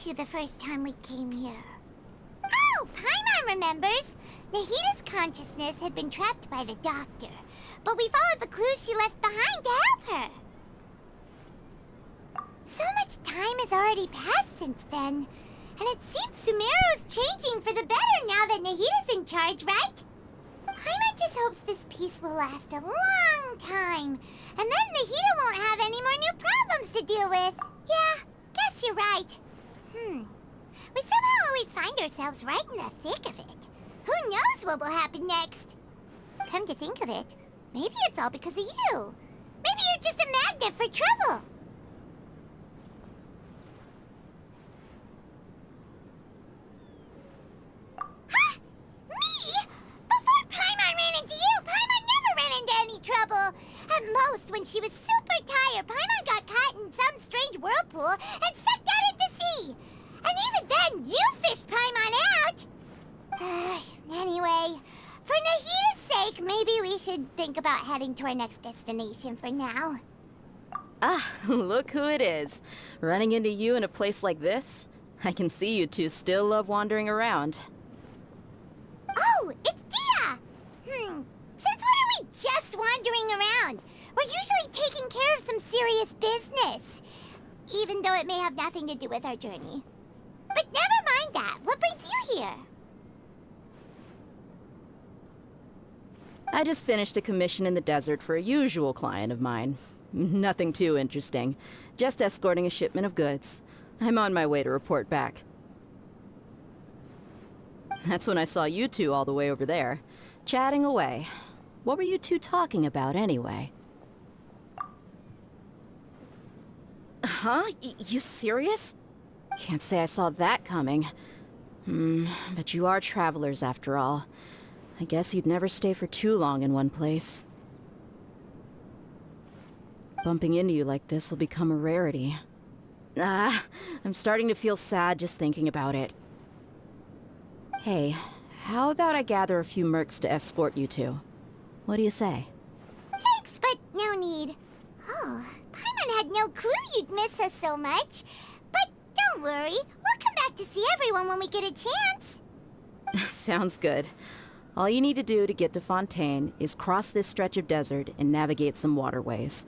to the first time we came here? Oh, Paimon remembers! Nahita's consciousness had been trapped by the doctor, but we followed the clues she left behind to help her. So much time has already passed since then, and it seems Sumeru's changing for the better now that Nahita's in charge, right? Paimon just hopes this peace will last a long time, and then Nahita won't have any more new problems to deal with. Yeah, guess you're right. We somehow always find ourselves right in the thick of it. Who knows what will happen next? Come to think of it, maybe it's all because of you. Maybe you're just a magnet for trouble. Huh? Me? Before Paimon ran into you, Paimon never ran into any trouble. At most, when she was super tired, Paimon got caught in some strange whirlpool and sucked out into sea. And even then, you fished Paimon out! Anyway, for Nahita's sake, maybe we should think about heading to our next destination for now. Ah, look who it is. Running into you in a place like this? I can see you two still love wandering around. Oh, it's Dia! Since when are we just wandering around? We're usually taking care of some serious business. Even though it may have nothing to do with our journey. But never mind that. What brings you here? I just finished a commission in the desert for a usual client of mine. Nothing too interesting. Just escorting a shipment of goods. I'm on my way to report back. That's when I saw you two all the way over there, chatting away. What were you two talking about anyway? Huh? You serious? Can't say I saw that coming. But you are travelers after all. I guess you'd never stay for too long in one place. Bumping into you like this will become a rarity. I'm starting to feel sad just thinking about it. Hey, how about I gather a few mercs to escort you two? What do you say? Thanks, but no need. Oh, Paimon had no clue you'd miss us so much. But don't worry, we'll come back to see everyone when we get a chance. Sounds good. All you need to do to get to Fontaine is cross this stretch of desert and navigate some waterways.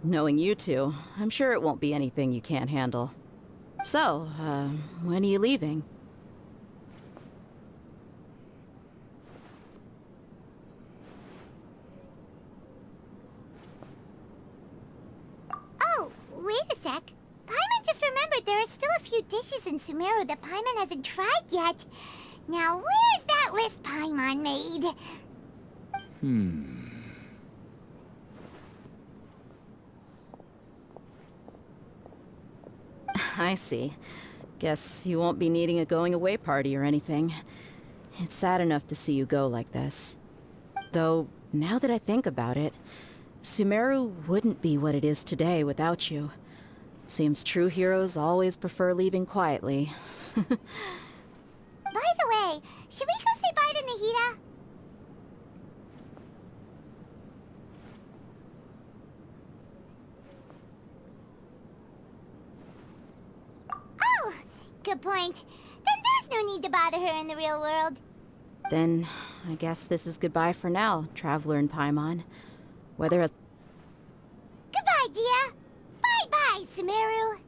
Knowing you two, I'm sure it won't be anything you can't handle. So, when are you leaving? Oh, wait a sec. Paimon just remembered there are still a few dishes in Sumeru that Paimon hasn't tried yet. Now, where's that list Paimon made? I see. Guess you won't be needing a going-away party or anything. It's sad enough to see you go like this. Though, now that I think about it, Sumeru wouldn't be what it is today without you. Seems true heroes always prefer leaving quietly. By the way, should we go say bye to Nahita? Oh, good point. Then there's no need to bother her in the real world. Then, I guess this is goodbye for now, Traveler and Paimon. Whether as... Goodbye, Dia. Bye-bye, Sumeru.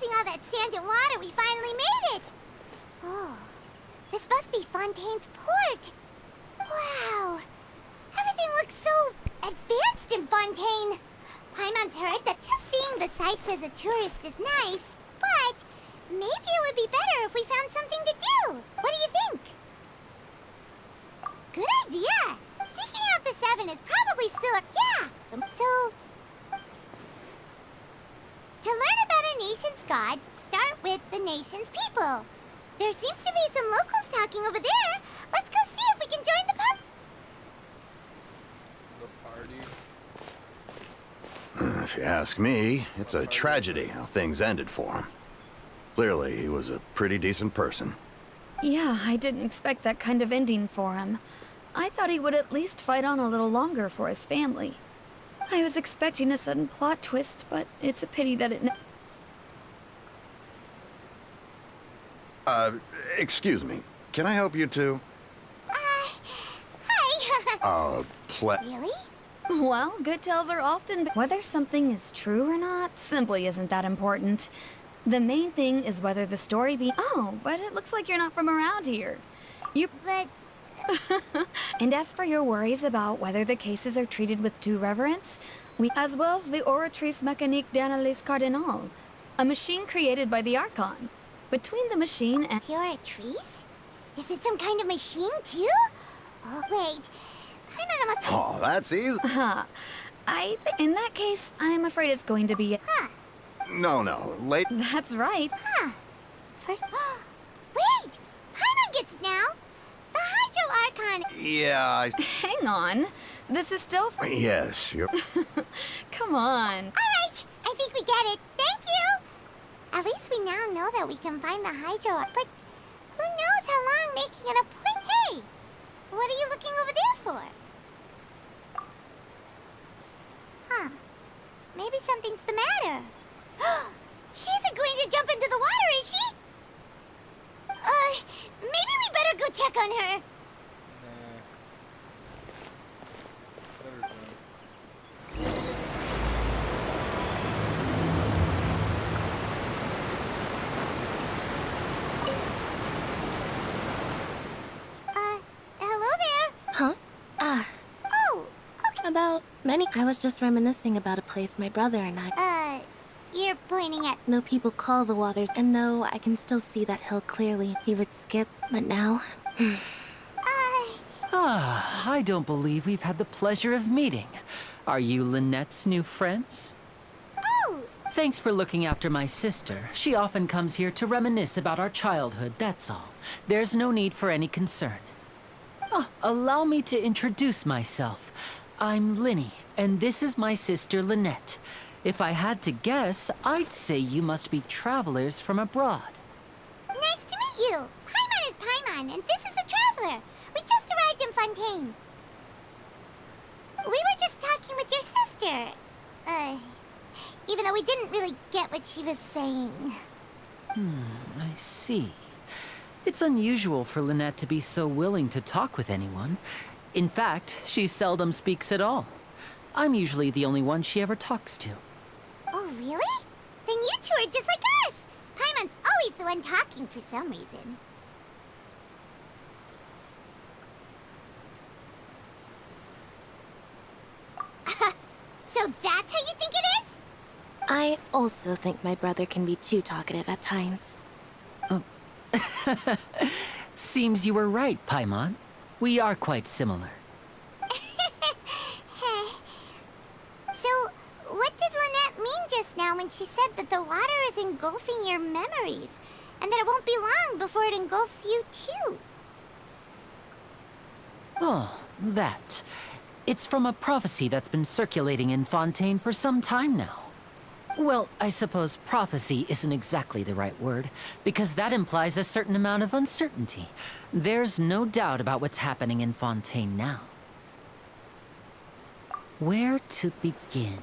passing all that sand and water, we finally made it! Oh, this must be Fontaine's port. Wow, everything looks so advanced in Fontaine. Paimon's heard that just seeing the sights as a tourist is nice, but maybe it would be better if we found something to do. What do you think? Good idea. Seeking out the Seven is probably still... Yeah, so... To learn about a nation's god, start with the nation's people. There seems to be some locals talking over there. Let's go see if we can join the party. If you ask me, it's a tragedy how things ended for him. Clearly, he was a pretty decent person. Yeah, I didn't expect that kind of ending for him. I thought he would at least fight on a little longer for his family. I was expecting a sudden plot twist, but it's a pity that it... Excuse me. Can I help you two? Hi. Really? Well, good tales are often... Whether something is true or not simply isn't that important. The main thing is whether the story be... Oh, but it looks like you're not from around here. But... And as for your worries about whether the cases are treated with due reverence, as well as the Oratrice Mécanique d'Analyse Cardinal, a machine created by the Archon. Between the machine and... Oratrice? Is it some kind of machine, too? Oh, wait. Paimon must... Oh, that's easy. In that case, I'm afraid it's going to be... Huh. No, late. That's right. Huh. First... Wait! Paimon gets it now! The Hydro Archon... Yeah, Hang on. This is still... Yes, you're... Come on. All right, I think we get it. Thank you! At least we now know that we can find the Hydro... But who knows how long making an appointment... Hey! What are you looking over there for? Huh. Maybe something's the matter. She isn't going to jump into the water, is she? Maybe we better go check on her. Hello there. Huh? Oh, okay. About many. I was just reminiscing about a place my brother and I. You're pointing at... No people call the waters, and no, I can still see that hill clearly. He would skip, but now... I don't believe we've had the pleasure of meeting. Are you Lynette's new friends? Oh! Thanks for looking after my sister. She often comes here to reminisce about our childhood, that's all. There's no need for any concern. Allow me to introduce myself. I'm Linny, and this is my sister Lynette. If I had to guess, I'd say you must be travelers from abroad. Nice to meet you. Paimon is Paimon, and this is the Traveler. We just arrived in Fontaine. We were just talking with your sister. Even though we didn't really get what she was saying. I see. It's unusual for Lynette to be so willing to talk with anyone. In fact, she seldom speaks at all. I'm usually the only one she ever talks to. Oh, really? Then you two are just like us. Paimon's always the one talking for some reason. So that's how you think it is? I also think my brother can be too talkative at times. Seems you were right, Paimon. We are quite similar. So, what did Lynette mean just now when she said that the water is engulfing your memories, and that it won't be long before it engulfs you too? Oh, that. It's from a prophecy that's been circulating in Fontaine for some time now. Well, I suppose prophecy isn't exactly the right word, because that implies a certain amount of uncertainty. There's no doubt about what's happening in Fontaine now. Where to begin?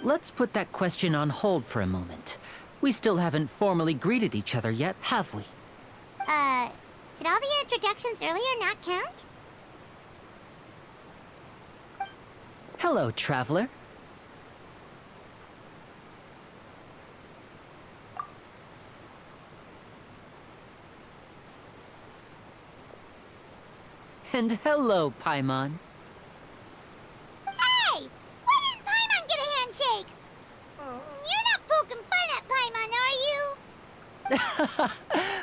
Let's put that question on hold for a moment. We still haven't formally greeted each other yet, have we? Did all the introductions earlier not count? Hello, Traveler. And hello, Paimon. Hey! Why didn't Paimon get a handshake? You're not poking fun at Paimon, are you?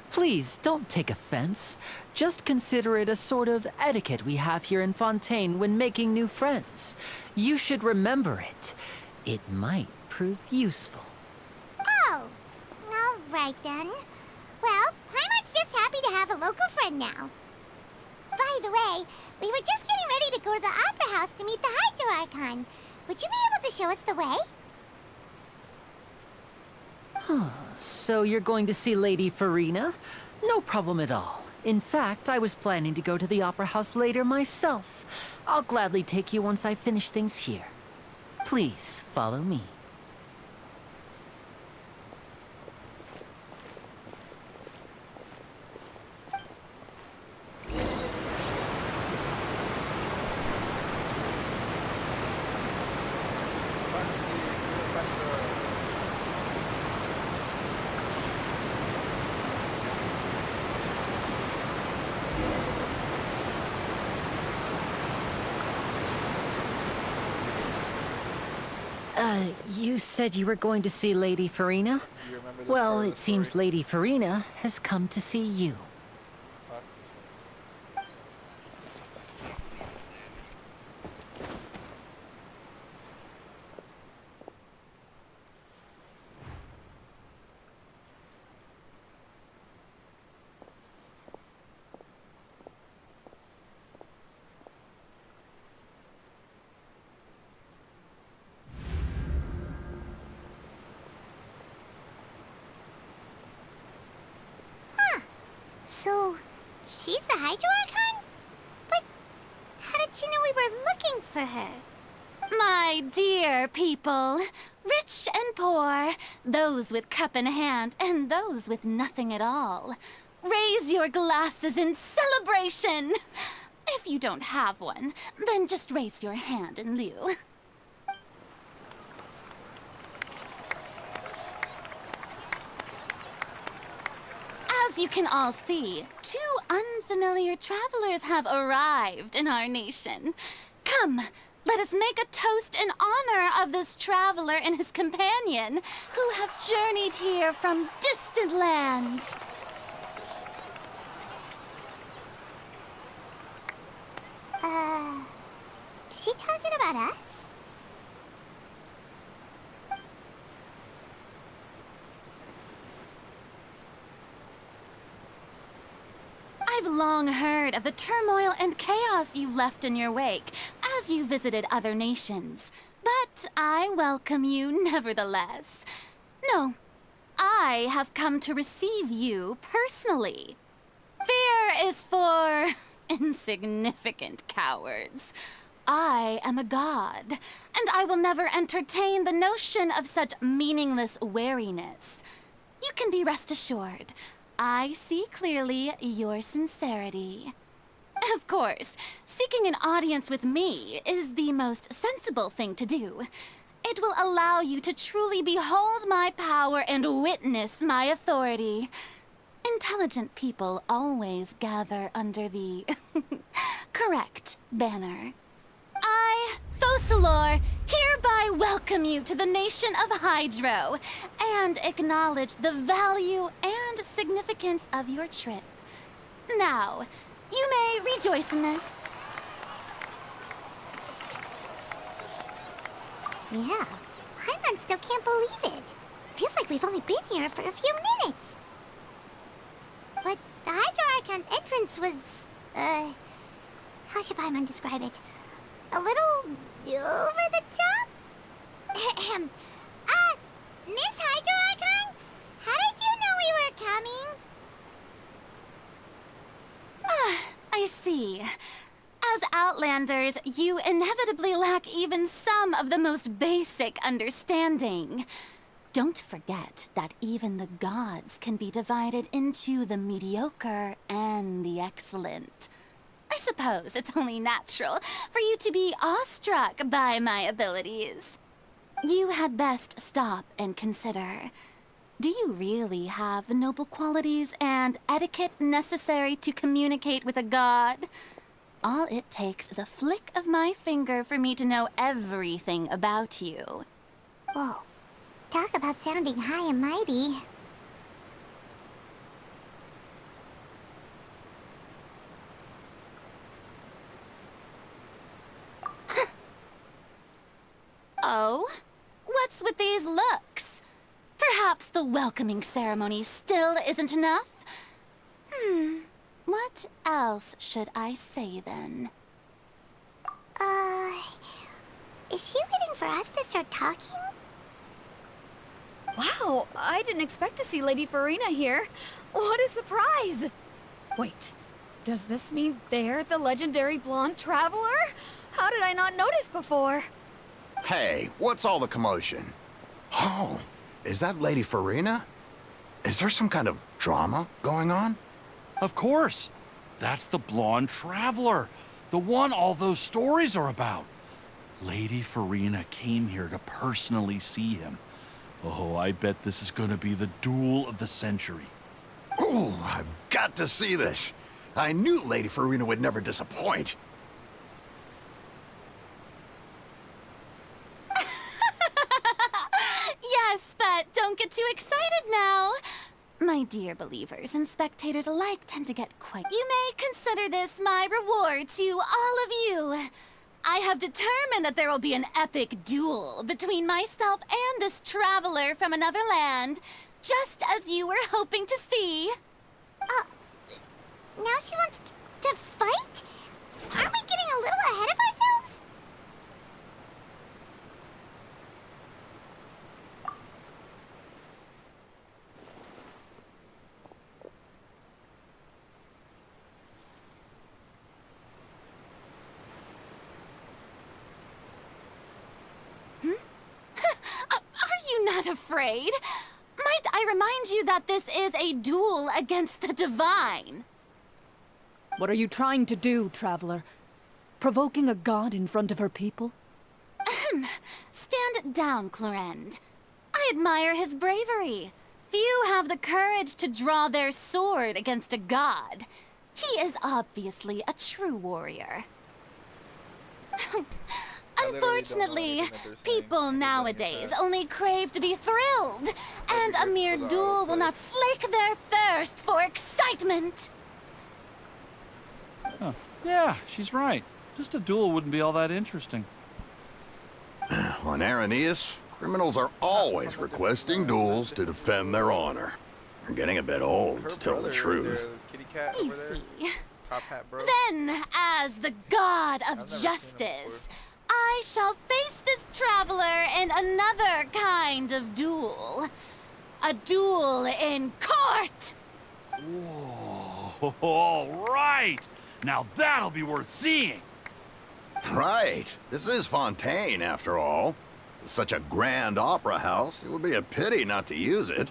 Please, don't take offense. Just consider it a sort of etiquette we have here in Fontaine when making new friends. You should remember it. It might prove useful. Oh, all right then. Well, Paimon's just happy to have a local friend now. By the way, we were just getting ready to go to the Opera House to meet the Hydro Archon. Would you be able to show us the way? So you're going to see Lady Farina? No problem at all. In fact, I was planning to go to the Opera House later myself. I'll gladly take you once I finish things here. Please, follow me. You said you were going to see Lady Farina? Well, it seems Lady Farina has come to see you. So, she's the Hydro Archon? But how did she know we were looking for her? My dear people, rich and poor, those with cup in hand and those with nothing at all, raise your glasses in celebration. If you don't have one, then just raise your hand in lieu. As you can all see, two unfamiliar travelers have arrived in our nation. Come, let us make a toast in honor of this traveler and his companion, who have journeyed here from distant lands. Is she talking about us? I've long heard of the turmoil and chaos you've left in your wake as you visited other nations. But I welcome you nevertheless. No, I have come to receive you personally. Fear is for insignificant cowards. I am a god, and I will never entertain the notion of such meaningless wariness. You can be rest assured. I see clearly your sincerity. Of course, seeking an audience with me is the most sensible thing to do. It will allow you to truly behold my power and witness my authority. Intelligent people always gather under the correct banner. I, Focalor, hereby welcome you to the nation of Hydro and acknowledge the value and significance of your trip. Now, you may rejoice in this. Yeah, Paimon still can't believe it. Feels like we've only been here for a few minutes. But the Hydro Archon's entrance was, how should Paimon describe it? A little over the top? Miss Hydro Archon? How did you know we were coming? I see. As Outlanders, you inevitably lack even some of the most basic understanding. Don't forget that even the gods can be divided into the mediocre and the excellent. I suppose it's only natural for you to be awestruck by my abilities. You had best stop and consider. Do you really have the noble qualities and etiquette necessary to communicate with a god? All it takes is a flick of my finger for me to know everything about you. Whoa. Talk about sounding high and mighty. Oh? What's with these looks? Perhaps the welcoming ceremony still isn't enough? What else should I say then? Is she waiting for us to start talking? Wow, I didn't expect to see Lady Farina here. What a surprise! Wait, does this mean they're the legendary blonde traveler? How did I not notice before? Hey, what's all the commotion? Oh, is that Lady Farina? Is there some kind of drama going on? Of course. That's the blonde traveler. The one all those stories are about. Lady Farina came here to personally see him. Oh, I bet this is gonna be the duel of the century. Ooh, I've got to see this. I knew Lady Farina would never disappoint. Yes, but don't get too excited now. My dear believers and spectators alike tend to get quite... You may consider this my reward to all of you. I have determined that there will be an epic duel between myself and this traveler from another land, just as you were hoping to see. Now she wants to fight? Aren't we getting a little ahead of ourselves? Are you not afraid? Might I remind you that this is a duel against the divine? What are you trying to do, traveler? Provoking a god in front of her people? Stand down, Clorend. I admire his bravery. Few have the courage to draw their sword against a god. He is obviously a true warrior. Unfortunately, people nowadays only crave to be thrilled, and a mere duel will not slake their thirst for excitement. Huh. Yeah, she's right. Just a duel wouldn't be all that interesting. On Araneus, criminals are always requesting duels to defend their honor. They're getting a bit old, to tell the truth. You see. Top hat, bro. Then, as the god of I've never seen him justice, before. I shall face this traveler in another kind of duel. A duel in court! Whoa, all right! Now that'll be worth seeing! Right. This is Fontaine, after all. Such a grand opera house, it would be a pity not to use it.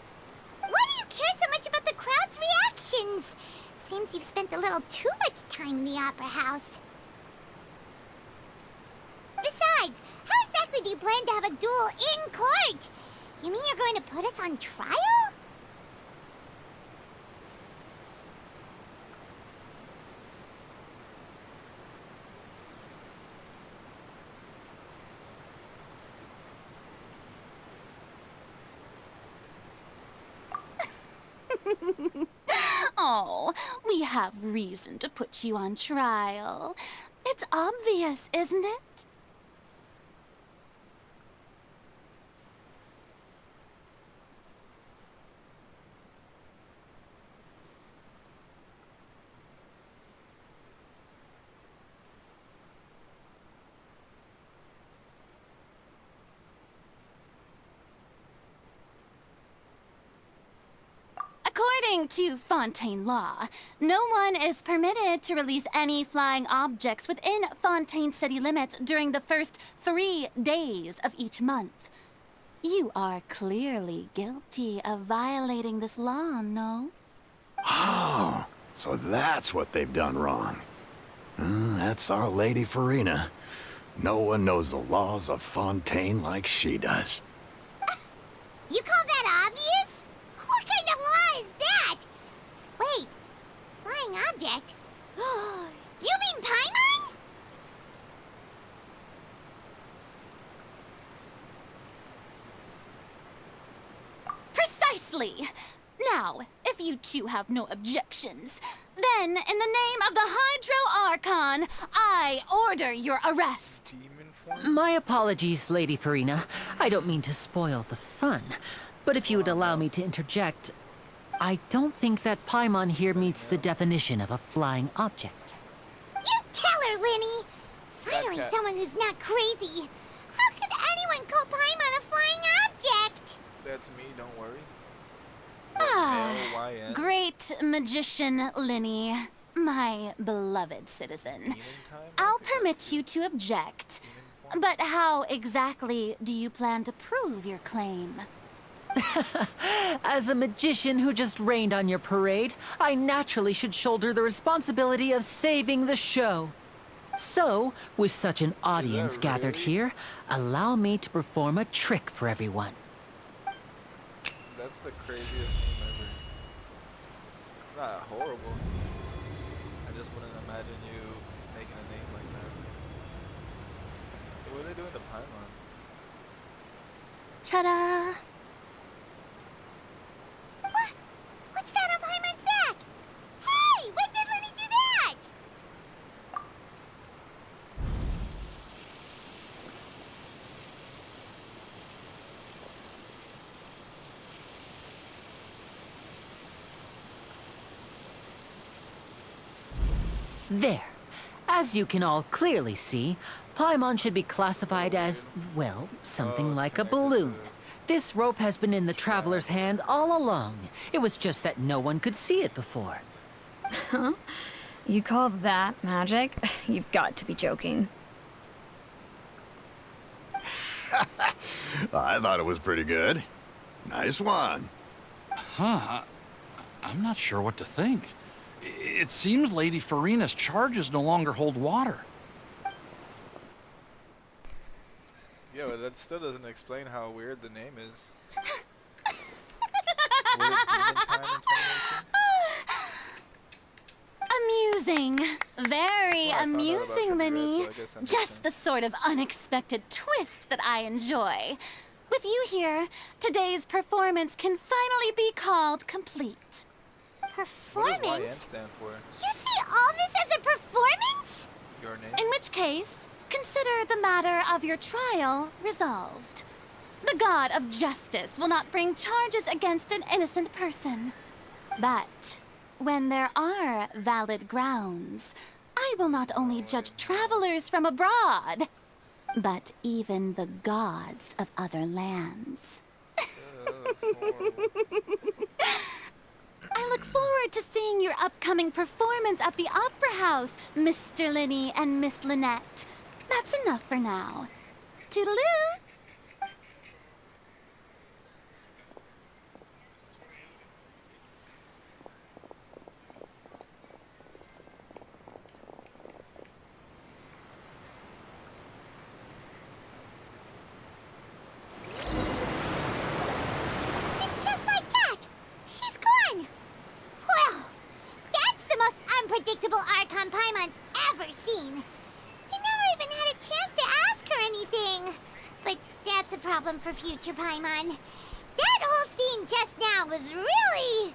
Why do you care so much about the crowd's reactions? Seems you've spent a little too much time in the opera house. Besides, how exactly do you plan to have a duel in court? You mean you're going to put us on trial? Oh, we have reason to put you on trial. It's obvious, isn't it? According to Fontaine law, no one is permitted to release any flying objects within Fontaine city limits during the first 3 days of each month. You are clearly guilty of violating this law, no? Oh, so that's what they've done wrong. That's our Lady Farina. No one knows the laws of Fontaine like she does. You call that obvious? What kind of law is that? Wait, flying object? You mean Paimon? Precisely! Now, if you two have no objections, then in the name of the Hydro Archon, I order your arrest. Demon form? My apologies, Lady Farina. I don't mean to spoil the fun. But if you would allow me to interject, I don't think that Paimon here meets the definition of a flying object. You tell her, Linny! Finally cat. someone who's not crazy. How could anyone call Paimon a flying object? That's me, don't worry. Ah, L-Y-N. great magician Linny, my beloved citizen. Demon time? I'll Okay, permit that's you to object. demon form. But how exactly do you plan to prove your claim? As a magician who just rained on your parade, I naturally should shoulder the responsibility of saving the show. So, with such an audience gathered really? here, allow me to perform a trick for everyone. That's the craziest name ever. It's not horrible. I just wouldn't imagine you making a name like that. What are they doing to Paimon? Ta-da! What? What's that on Paimon's back? Hey, when did Linny do that? There. As you can all clearly see, Paimon should be classified as, well, something Oh, like a connected to balloon. the- This rope has been in the traveler's hand all along. It was just that no one could see it before. You call that magic? You've got to be joking. I thought it was pretty good. Nice one. Huh? I'm not sure what to think. It seems Lady Farina's charges no longer hold water. Yeah, but that still doesn't explain how weird the name is. Was it demon time in 2018? Amusing. Very Well, I found out about amusing, your Linny. regrets, so I guess that makes Just sense. the sort of unexpected twist that I enjoy. With you here, today's performance can finally be called complete. What does Performance? YN stand for? You see all this as a performance? Your name? In which case, consider the matter of your trial resolved. The god of justice will not bring charges against an innocent person. But when there are valid grounds, I will not only judge travelers from abroad, but even the gods of other lands. That's horrible. I look forward to seeing your upcoming performance at the Opera House, Mr. Linny and Miss Lynette. That's enough for now. Toodaloo! And just like that, she's gone. Well, that's the most unpredictable Archon Paimon's ever seen. He never even had a chance to ask her anything. But that's a problem for future Paimon. That whole scene just now was really...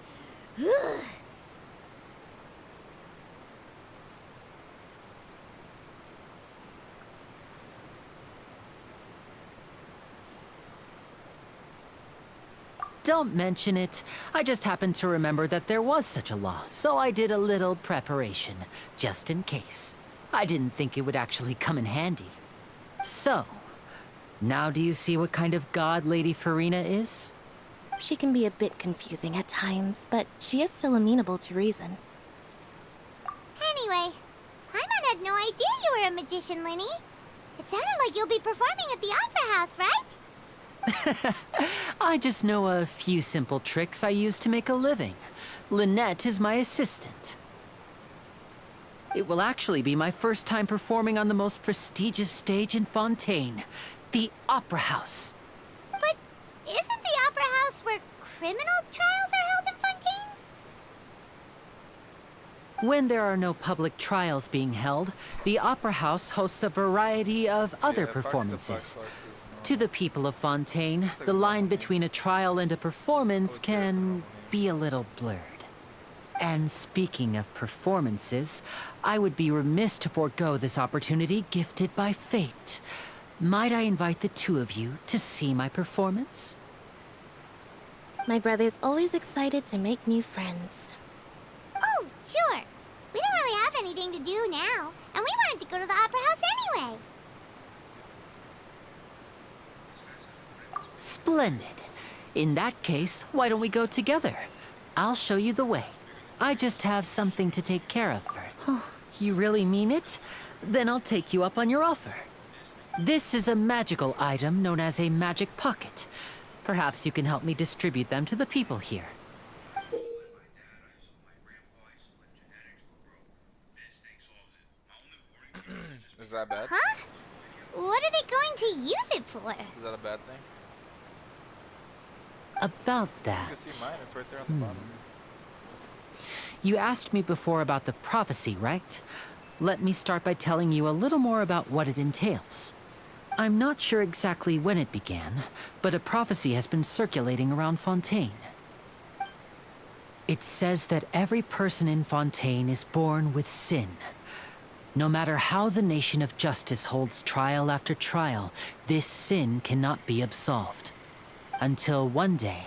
Don't mention it. I just happened to remember that there was such a law, so I did a little preparation, just in case. I didn't think it would actually come in handy. So, now do you see what kind of god Lady Farina is? She can be a bit confusing at times, but she is still amenable to reason. Anyway, Paimon had no idea you were a magician, Linny. It sounded like you'll be performing at the Opera House, right? I just know a few simple tricks I use to make a living. Lynette is my assistant. It will actually be my first time performing on the most prestigious stage in Fontaine, the Opera House. But isn't the Opera House where criminal trials are held in Fontaine? When there are no public trials being held, the Opera House hosts a variety of other performances. To the people of Fontaine, the line between a trial and a performance can be a little blurred. And speaking of performances, I would be remiss to forego this opportunity gifted by fate. Might I invite the two of you to see my performance? My brother's always excited to make new friends. Oh, sure. We don't really have anything to do now, and we wanted to go to the Opera House anyway. Splendid. In that case, why don't we go together? I'll show you the way. I just have something to take care of first. Oh, you really mean it? Then I'll take you up on your offer. This is a magical item known as a magic pocket. Perhaps you can help me distribute them to the people here. Is that bad? Huh? What are they going to use it for? Is that a bad thing? About You that. can see mine. It's right there on the bottom. You asked me before about the prophecy, right? Let me start by telling you a little more about what it entails. I'm not sure exactly when it began, but a prophecy has been circulating around Fontaine. It says that every person in Fontaine is born with sin. No matter how the nation of justice holds trial after trial, this sin cannot be absolved. Until one day,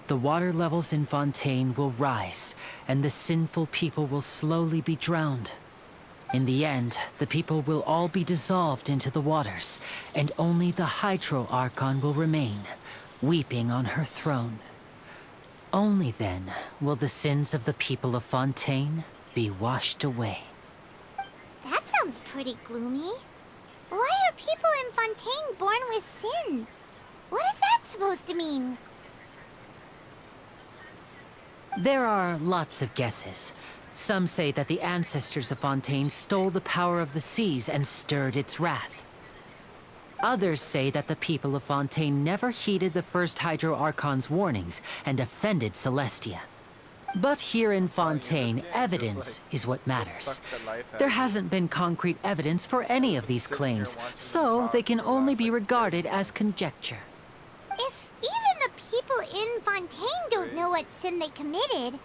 the water levels in Fontaine will rise, and the sinful people will slowly be drowned. In the end, the people will all be dissolved into the waters, and only the Hydro Archon will remain, weeping on her throne. Only then will the sins of the people of Fontaine be washed away. That sounds pretty gloomy. Why are people in Fontaine born with sin? What is that supposed to mean? There are lots of guesses. Some say that the ancestors of Fontaine stole the power of the seas and stirred its wrath. Others say that the people of Fontaine never heeded the first Hydro Archon's warnings and offended Celestia. But here in Fontaine, evidence is what matters. There hasn't been concrete evidence for any of these claims, so they can only be regarded as conjecture. If even the people in Fontaine don't know what sin they committed,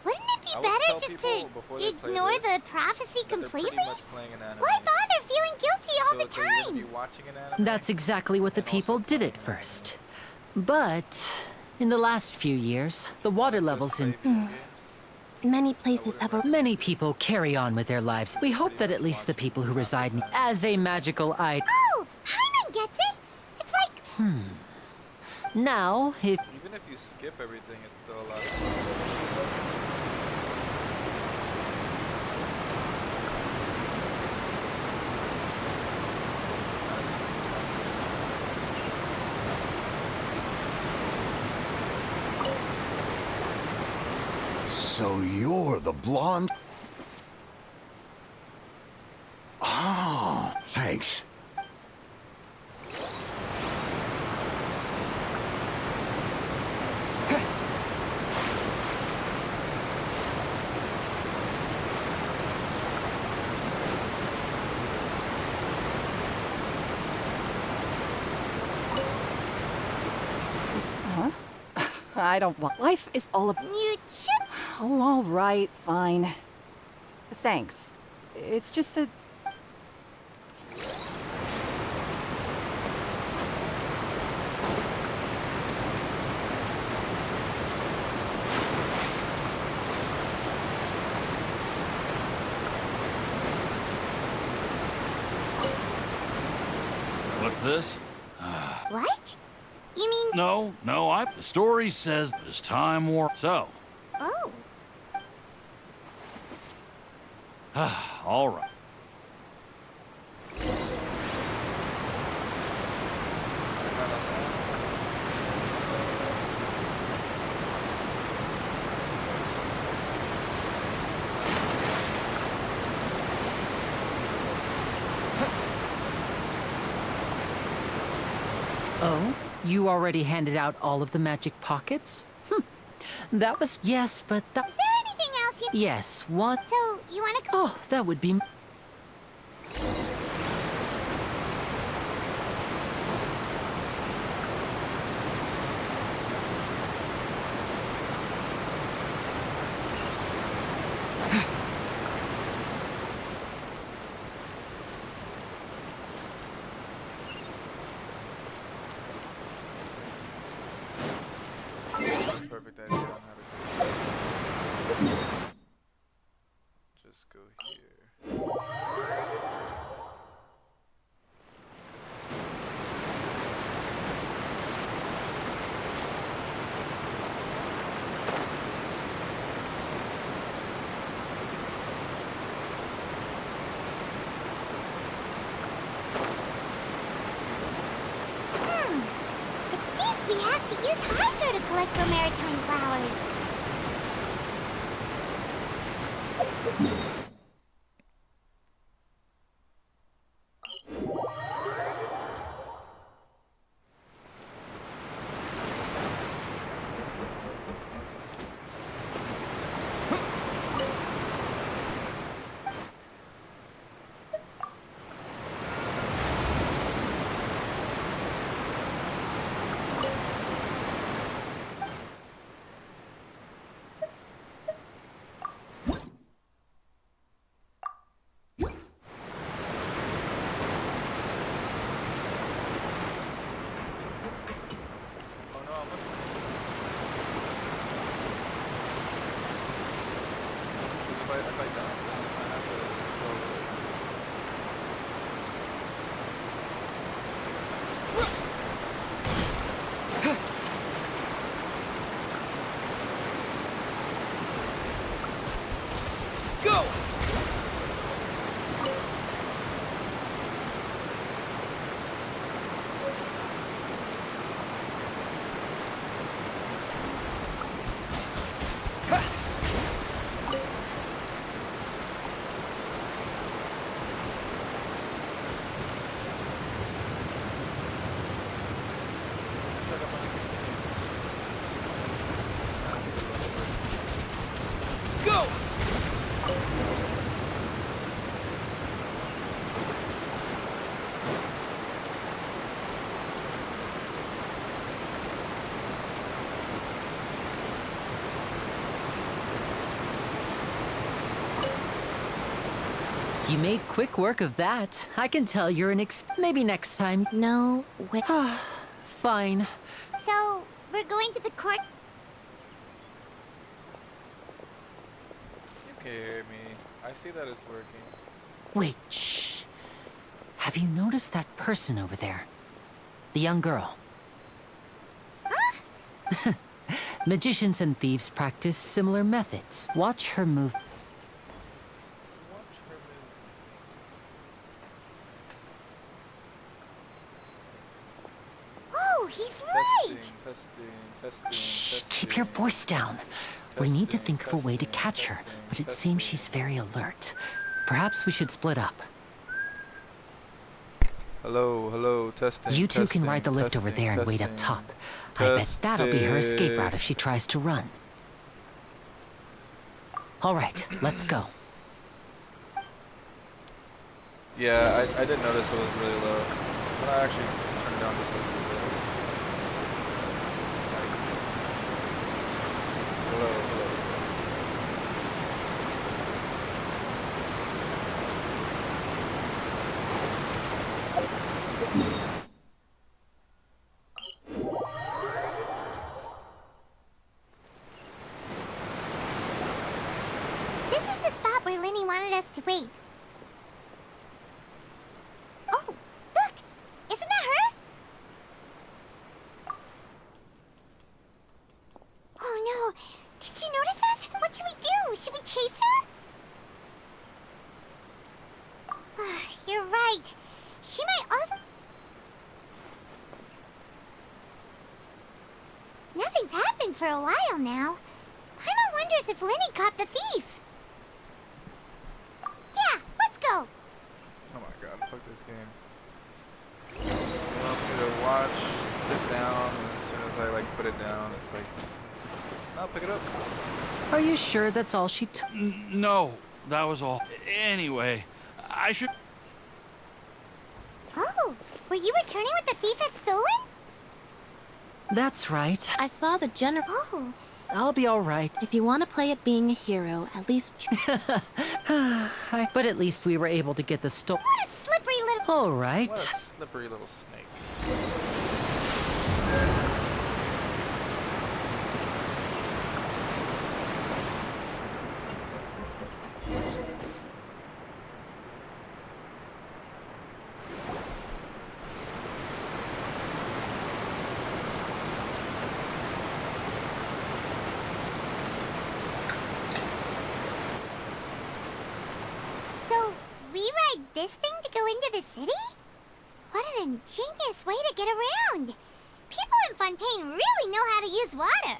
wouldn't it be better just to ignore the prophecy completely? Why bother feeling guilty all the time? That's exactly what the people did at first. But in the last few years, the water levels in Many places have a... many people carry on with their lives. We hope that at least the people who reside in as a magical item. Oh, Paimon gets it! It's like... Now, if Even if you skip everything, it's still alive. So you're the blonde? Oh, thanks. I don't want... Life is all about... You should... Oh, all right, fine. Thanks. It's just that... What's this? What? You mean... No, the story says this time war. So, Oh. all right. Oh, you already handed out all of the magic pockets? That was... Yes, but that... Is there anything else get... Yes, one. So, you wanna... Oh, that would be. Perfect idea on how to do it. Just go here. It seems we have to use Hydro to collect for maritime flowers. Oh no, I'm looking. If I don't, I have to go over there. Set up on the You made quick work of that. I can tell you're an maybe next time. No, wait. Fine. So, we're going to the court... You can hear me. I see that it's working. Wait, shh. Have you noticed that person over there? The young girl. Huh? Magicians and thieves practice similar methods. Watch her move. Watch her move. Oh, he's right! Testing. Shh, keep your voice down. We need to think of a way to catch her, but it seems she's very alert. Perhaps we should split up. Hello, testing. You two can ride the lift over there and wait up top. I bet that'll be her escape route if she tries to run. All right, let's go. Yeah, I did notice it was really low. But I actually turned it down just a little bit. Hello. This is the spot where Lenny wanted us to wait. Oh, look! Isn't that her? Oh no! Did she notice us? What should we do? Should we chase her? You're right. She might also... Nothing's happened for a while now. Paimon wonders if Lenny caught the thief. Yeah, let's go. Oh my god, fuck this game. It wants me to watch, sit down, and as soon as I like put it down, it's like, no, pick it up. Are you sure that's all she took? No, that was all. Anyway, I should... Oh, were you returning with the thief had stolen? That's right. I saw the general. Oh, I'll be all right. If you want to play at being a hero, at least But at least we were able to get the what a slippery little... All right. What a slippery little snake. So, we ride this thing to go into the city? What an ingenious way to get around. People in Fontaine really know how to use water.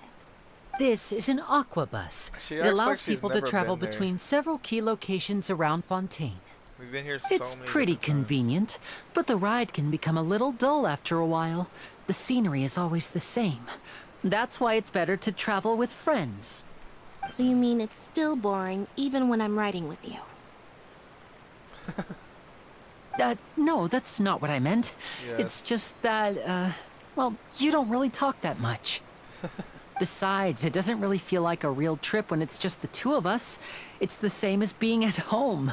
This is an aqua bus. She It acts allows like she's people to never travel been there. between several key locations around Fontaine. We've been here so It's many pretty different times. convenient, but the ride can become a little dull after a while. The scenery is always the same. That's why it's better to travel with friends. so you mean it's still boring even when I'm riding with you. No, that's not what I meant. Yes. It's just that, well, you don't really talk that much. Besides, it doesn't really feel like a real trip when it's just the two of us. It's the same as being at home.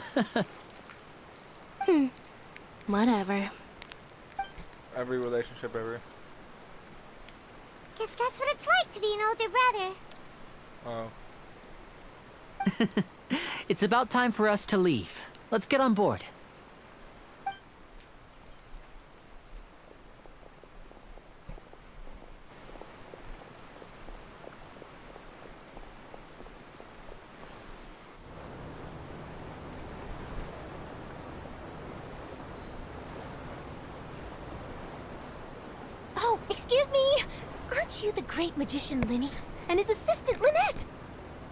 Whatever. Every relationship ever. Guess that's what it's like to be an older brother. Oh. It's about time for us to leave. Let's get on board. Oh, excuse me. Aren't you the great magician Linny and his assistant Lynette?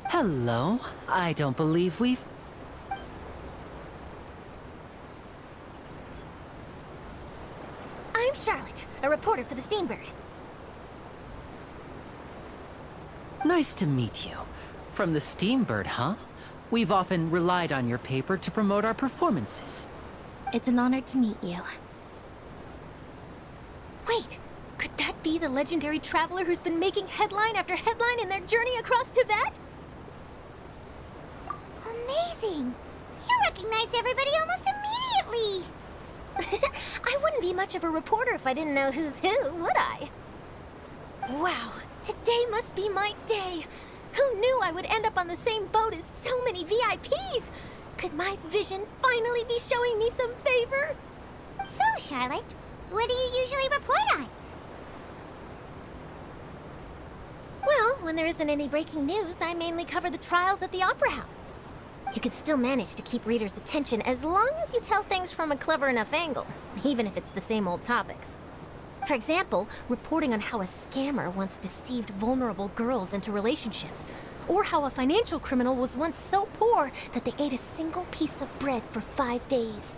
Hello. I don't believe we've... I'm Charlotte, a reporter for the Steambird. Nice to meet you. From the Steambird, huh? We've often relied on your paper to promote our performances. It's an honor to meet you. Wait, could that be the legendary traveler who's been making headline after headline in their journey across Tibet? Amazing! You recognize everybody almost immediately! I wouldn't be much of a reporter if I didn't know who's who, would I? Wow, today must be my day! Who knew I would end up on the same boat as so many VIPs? Could my vision finally be showing me some favor? So, Charlotte, what do you usually report on? Well, when there isn't any breaking news, I mainly cover the trials at the Opera House. You can still manage to keep readers' attention as long as you tell things from a clever enough angle, even if it's the same old topics. For example, reporting on how a scammer once deceived vulnerable girls into relationships, or how a financial criminal was once so poor that they ate a single piece of bread for 5 days.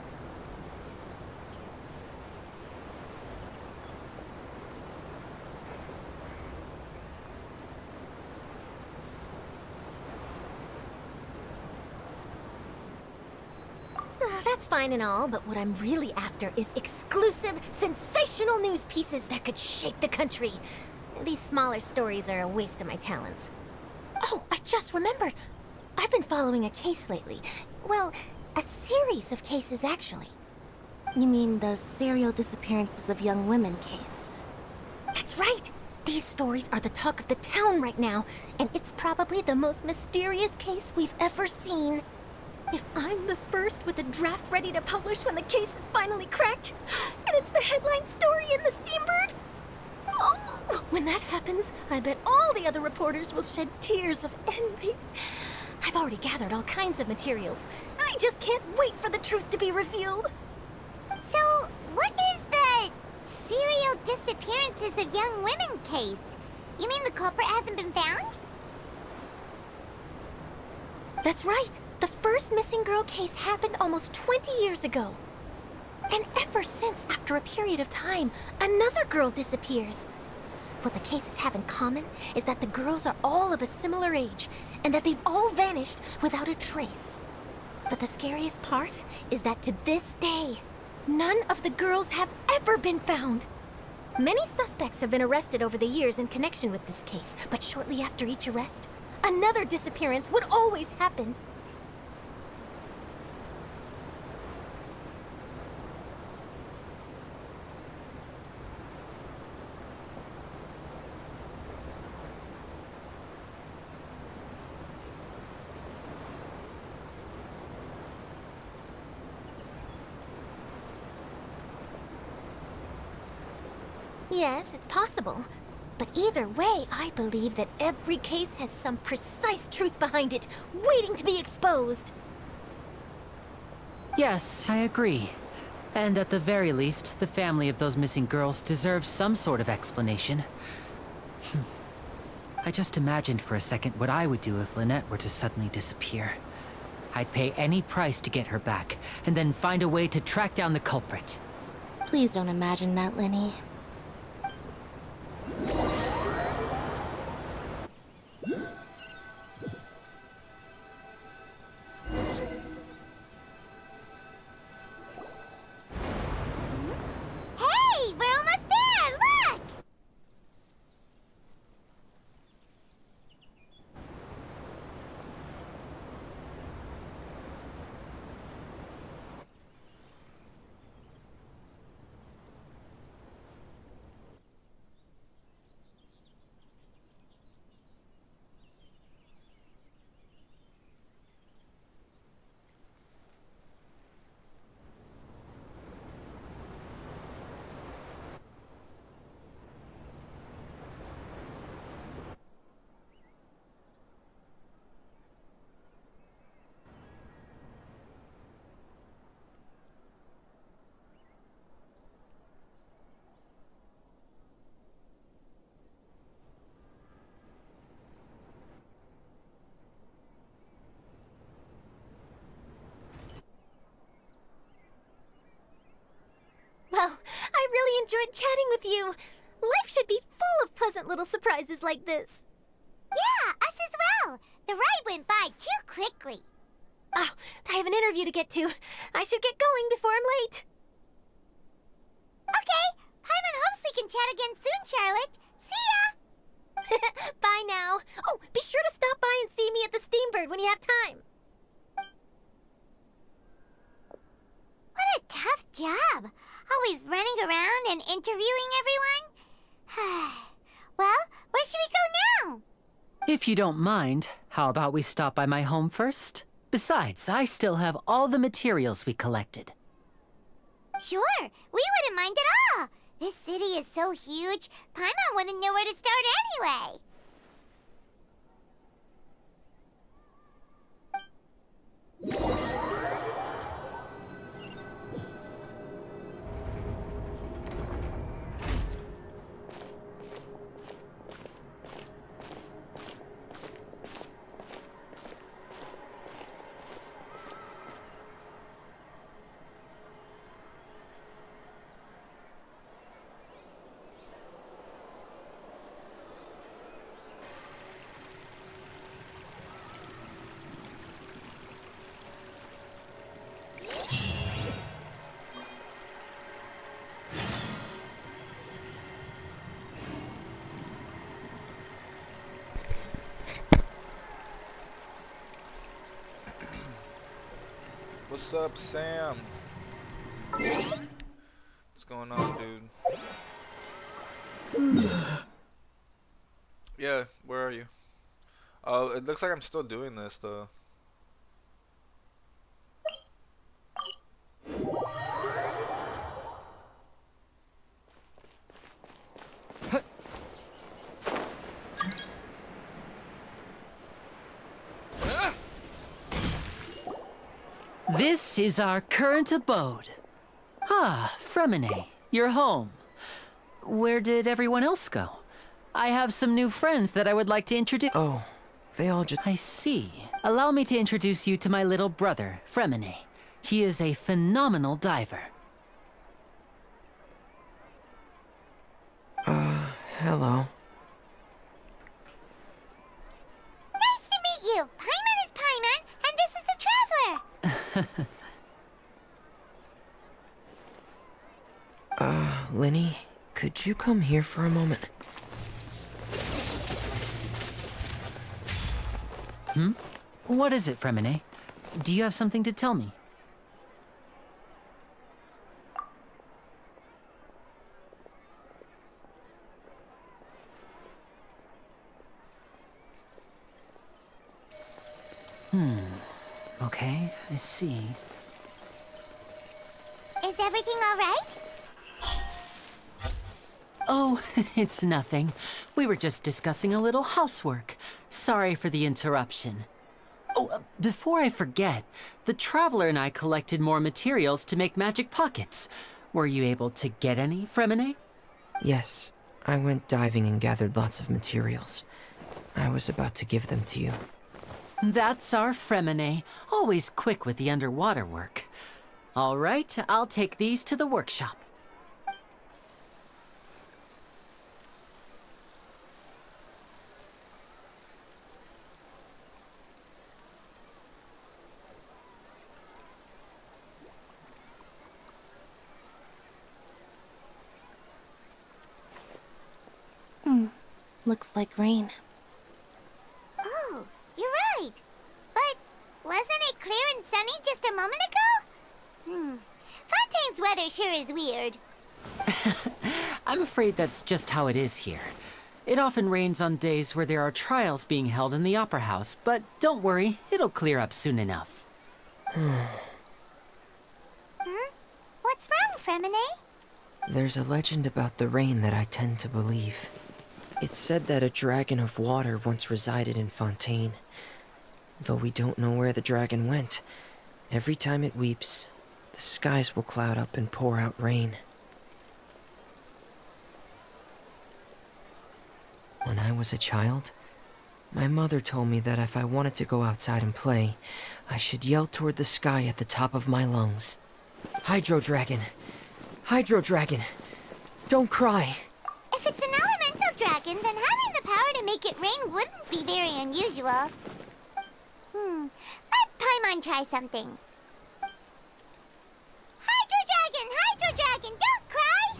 That's fine and all, but what I'm really after is exclusive, sensational news pieces that could shake the country. These smaller stories are a waste of my talents. Oh, I just remembered. I've been following a case lately. Well, a series of cases, actually. You mean the serial disappearances of young women case? That's right! These stories are the talk of the town right now, and it's probably the most mysterious case we've ever seen. If I'm the first with a draft ready to publish when the case is finally cracked, and it's the headline story in the Steambird, oh, when that happens, I bet all the other reporters will shed tears of envy. I've already gathered all kinds of materials. I just can't wait for the truth to be revealed. So, what is the serial disappearances of young women case? You mean the culprit hasn't been found? That's right. The first missing girl case happened almost 20 years ago. And ever since, after a period of time, another girl disappears. What the cases have in common is that the girls are all of a similar age, and that they've all vanished without a trace. But the scariest part is that to this day, none of the girls have ever been found. Many suspects have been arrested over the years in connection with this case, but shortly after each arrest, another disappearance would always happen. Yes, it's possible. But either way, I believe that every case has some precise truth behind it, waiting to be exposed. Yes, I agree. And at the very least, the family of those missing girls deserves some sort of explanation. I just imagined for a second what I would do if Lynette were to suddenly disappear. I'd pay any price to get her back, and then find a way to track down the culprit. Please don't imagine that, Lenny. Hey, we're almost there! Look! Well, I really enjoyed chatting with you. Life should be full of pleasant little surprises like this. Yeah, us as well. The ride went by too quickly. Oh, I have an interview to get to. I should get going before I'm late. Okay, Paimon hopes we can chat again soon, Charlotte. See ya! Bye now. Oh, be sure to stop by and see me at the Steambird when you have time. What a tough job. Always running around and interviewing everyone. Well, where should we go now? If you don't mind, how about we stop by my home first? Besides, I still have all the materials we collected. Sure, we wouldn't mind at all. This city is so huge, Paimon wouldn't know where to start anyway. What's up, Sam? What's going on, dude? Yeah, where are you? Oh, it looks like I'm still doing this, though. This is our current abode. Ah, Fremine, you're home. Where did everyone else go? I have some new friends that I would like to introduce. Oh, they all just... I see. Allow me to introduce you to my little brother, Fremine. He is a phenomenal diver. Hello. Nice to meet you. Lenny, could you come here for a moment? What is it, Fremine? Do you have something to tell me? Okay, I see. Is everything all right? Oh, it's nothing. We were just discussing a little housework. Sorry for the interruption. Oh, before I forget, the Traveler and I collected more materials to make magic pockets. Were you able to get any, Fremine? Yes, I went diving and gathered lots of materials. I was about to give them to you. That's our Fremine, always quick with the underwater work. All right, I'll take these to the workshop. Looks like rain. Oh, you're right. But wasn't it clear and sunny just a moment ago? Fontaine's weather sure is weird. I'm afraid that's just how it is here. It often rains on days where there are trials being held in the Opera House, but don't worry, it'll clear up soon enough. What's wrong, Fremine? There's a legend about the rain that I tend to believe. It's said that a dragon of water once resided in Fontaine. Though we don't know where the dragon went, every time it weeps, the skies will cloud up and pour out rain. When I was a child, my mother told me that if I wanted to go outside and play, I should yell toward the sky at the top of my lungs. Hydro Dragon! Hydro Dragon! Don't cry! If it's an elemental dragon, then having the power to make it rain wouldn't be very unusual. Let Paimon try something. Hydro Dragon, don't cry!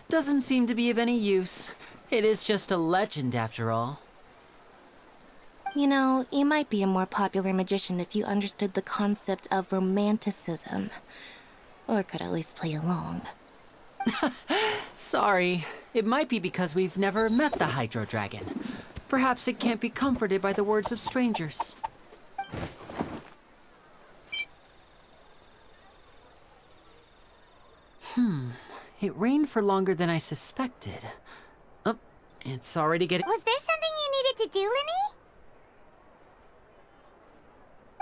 Doesn't seem to be of any use. It is just a legend after all. You know, you might be a more popular magician if you understood the concept of romanticism. Or could at least play along. Sorry. It might be because we've never met the Hydro Dragon. Perhaps it can't be comforted by the words of strangers. It rained for longer than I suspected. Oh, it's already getting... Was there something you needed to do, Lenny?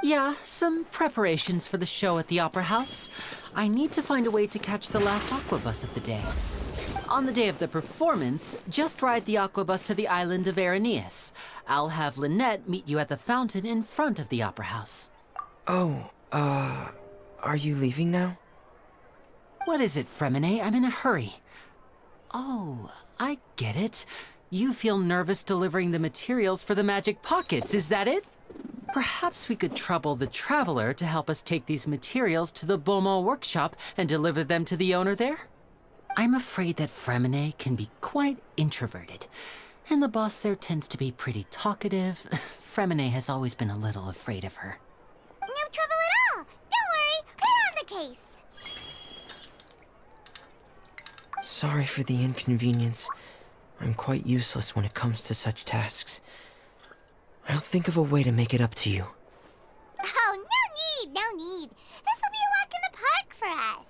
Yeah, some preparations for the show at the Opera House. I need to find a way to catch the last aquabus of the day. On the day of the performance, just ride the aquabus to the island of Araneus. I'll have Lynette meet you at the fountain in front of the Opera House. Oh, are you leaving now? What is it, Fremine? I'm in a hurry. Oh, I get it. You feel nervous delivering the materials for the magic pockets, is that it? Perhaps we could trouble the Traveler to help us take these materials to the Beaumont workshop and deliver them to the owner there? I'm afraid that Fremine can be quite introverted, and the boss there tends to be pretty talkative. Fremine has always been a little afraid of her. No trouble at all. Don't worry, we're on the case. Sorry for the inconvenience. I'm quite useless when it comes to such tasks. I'll think of a way to make it up to you. Oh, no need. This will be a walk in the park for us.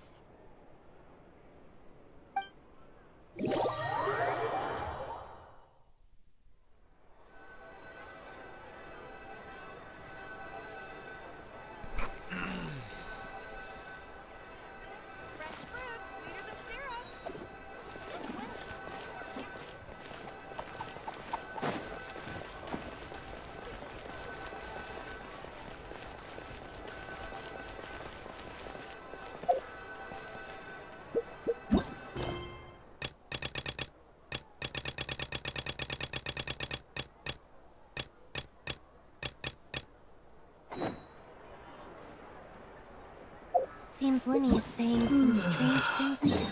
seems Lenny is saying some strange things again.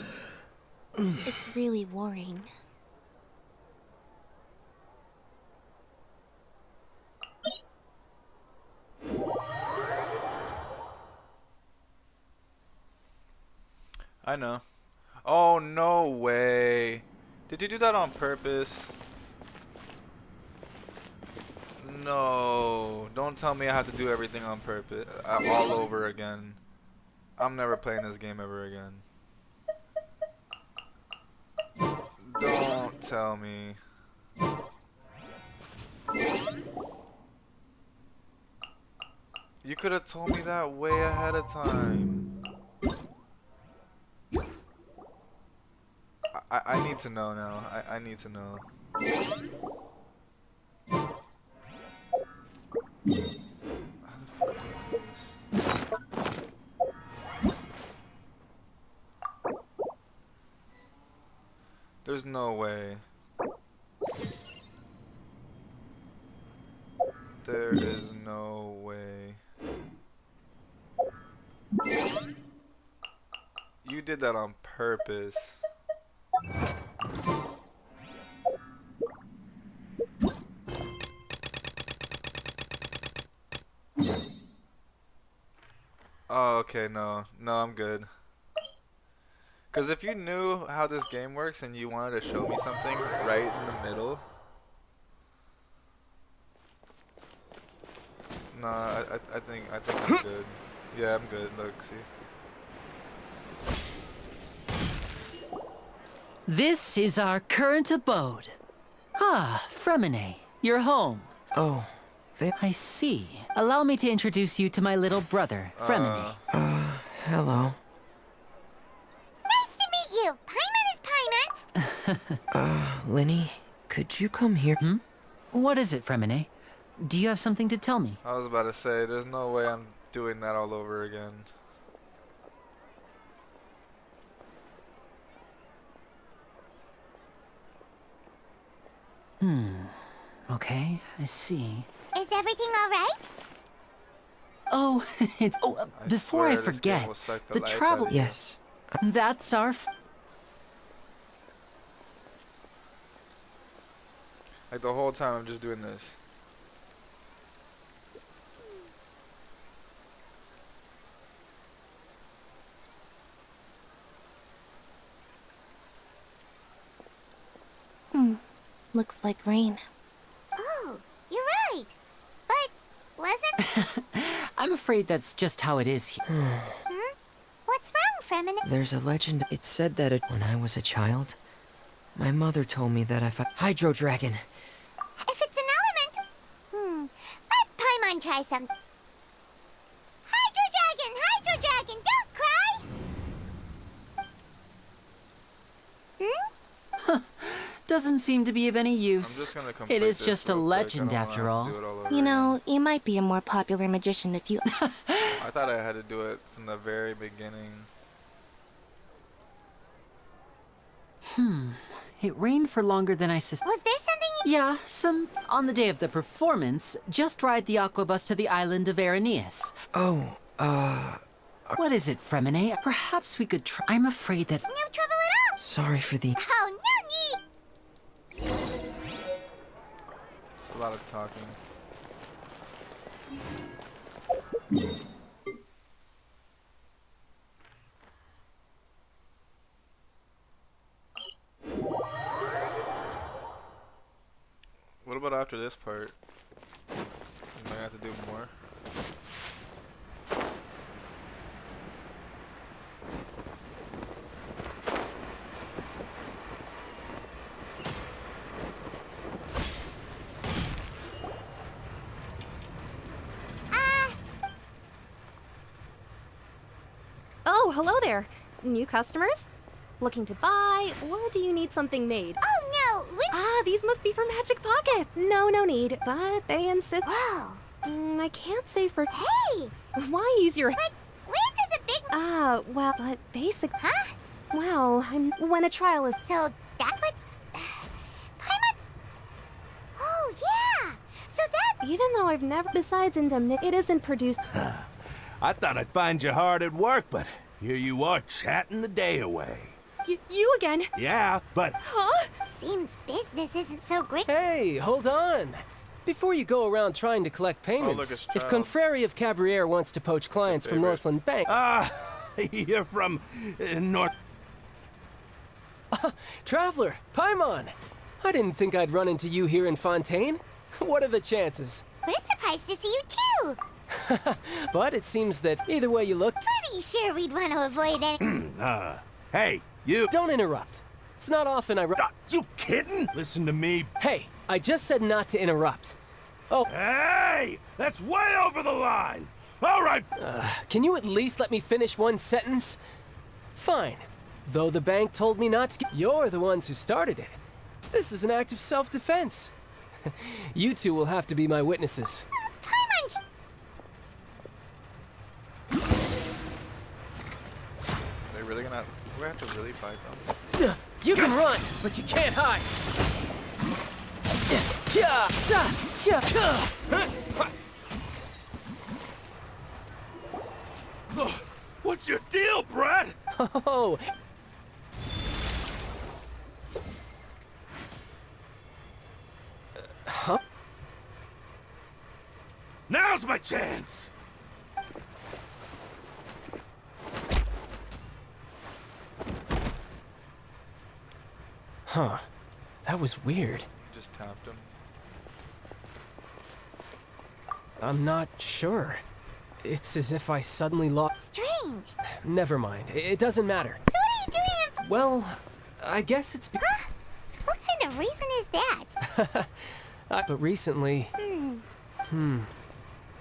It's really worrying. I know. Oh, no way. Did you do that on purpose? No. Don't tell me I have to do everything on purpose. All over again. I'm never playing this game ever again. Don't tell me. You could have told me that way ahead of time. I need to know now. I need to know. How the fuck do I do this? There's no way. There is no way. You did that on purpose. Oh, okay, no, I'm good. Cause if you knew how this game works and you wanted to show me something right in the middle, nah, I think I'm good. Yeah, I'm good. Look, see. This is our current abode. Ah, Fremine, you're home. Oh, I see. Allow me to introduce you to my little brother, Fremine. Hello. Nice to meet you. Paimon is Paimon. Lenny, could you come here? What is it, Fremine? Do you have something to tell me? I was about to say, there's no way I'm doing that all over again. Okay, I see. Is everything all right? Oh, it's... before I swear this game forget, will suck the life out travel... of you. Yes. That's our... Like the whole time I'm just doing this. Looks like rain. Oh, you're right. But wasn't? I'm afraid that's just how it is here. What's wrong, Fremine? There's a legend. It said that when I was a child, my mother told me that if I... Hydro Dragon! If it's an element, let Paimon try some. Hydro Dragon, don't cry. Doesn't seem to be of any I'm use. just gonna It complete is this just a real quick. legend I don't wanna after have to all. do it all over You again. know, you might be a more popular magician if you... I thought I had to do it from the very beginning. It rained for longer than I suspected. Was there something you... Yeah, on the day of the performance, just ride the aquabus to the island of Araneus. Oh, What is it, Fremine? Perhaps we could try... I'm afraid that... No trouble at all. sorry for the... Oh, no need. It's a lot of talking. What about after this part? Am I have to do more? Oh, hello there. New customers? Looking to buy, or do you need something made? Oh, no. Ah, these must be for Magic Pocket. No need. But they insist. Whoa. I can't say for... Hey. Why use your... But where does a big... Ah, well, but basic... Huh? Well, when a trial is... So that would... Paimon... Oh, yeah. So that... Even though I've never... Besides indemnity, it isn't produced... I thought I'd find you hard at work, but here you are chatting the day away. You again? Yeah, but Huh? Seems business isn't so great. Hey, hold on. Before you go around trying to collect payments, it's if child. Confrere of Cabriere wants to poach clients from favorite. Northland Bank... you're from North... Traveler, Paimon! I didn't think I'd run into you here in Fontaine. What are the chances? We're surprised to see you too. But it seems that either way you look... Pretty sure we'd want to avoid it. Hey, you... Don't interrupt. It's not often I... You kidding? Listen to me. Hey, I just said not to interrupt. Oh. Hey! That's way over the line! All right! Can you at least let me finish one sentence? Fine. Though the bank told me not to... You're the ones who started it. This is an act of self-defense. You two will have to be my witnesses. Paimon's... They're really gonna... We have to really fight them. You can run, but you can't hide. What's your deal, Brad? Oh. Huh? Now's my chance! Huh. That was weird. Just tapped him. I'm not sure. It's as if I suddenly lost... Strange. Never mind. It doesn't matter. So what are you doing? Well, I guess it's... Huh? What kind of reason is that? But recently...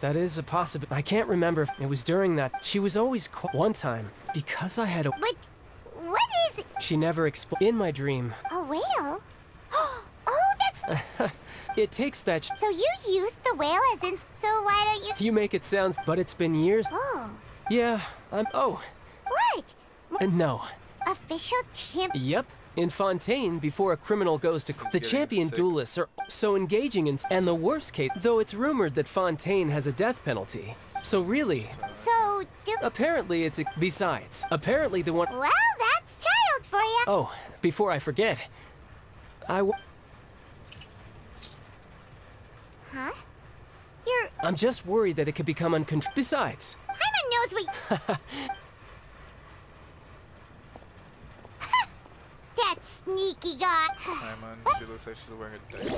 That is a possibility. I can't remember if it was during that. She was always one time, because I had a... But what is it? She never explained. In my dream. A whale? Oh, that's... It takes that... So you used the whale as in... So why don't you... You make it sound... But it's been years. Oh. Yeah, Oh. What? No. Official champ... Yep. In Fontaine, before a criminal goes to... The champion duelists are so engaging and the worst case... Though it's rumored that Fontaine has a death penalty. So really... So, Apparently it's... Besides, apparently the one... Well, that's child for you. Oh, before I forget... Huh? I'm just worried that it could become uncontrolled. Besides... Paimon knows what... That sneaky guy. Paimon, she looks like she's wearing a diaper.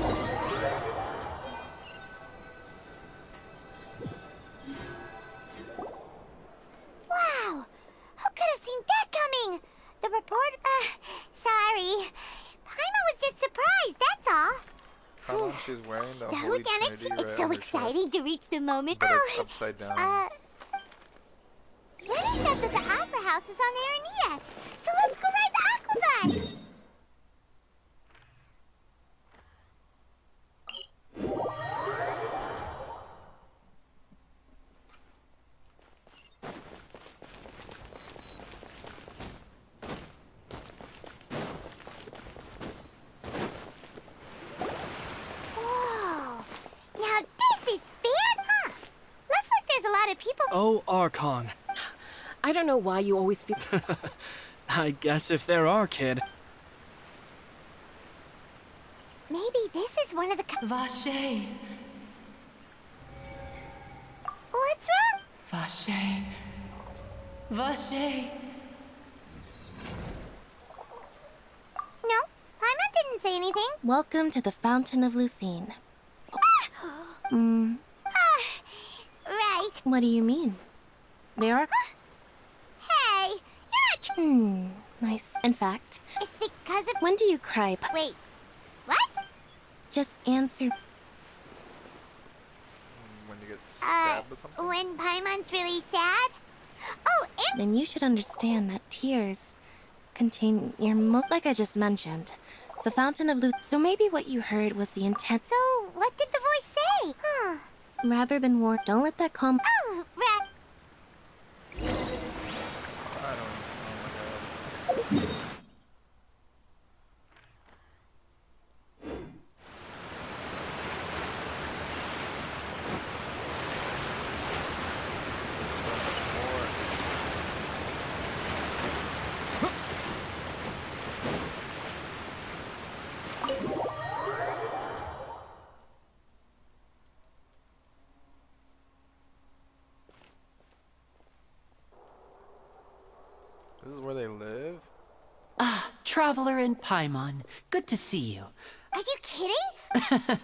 Wow! Who could have seen that coming? The reporter... sorry. Paimon was just surprised, that's all. Paimon, she's wearing the So Holy damn it, Trinity it's right so on her exciting to reach the moment. But it's upside down. Lenny said that the Opera House is on Aeneas, so let's go ride the aquabus. Whoa! Now this is bad, huh? Looks like there's a lot of people. Oh, Archon. I don't know why you always feel... I guess if there are, kid. Maybe this is one of the... Vache. What's wrong? Vache. Vache. No, Paimon didn't say anything. Welcome to the Fountain of Lucine. Right. What do you mean? There are... Hey, you're not... Nice. In fact, It's because of... when do you cry? Wait, what? Just answer. When you get stabbed with something? When Paimon's really sad? Oh, and... Then you should understand that tears contain your like I just mentioned. The Fountain of Lucine. So maybe what you heard was the intent. So, what did the voice say? Huh. Rather than war, don't let that calm. Oh, right. I don't know. Oh my god. Traveler and Paimon. Good to see you. Are you kidding?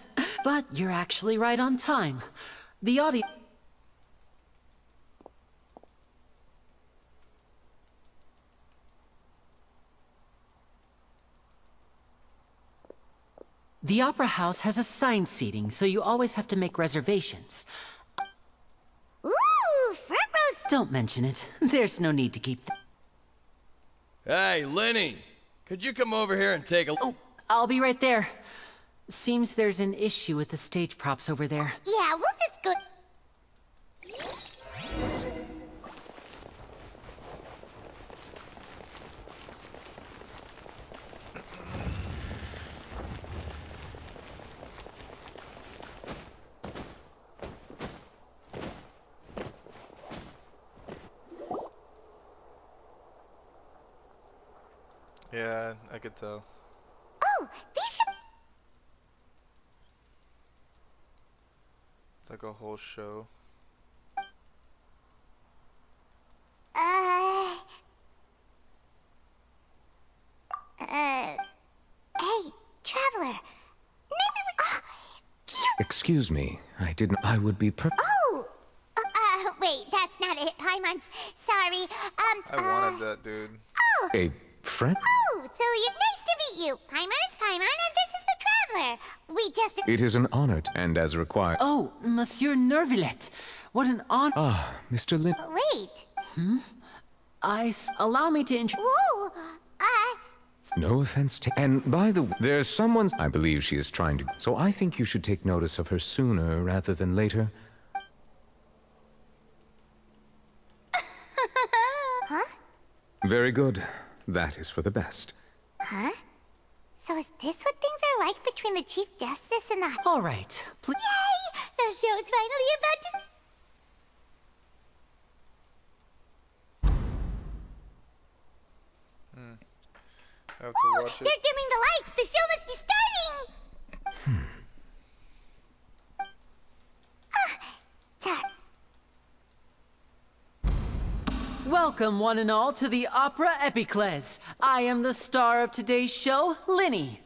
But you're actually right on time. The audio... The Opera House has assigned seating, so you always have to make reservations. Ooh, front row. Don't mention it. There's no need to keep... Hey, Lenny! Could you come over here and take a... Oh, I'll be right there. Seems there's an issue with the stage props over there. Yeah, we'll just go... Yeah, I could tell. Oh, these should... It's like a whole show. Hey, Traveler. Maybe we... Excuse me, I didn't... I would be Oh! Wait, that's not it, Paimon's. Sorry. I wanted that, dude. Oh! a friend? Oh, so you're nice to meet you. Paimon is Paimon, and this is the Traveler. We just... It is an honor, and as required... Oh, Monsieur Nervillet. What an honor... Ah, Mr. Lin... Wait. Allow me to introduce... Whoa! No offense to... And by the way, there's someone... I believe she is trying to... So I think you should take notice of her sooner rather than later. Huh? Very good. That is for the best. Huh? So is this what things are like between the Chief Justice and the... All right, please... Yay! The show's finally about to... I have to watch it. They're dimming the lights! The show must be starting! Welcome, one and all, to the Opera Epiclese. I am the star of today's show, Linny.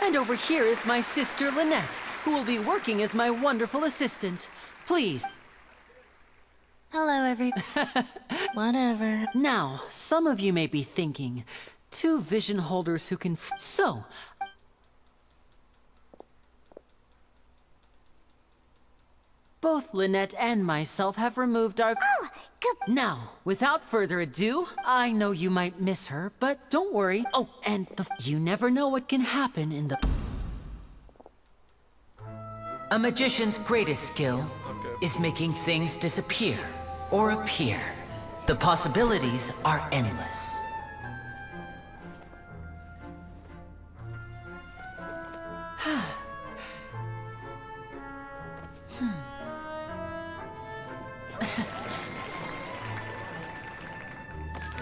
And over here is my sister, Lynette, who will be working as my wonderful assistant. Please. Hello, Whatever. Now, some of you may be thinking, two vision holders who can... So... Both Lynette and myself have removed our... Oh, good. Now, without further ado, I know you might miss her, but don't worry. Oh, and you never know what can happen in the... A magician's greatest skill is making things disappear or appear. The possibilities are endless.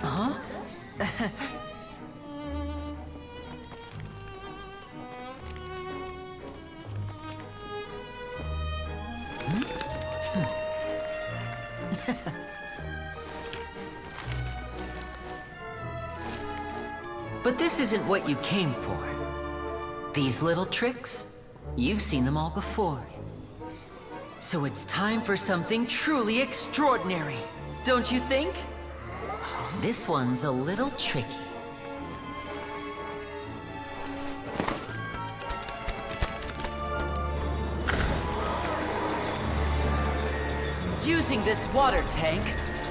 Huh? But this isn't what you came for. These little tricks, you've seen them all before. So it's time for something truly extraordinary, don't you think? This one's a little tricky. Using this water tank,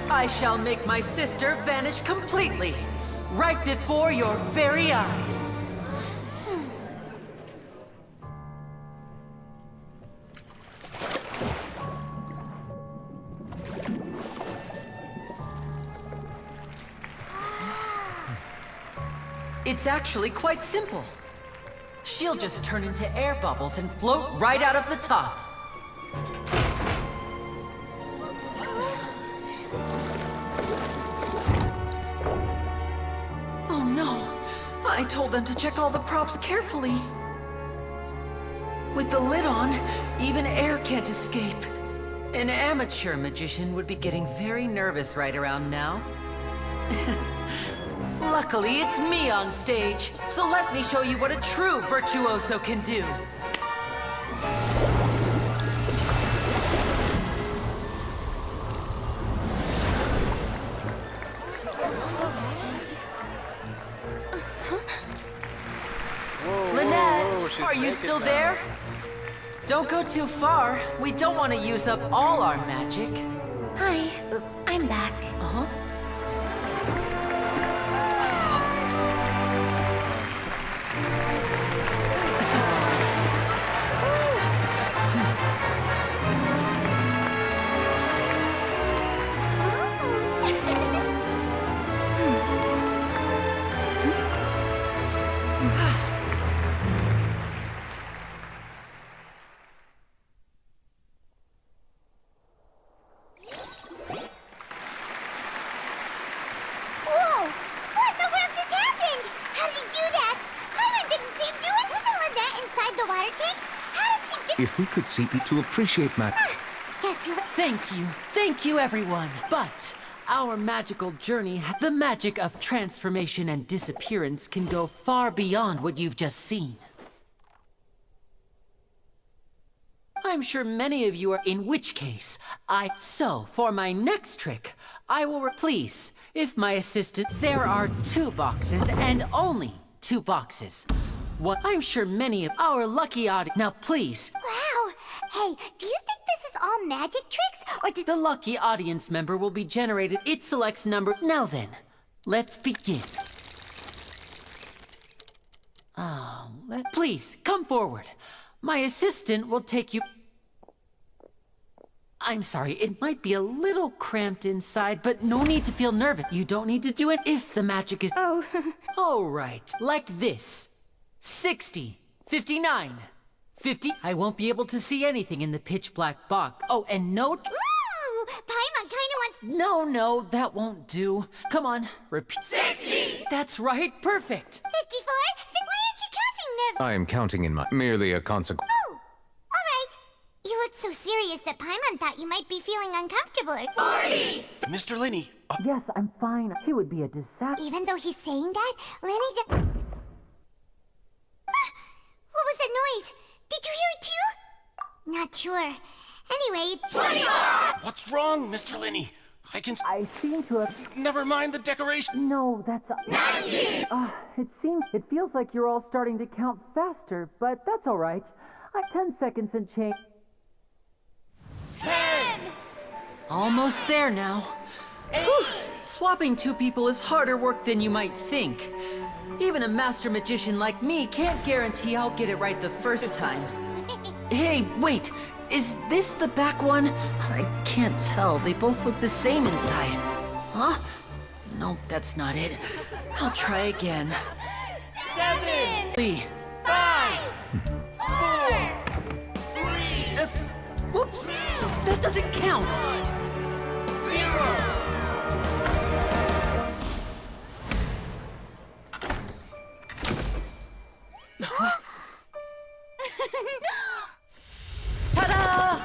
I shall make my sister vanish completely, right before your very eyes. It's actually quite simple. She'll just turn into air bubbles and float right out of the top. Oh no! I told them to check all the props carefully. With the lid on, even air can't escape. An amateur magician would be getting very nervous right around now. Luckily, it's me on stage, so let me show you what a true virtuoso can do. Lynette, are you still there? Don't go too far. We don't want to use up all our magic. Hi, I'm back. Uh-huh. Whoa! What in the world just happened? How did he do that? Paimon didn't see him do it. Wasn't Lynette inside the water tank? How did she do? If we could see it to appreciate Guess you're. Thank you, everyone. But our magical journey, the magic of transformation and disappearance can go far beyond what you've just seen. I'm sure many of you are, in which case, So, for my next trick, I will please, if my assistant, there are 2 boxes and only 2 boxes. One, I'm sure many of our lucky audience. Now, please. Wow. Hey, do you think this is all magic tricks, or did The lucky audience member will be generated. It selects number. Now then, let's begin. Please, come forward. My assistant will take you. I'm sorry, it might be a little cramped inside, but no need to feel nervous. You don't need to do it if the magic is. Oh. All right, like this. 60, 59, 50. I won't be able to see anything in the pitch black box. Oh, and no. Ooh, Paimon kinda wants. No, that won't do. Come on, repeat. 60! That's right, perfect. 54? Why aren't you counting, Nev? I am counting in my merely a consequence. Oh, all right. You look so serious that Paimon thought you might be feeling uncomfortable. 40! Mr. Lenny, Yes, I'm fine. It would be a disaster. Even though he's saying that, Lenny. What was that noise? Did you hear it too? Not sure. Anyway, 25! What's wrong, Mr. Lenny? I seem to have. Never mind the decoration. No, that's. 90! It feels like you're all starting to count faster, but that's all right. 10 seconds and change. 10! Almost there now. Whew. Swapping 2 people is harder work than you might think. Even a master magician like me can't guarantee I'll get it right the first time. Hey, wait! Is this the back one? I can't tell. They both look the same inside. Huh? No, that's not it. I'll try again. 7! 3. 5! 4! 3! Whoops! That doesn't count! 0! Ta-da!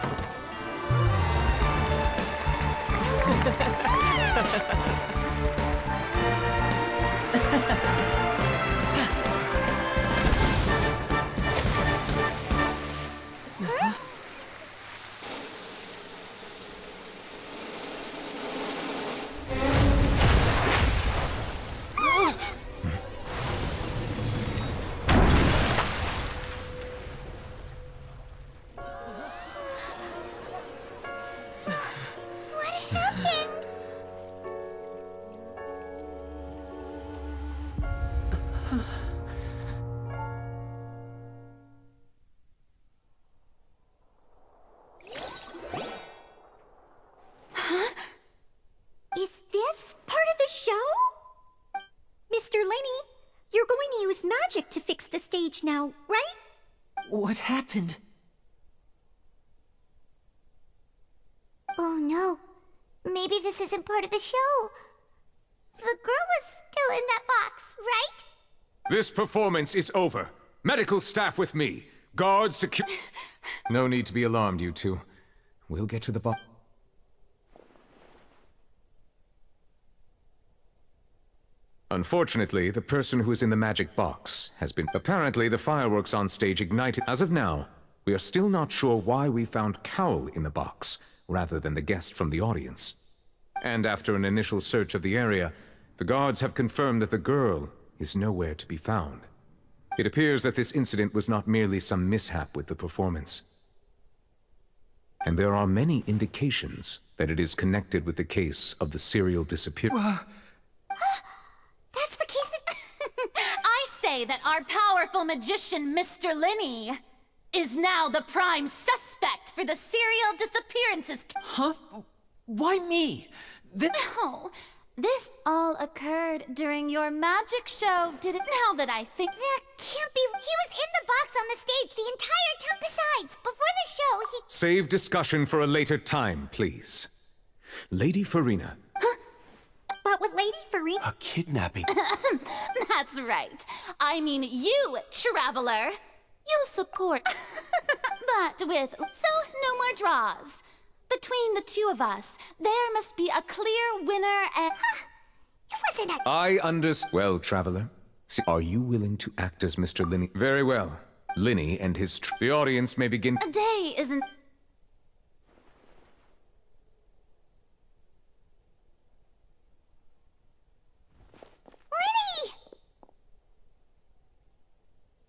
what happened? Is this part of the show? Mr. Lenny, you're going to use magic to fix the stage now, right? What happened? Oh no. Maybe this isn't part of the show. The girl was still in that box, right? This performance is over. Medical staff with me. Guards, secure. No need to be alarmed, you two. We'll get to the bottom. Unfortunately, the person who is in the magic box has been... Apparently, the fireworks on stage ignited. As of now, we are still not sure why we found Cowl in the box, rather than the guest from the audience. And after an initial search of the area, the guards have confirmed that the girl is nowhere to be found. It appears that this incident was not merely some mishap with the performance. And there are many indications that it is connected with the case of the serial disappearance. That's the case that... I say that our powerful magician, Mr. Linney, is now the prime suspect for the serial disappearances. Huh? Why me? No, this all occurred during your magic show, did it? Now that I think... That can't be... He was in the box on the stage the entire time. Besides, before the show, he... Save discussion for a later time, please. Lady Farina. But with Lady Farina... A kidnapping? That's right. I mean you, Traveler. You'll support. But with... So, no more draws. Between the two of us, there must be a clear winner and... It wasn't a... I understand. Well, Traveler, are you willing to act as Mr. Linney? Very well. Linney and his... The audience may begin... A day isn't... Linney!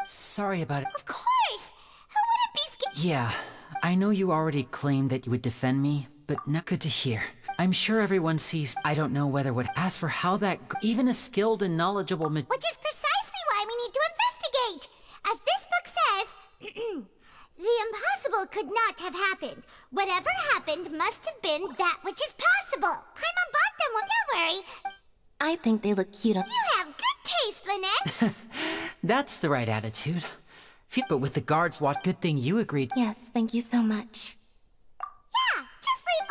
Sorry about it. Of course! Who wouldn't be scared? Yeah, I know you already claimed that you would defend me, but not good to hear. I'm sure everyone sees... I don't know whether would ask for how that... Even a skilled and knowledgeable Which is precisely why we need to investigate! As this book says, the impossible could not have happened. Whatever happened must have been that which is possible. Paimon bought them, don't worry. I think they look cute on... You have good taste, Lynette! That's the right attitude. But with the guards, what good thing you agreed. Yes, thank you so much. Yeah, just leave...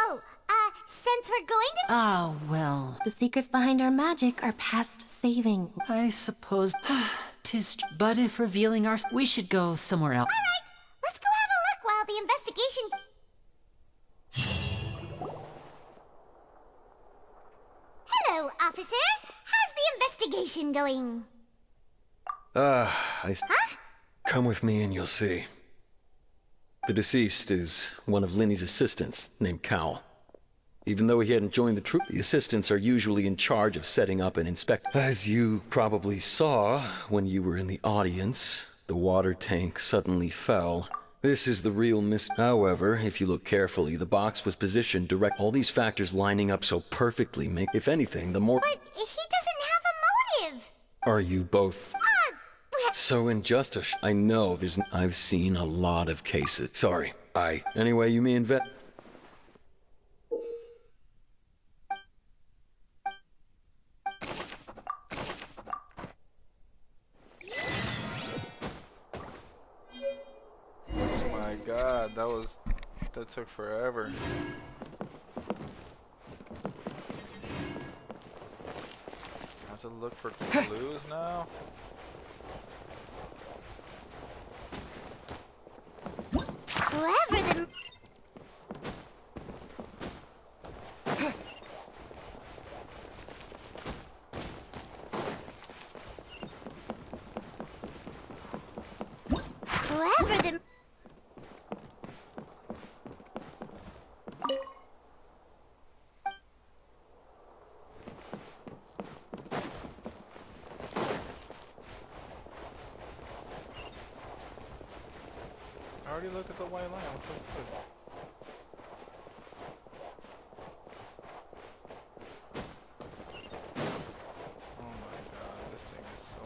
Oh, since we're going to... Oh, well... The secrets behind our magic are past saving. I suppose... 'Tis... But if revealing our... We should go somewhere else. All right, let's go have a look while the investigation... Hello, officer. How's the investigation going? Huh? Come with me and you'll see. The deceased is one of Linney's assistants, named Cowl. Even though he hadn't joined the troop, the assistants are usually in charge of setting up and inspecting. As you probably saw when you were in the audience, the water tank suddenly fell. This is the real However, if you look carefully, the box was positioned direct. All these factors lining up so perfectly make, if anything, the more... But he doesn't have a motive! Are you both... So injustice. I know there's... I've seen a lot of cases. Sorry. Anyway, you may invest... Oh my god, that took forever. I have to look for clues now? Whoever the... Whoever the... I already looked at the white line. What's up with it? Oh my god, this thing is so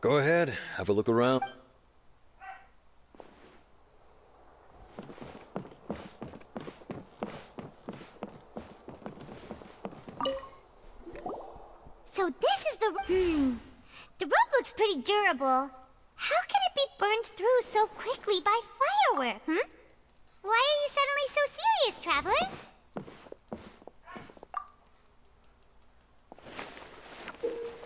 Go ahead, have a look around. So very durable. How can it be burned through so quickly by firework, Why are you suddenly so serious, Traveler?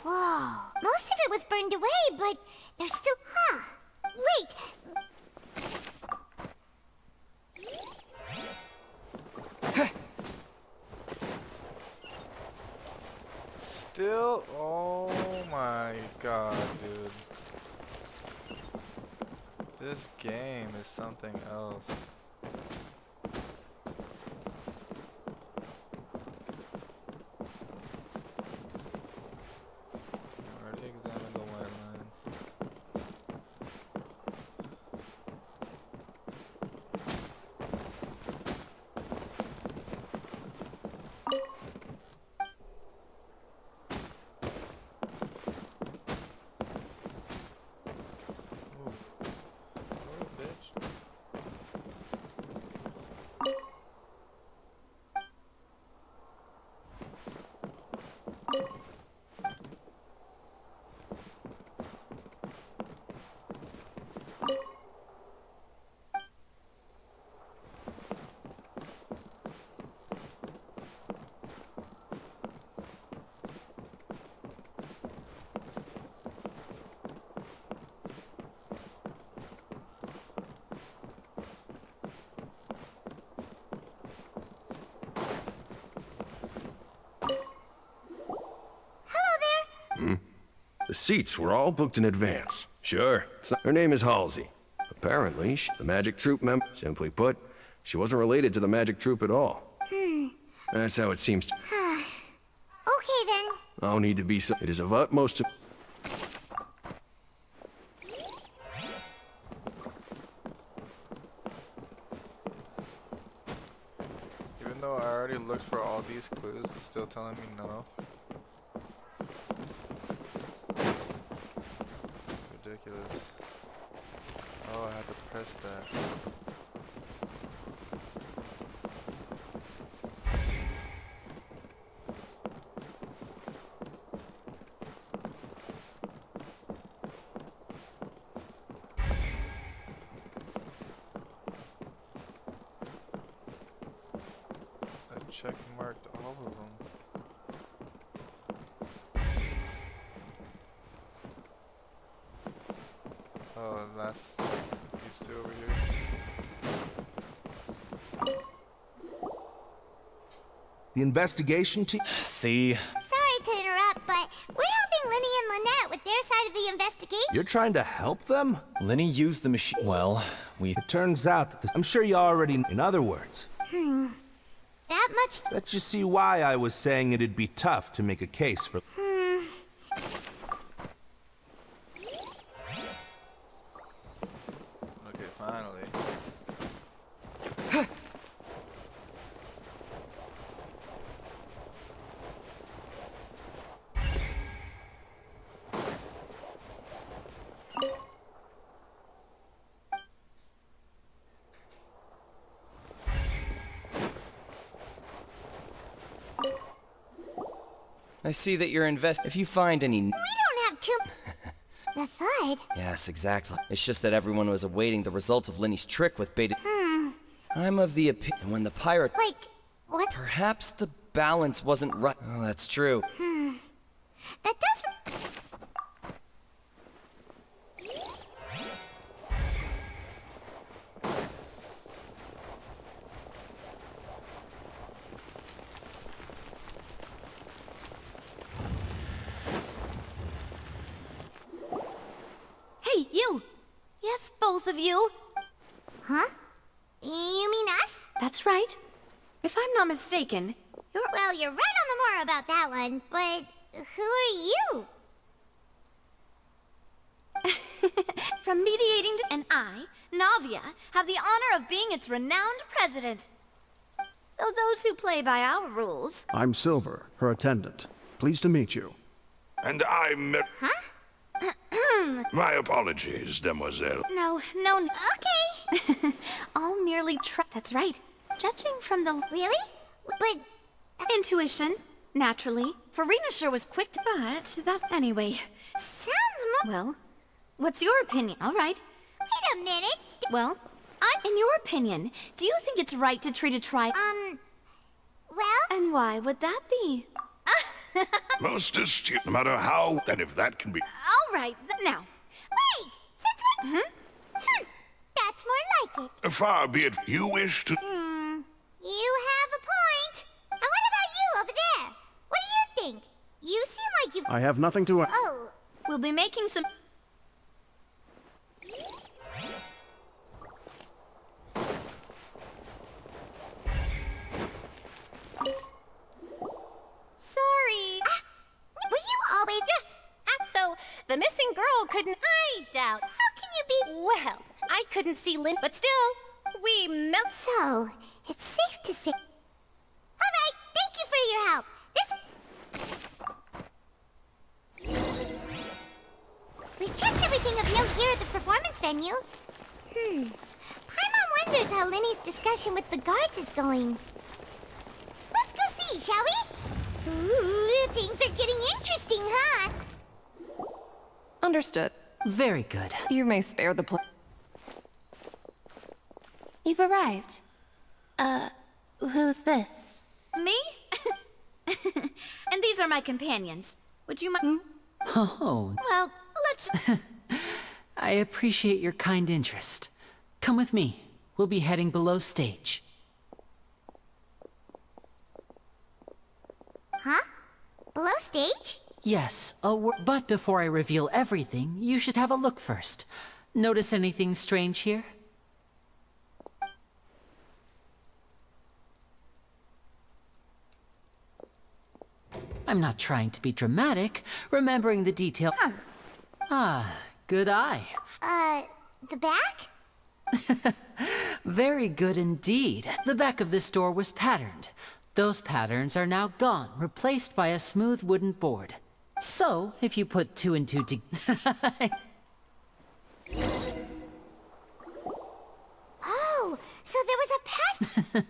Whoa, most of it was burned away, but there's still... Wait! Still? Oh my god, dude. This game is something else. Already examined the white line. The seats were all booked in advance. Sure. Her name is Halsey. Apparently, the magic troupe member. Simply put, she wasn't related to the magic troupe at all. That's how it seems. Okay then. No need to be so. It is of utmost. Even though I already looked for all these clues, it's still telling me no. Ridiculous. Oh, I had to press that. I check marked all of them. Oh, and that's these two over here. The investigation team. See? Sorry to interrupt, but we're helping Linny and Lynette with their side of the investigation. You're trying to help them? Linny used the machine. Well, It turns out that I'm sure you already. In other words, That much. let you see why I was saying it'd be tough to make a case for. Okay, finally. I see that you're If you find any. We don't have to. The Thud? Yes, exactly. It's just that everyone was awaiting the results of Linny's trick with beta. I'm of the opinion when the pirate. Wait, what? Perhaps the balance wasn't right. Oh, that's true. That does. Hey, you! Yes, both of you. Huh? You mean us? That's right. If I'm not mistaken, you're. Well, you're right on the more about that one, but who are you? From mediating to. And I, Navia, have the honor of being its renowned president. Though those who play by our rules. I'm Silver, her attendant. Pleased to meet you. And I'm. Huh? My apologies, demoiselle. No. Okay. All merely That's right. Judging from the. Really? But. Intuition, naturally. Farina sure was quick to. But that. Anyway. Sounds Well, what's your opinion? All right. Wait a minute. Well, in your opinion, do you think it's right to treat a tribe? Well? And why would that be? Most astute, no matter how, and if that can be. All right, now. Wait! Since we... That's more like it. Far be it you wish to. You have a point. And what about you over there? What do you think? You seem like you've... I have nothing to... Oh. We'll be making some... Sorry. Were you always... Yes. So, the missing girl couldn't... I doubt. How can you be... Well, I couldn't see Lynn, but still, we met... So, it's safe to say... All right, thank you for your help. We've checked everything of note here at the performance venue. Paimon wonders how Linny's discussion with the guards is going. Let's go see, shall we? Ooh, things are getting interesting, huh? Understood. Very good. You may spare the You've arrived. Who's this? Me? And these are my companions. Would you mind? Oh, Well, let's... I appreciate your kind interest. Come with me. We'll be heading below stage. Huh? Below stage? Yes, but before I reveal everything, you should have a look first. Notice anything strange here? I'm not trying to be dramatic, remembering the detail. Ah, good eye. The back? Very good indeed. The back of this door was patterned. Those patterns are now gone, replaced by a smooth wooden board. So, if you put two and two together... Oh, so there was a pass...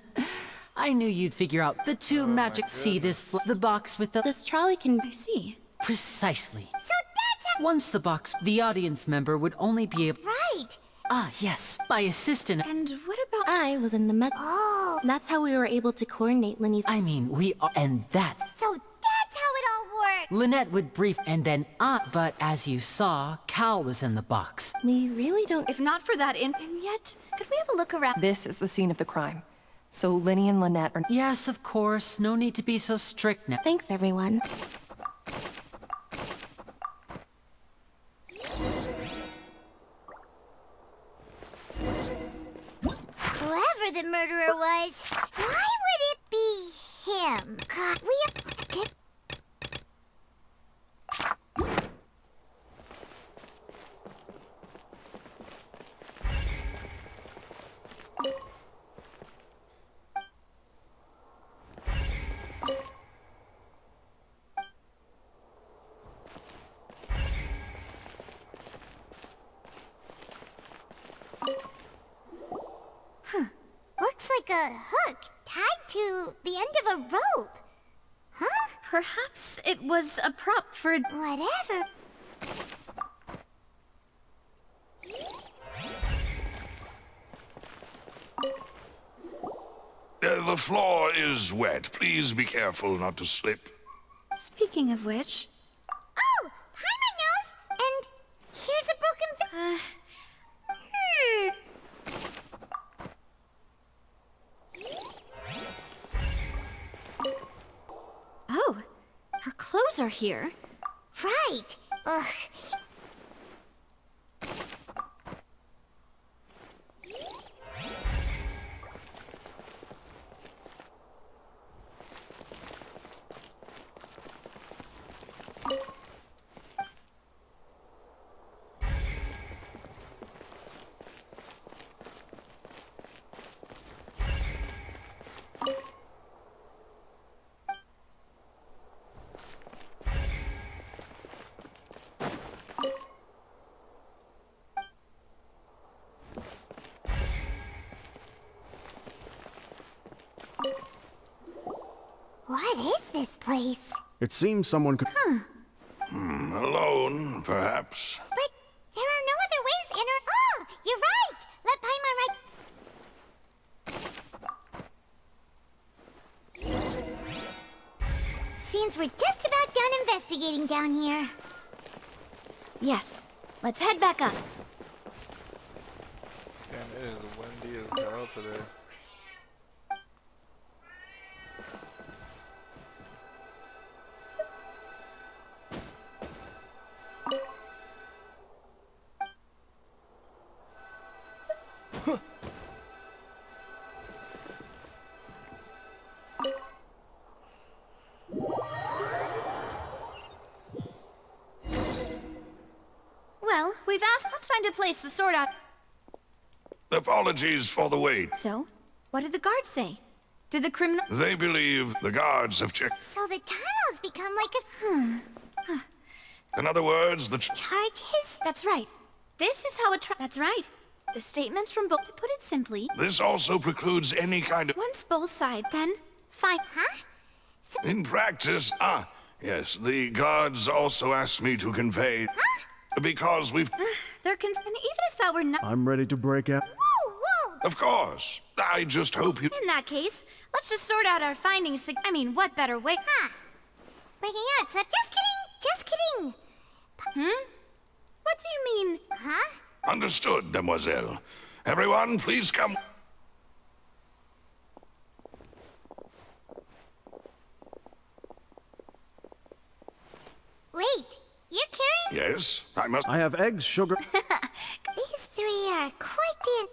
I knew you'd figure out the two magic... See this, the box with the... This trolley can... I see. Precisely. So that's how... Once the box, the audience member would only be able... Right. Ah, yes, my assistant... And what about... I was in the med... Oh. That's how we were able to coordinate Linny's... I mean, we are... And that... So that's how it all works. Lynette would brief, and then but as you saw, Cal was in the box. We really don't... If not for that and yet, could we have a look around? This is the scene of the crime. So Linny and Lynette are... Yes, of course. No need to be so strict now. Thanks, everyone. Whoever the murderer was, why would it be him? God, Looks like a hook tied to the end of a rope. Huh? Perhaps it was a prop for... Whatever. The floor is wet. Please be careful not to slip. Speaking of which... Oh! Paimon knows! And here's a broken... Oh, her clothes are here. Right. Ugh. What is this place? It seems someone could... Hello alone, perhaps. But there are no other ways in or... Oh, you're right! Let Paimon right... Seems we're just about done investigating down here. Yes. Let's head back up. Damn, it is windy as hell today. Well, we've asked. Let's find a place to sort out. Apologies for the wait. So, what did the guards say? Did the criminal... They believe the guards have checked. So the tunnels become like a... In other words, the Charges? That's right. This is how That's right. The statements from both... To put it simply... This also precludes any kind of... Once both sides, then... Fine. Huh? In practice, yes, the guards also asked me to convey... Because we've... And even if that were not... I'm ready to break out. Whoa, whoa! Of course. I just hope you... In that case, let's just sort out our findings. I mean, what better way... Huh. Breaking out, so just kidding, just kidding. What do you mean? Huh? Understood, demoiselle. Everyone, please come... Wait, you're carrying... Yes, I must... I have eggs, sugar. These three are quite the...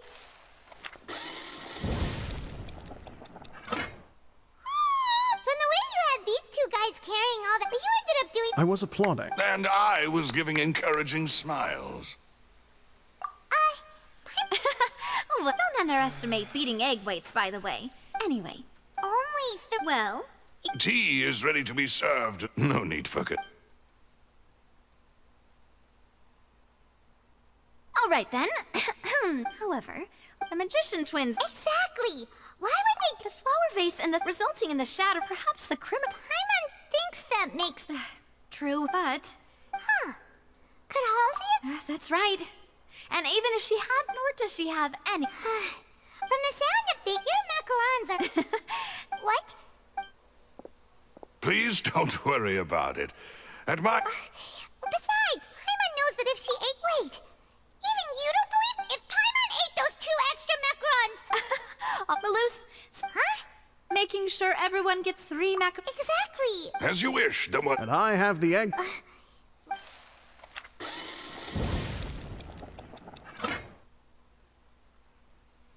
From the way you had these two guys carrying all that, but you ended up doing... I was applauding. And I was giving encouraging smiles. Well, don't underestimate beating egg weights, by the way. Anyway. Only Well... Tea is ready to be served. No need for... All right, then. However, the magician twins... Exactly! Why would they... The flower vase and the resulting in the shatter, perhaps the criminal... Paimon thinks that makes... True, but... Huh. Could Halsey... That's right. And even if she had, nor does she have any... From the sound of things, your macarons are... What? Please don't worry about it. At my... Besides, Paimon knows that if she ate... Wait. Even you don't believe... If Paimon ate those 2 extra macarons... Loose. Huh? Making sure everyone gets 3 macarons... Exactly. As you wish, demoiselle. And I have the egg.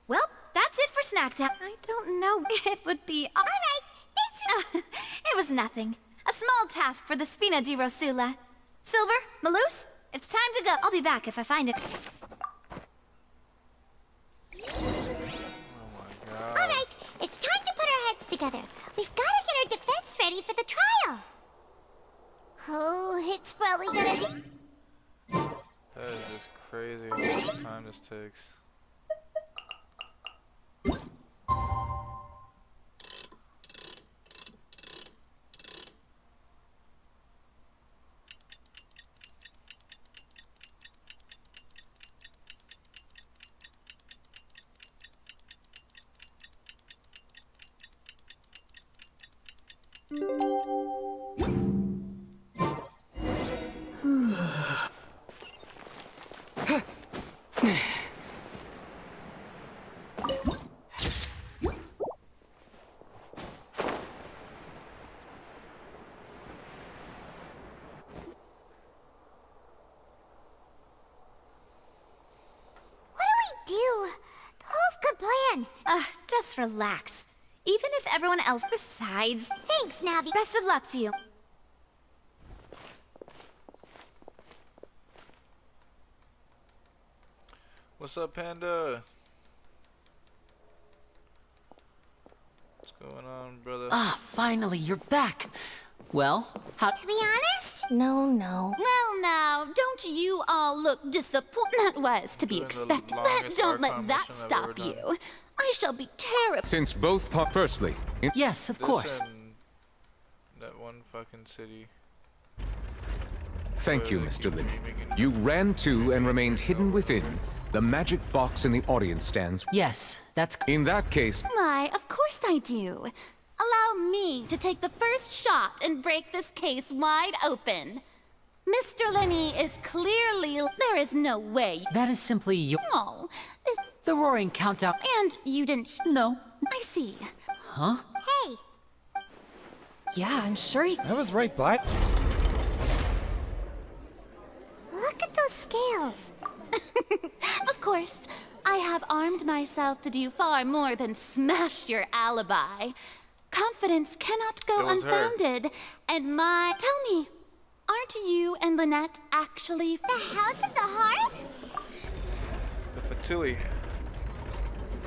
Well, that's it for snack time. I don't know. It would be... All right. Thanks. It was nothing. A small task for the Spina di Rosula. Silver, Maloose, it's time to go. I'll be back if I find it. All right. It's time to put our heads together. We've got to get our defense ready for the trial. Oh, it's probably gonna be... That is just crazy how much time this takes. Just relax. Even if everyone else besides... Thanks, Navi. Best of luck to you. What's up, Panda? What's going on, brother? Finally, you're back. Well, how... To be honest? No. Well, now, don't you all look disappointed? That was to be Doing the expected, but longest don't let Archon that mission I've stop ever done. you. I shall be terrible. Since both firstly, Yes, of This course. and that one fucking city. Thank you, Mr. Linney. You ran to and remained hidden within the magic box in the audience stands. Yes, that's... In that case... Why, of course I do. Allow me to take the first shot and break this case wide open. Mr. Linney is clearly... There is no way... That is simply your... No. The roaring countdown... And you didn't... No. I see. Huh? Hey. Yeah, I'm sure he... I was right by... Look at those scales. Of course, I have armed myself to do far more than smash your alibi. Confidence cannot go unfounded, and my... Tell me, aren't you and Lynette actually... The House of the Hearth? The Fatui.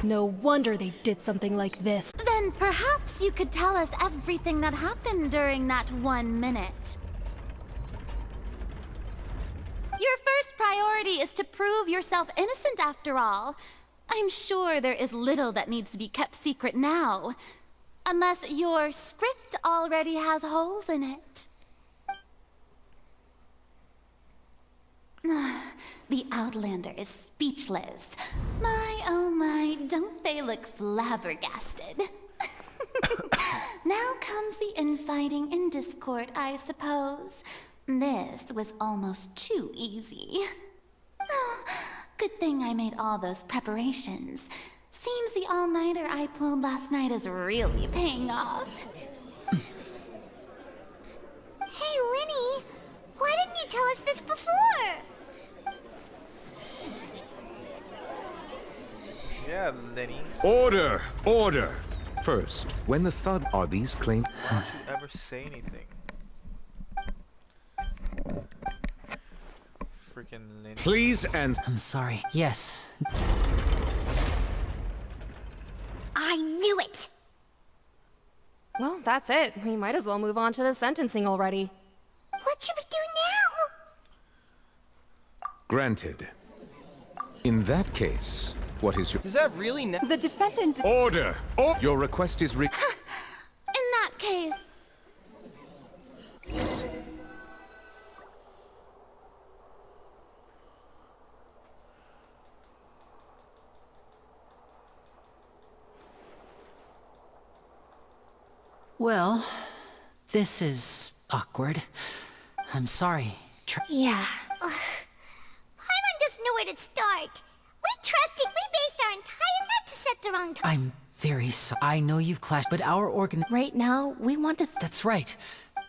No wonder they did something like this. Then perhaps you could tell us everything that happened during that 1 minute. Your first priority is to prove yourself innocent after all. I'm sure there is little that needs to be kept secret now. Unless your script already has holes in it. The Outlander is speechless. My, oh my, don't they look flabbergasted? Now comes the infighting and discord, I suppose. This was almost too easy. Oh, good thing I made all those preparations. Seems the all-nighter I pulled last night is really paying off. Hey, Linny, why didn't you tell us this before? Yeah, Lenny. Order! Order! First, when the thud are these claims... Why don't you ever say anything? Freaking Lenny. Please and... I'm sorry. Yes. I knew it! Well, that's it. We might as well move on to the sentencing already. What should we do now? Granted. In that case, what is your... Is that really... The defendant... Order! Oh! Your request is In that case... Well, this is awkward. I'm sorry. Yeah. Paimon doesn't know where to start. We trusted, we based our entire not to set the wrong time. I'm very sorry. I know you've clashed, but our organ... Right now, we want to... That's right.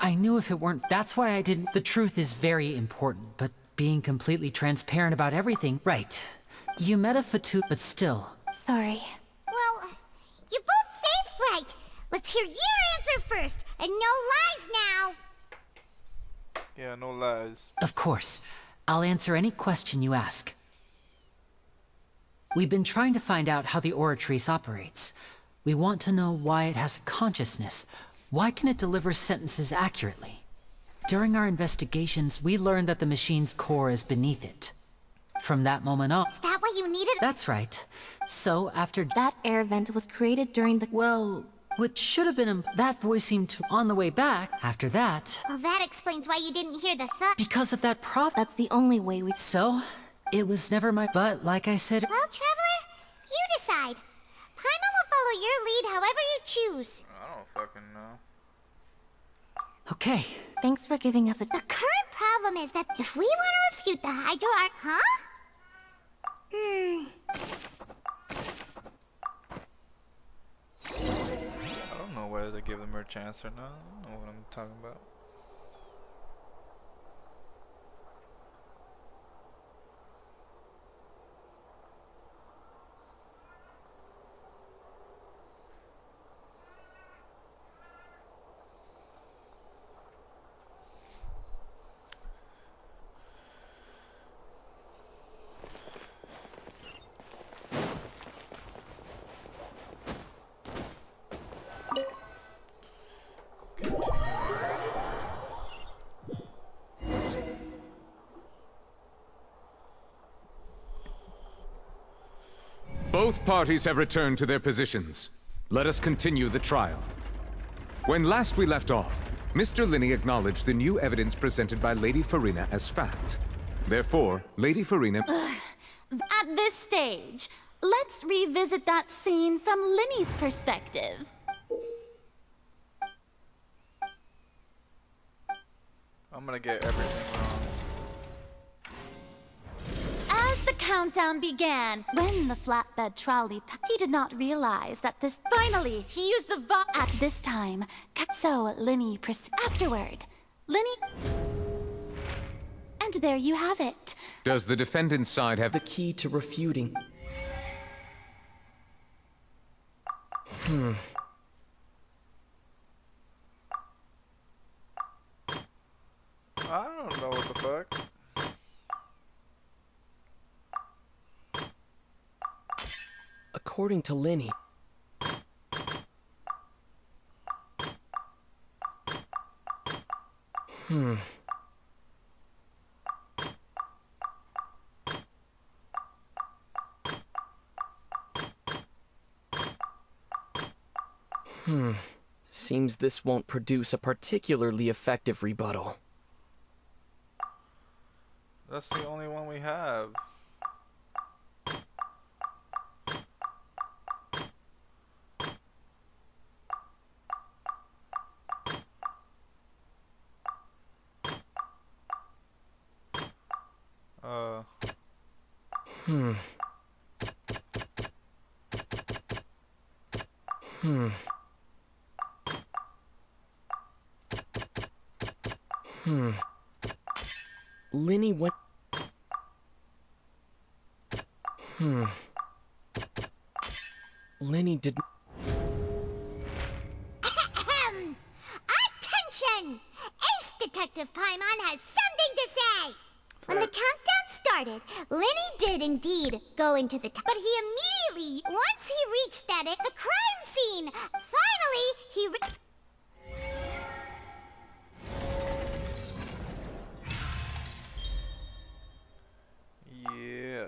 I knew if it weren't... That's why I didn't... The truth is very important, but being completely transparent about everything... Right. You met a Fatu, but still... Sorry. Well, you both said right. Let's hear your answer first, and no lies now. Yeah, no lies. Of course. I'll answer any question you ask. We've been trying to find out how the Oratrice operates. We want to know why it has a consciousness. Why can it deliver sentences accurately? During our investigations, we learned that the machine's core is beneath it. From that moment on... Is that what you needed? That's right. So, after... That air vent was created during the... Well... What should have been that voice seemed to on the way back. After that... Well, that explains why you didn't hear the thud. Because of that That's the only way we... So, it was never my... But, like I said... Well, Traveler, you decide. Paimon will follow your lead however you choose. I don't fucking know. Okay. Thanks for giving us a... The current problem is that if we want to refute the Hydroarch... Huh? I don't know whether to give them a chance or not. I don't know what I'm talking about. Both parties have returned to their positions. Let us continue the trial. When last we left off, Mr. Linney acknowledged the new evidence presented by Lady Farina as fact. Therefore, Lady Farina... At this stage, let's revisit that scene from Linny's perspective. I'm gonna get everything wrong. As the countdown began, when the flatbed trolley he did not realize that this... Finally, he used the at this time. So Linny afterward. Linny... And there you have it. Does the defendant's side have the key to refuting? I don't know what the fuck. According to Linny, Seems this won't produce a particularly effective rebuttal. That's the only one we have. Linny went... Linny did... Attention! Ace Detective Paimon has something to say! When the countdown started, Linny did indeed go into the but he immediately, once he reached the crime scene, finally, he Yeah.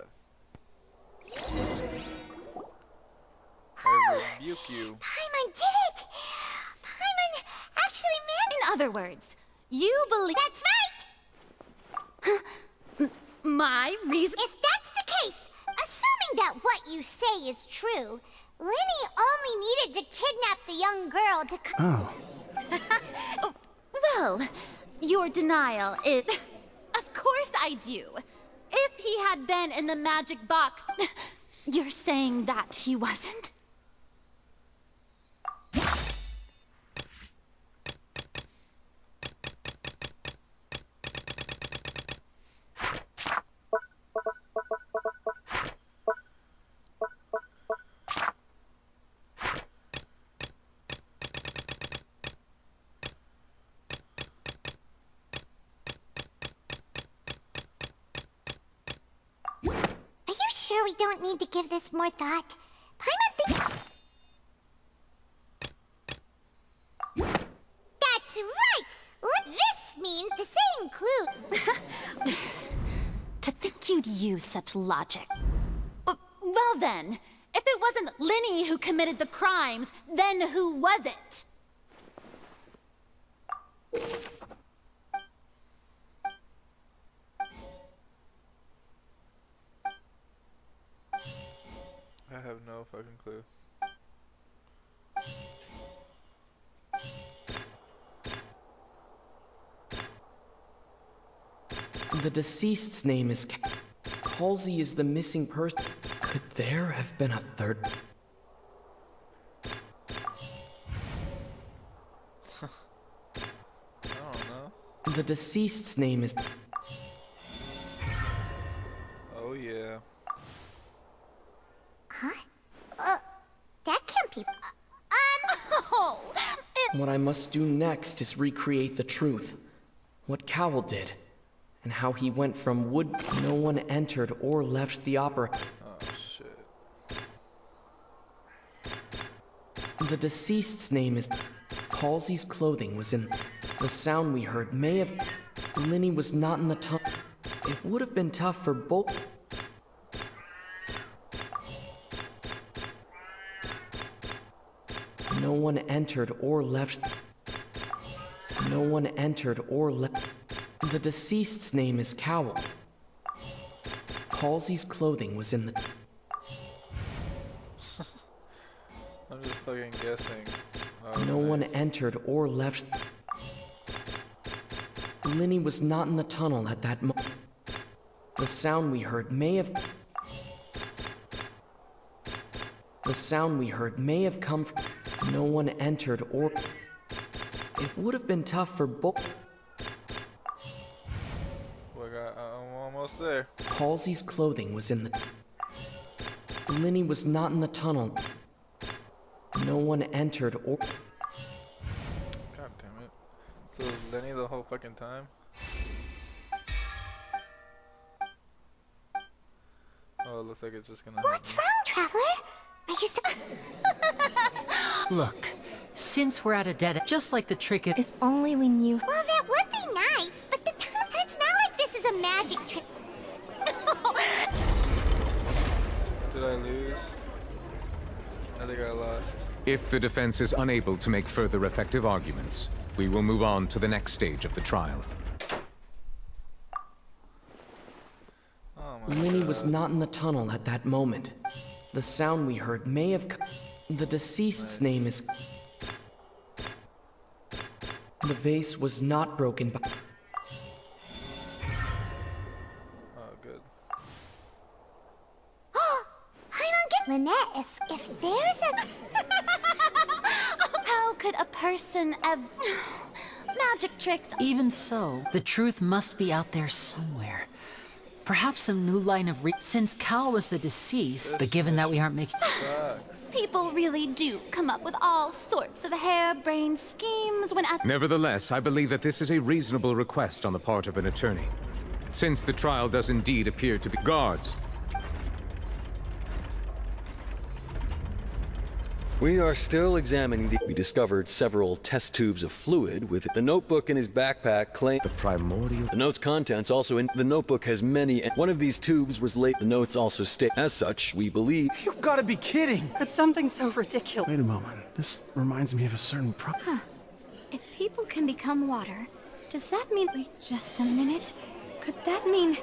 I rebuke you. Paimon did it! Paimon actually In other words, you believe... That's right! My reason... If that's the case, assuming that what you say is true, Linny only needed to kidnap the young girl to Well, your denial is... Of course I do. If he had been in the magic box... You're saying that he wasn't? We don't need to give this more thought. Paimon That's right! Look, this means the same clue. To think you'd use such logic. Well then, if it wasn't Linny who committed the crimes, then who was it? I have no fucking clue. The deceased's name is... Halsey is the missing person. Could there have been a third? I don't know. The deceased's name is... Oh yeah. That can't be... What I must do next is recreate the truth. What Cowell did. And how he went from wood... No one entered or left the opera. Oh shit. The deceased's name is... Halsey's clothing was in... The sound we heard may have... Linny was not in the tunnel. It would have been tough for both... No one entered or left... No one entered or left. The deceased's name is Cowl. Halsey's clothing was in the... I'm just fucking guessing. No one entered or left. Linny was not in the tunnel at that moment. The sound we heard may have... The sound we heard may have come from... No one entered or... It would have been tough for both... I'm almost there. Halsey's clothing was in the... Linny was not in the tunnel. No one entered or... God damn it. So is Lenny the whole fucking time? Oh, it looks like it's just gonna What's happen. wrong, Traveler? Are you still... Look, since we're at a dead end, just like the trick If only we knew. Well, that would be nice, but and it's not like this is a magic trick. Did I lose? I think I lost. If the defense is unable to make further effective arguments, we will move on to the next stage of the trial. Oh my Linny God. was not in the tunnel at that moment. The sound we heard may have... The deceased's name is... The vase was not broken by... Oh, good. Lynette, if there's a... How could a person have magic tricks? Even so, the truth must be out there somewhere. Perhaps some new line of since Cal was the deceased, but given that we aren't making... People really do come up with all sorts of harebrained schemes when at... Nevertheless, I believe that this is a reasonable request on the part of an attorney. Since the trial does indeed appear to be... Guards! We are still examining the... We discovered several test tubes of fluid with the notebook in his backpack claim... The primordial... The note's contents also in... The notebook has many... One of these tubes was late. The notes also state... As such, we believe... You've got to be kidding! That's something so ridiculous. Wait a moment. This reminds me of a certain Huh. If people can become water, does that mean... Wait just a minute. Could that mean...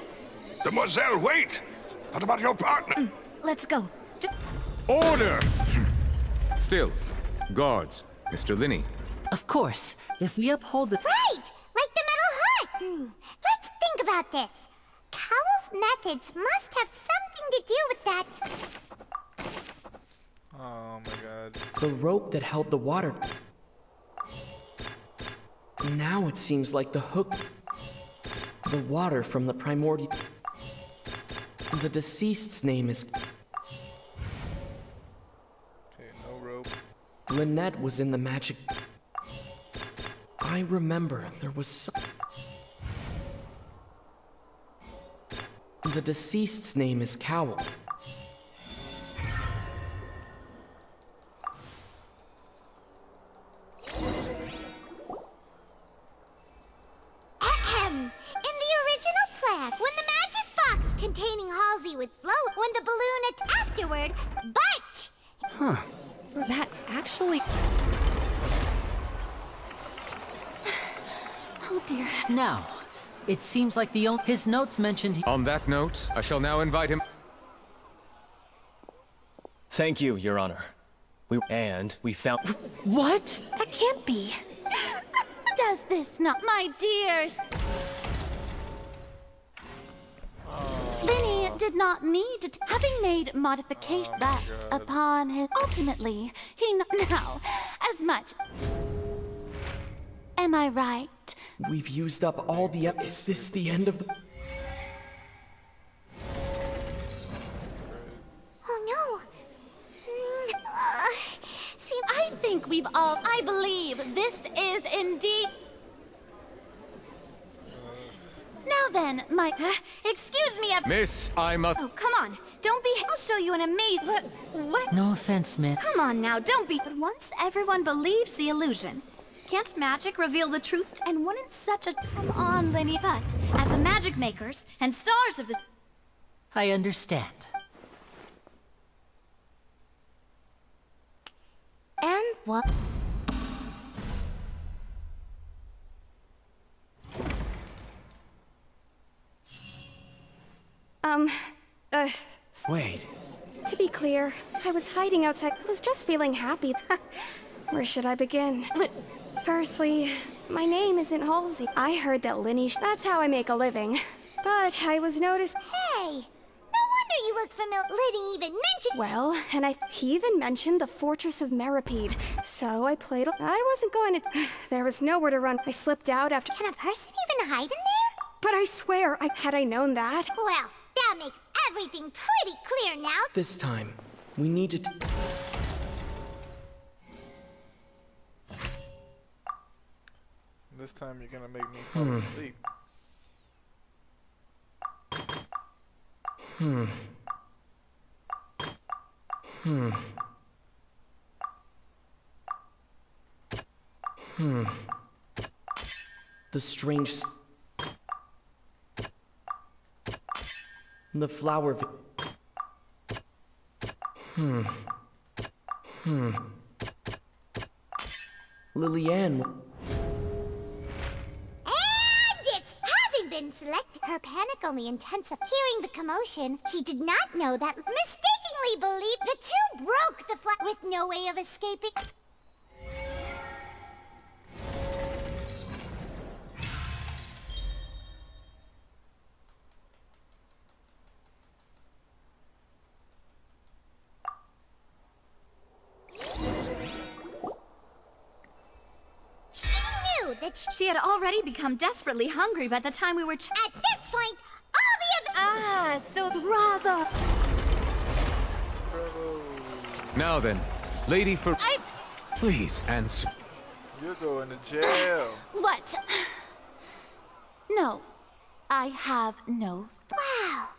Demoiselle, wait! What about your partner? Let's go. Order! Still, guards, Mr. Linny. Of course, if we uphold the... Right! Like the metal heart! Let's think about this. Cowell's methods must have something to do with that. Oh my God. The rope that held the water... Now it seems like the hook... The water from the primordial... The deceased's name is... Lynette was in the magic... I remember there was some... The deceased's name is Cowl. In the original plan, when the magic box containing Halsey would float, when the balloon afterward, but... Huh. That actually... Oh dear. Now, it seems like his notes mentioned... On that note, I shall now invite him... Thank you, Your Honor. We found... What? That can't be. Does this not, my dears? Linny did not need to, having made modifications that upon his... Ultimately, he now, as much... Am I right? We've used up all the... Is this the end of the... Oh no. See, I think we've all... I believe this is indeed... Now then, my... excuse me, Miss, I must... Oh, come on. Don't be... I'll show you an amazing... What? No offense, Smith. Come on now, don't be... But once everyone believes the illusion, can't magic reveal the truth? And wouldn't such a... Come on, Linny. But, as the magic makers and stars of the... I understand. And what? Wait. To be clear, I was hiding outside. I was just feeling happy. Where should I begin? Firstly, my name isn't Halsey. I heard that that's how I make a living. But I was noticed. Hey, no wonder you look familiar. Liddy even mentioned. Well, and he even mentioned the Fortress of Meripede. So I played. I wasn't going to. There was nowhere to run. I slipped out after. Can a person even hide in there? But I swear, had I known that. Well, that makes everything pretty clear now. This time, we need to. This time you're gonna make me fall asleep. The strange. The flower. Lillian. Having been selected, her panic only intensified. Hearing the commotion, he did not know that mistakenly believed the two broke the flat with no way of escaping. That she had already become desperately hungry by the time we were at this point, all the so bravo. Now then, Lady for... Please answer. You're going to jail. What? No, I have no... Wow.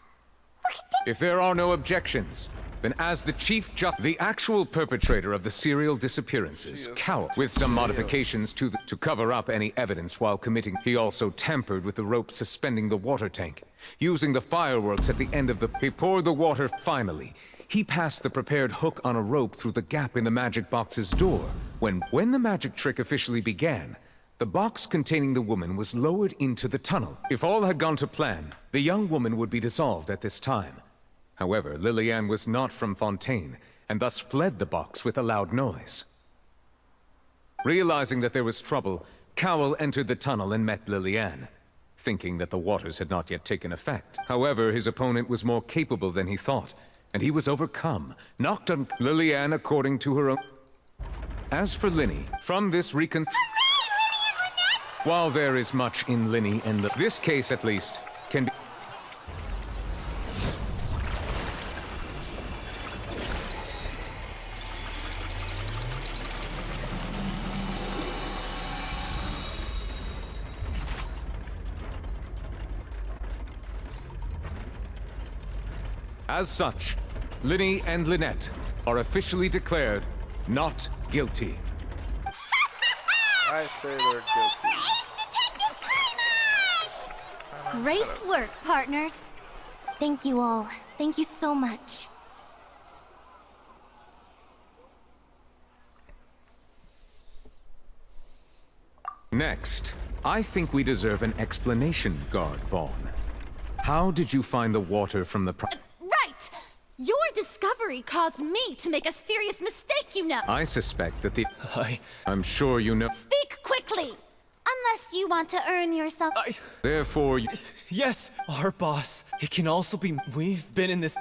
If there are no objections, then as the the actual perpetrator of the serial disappearances, Cowell, with some modifications to cover up any evidence while committing, he also tampered with the rope suspending the water tank. Using the fireworks at the end of he poured the water. Finally, he passed the prepared hook on a rope through the gap in the magic box's door. When the magic trick officially began, the box containing the woman was lowered into the tunnel. If all had gone to plan, the young woman would be dissolved at this time. However, Lillian was not from Fontaine, and thus fled the box with a loud noise. Realizing that there was trouble, Cowell entered the tunnel and met Lillian, thinking that the waters had not yet taken effect. However, his opponent was more capable than he thought, and he was overcome, knocked on Lillian according to her own... As for Linny, from this while there is much in Linny and this case at least, can be... As such, Linny and Lynette are officially declared not guilty. I say they're guilty. Great work, partners. Thank you all. Thank you so much. Next, I think we deserve an explanation, Guard Vaughn. How did you find the water from the Right! Your discovery caused me to make a serious mistake, you know! I suspect that I'm sure you know... Speak quickly! Unless you want to earn yourself... Therefore you... Yes, our boss. It can also be... We've been in this...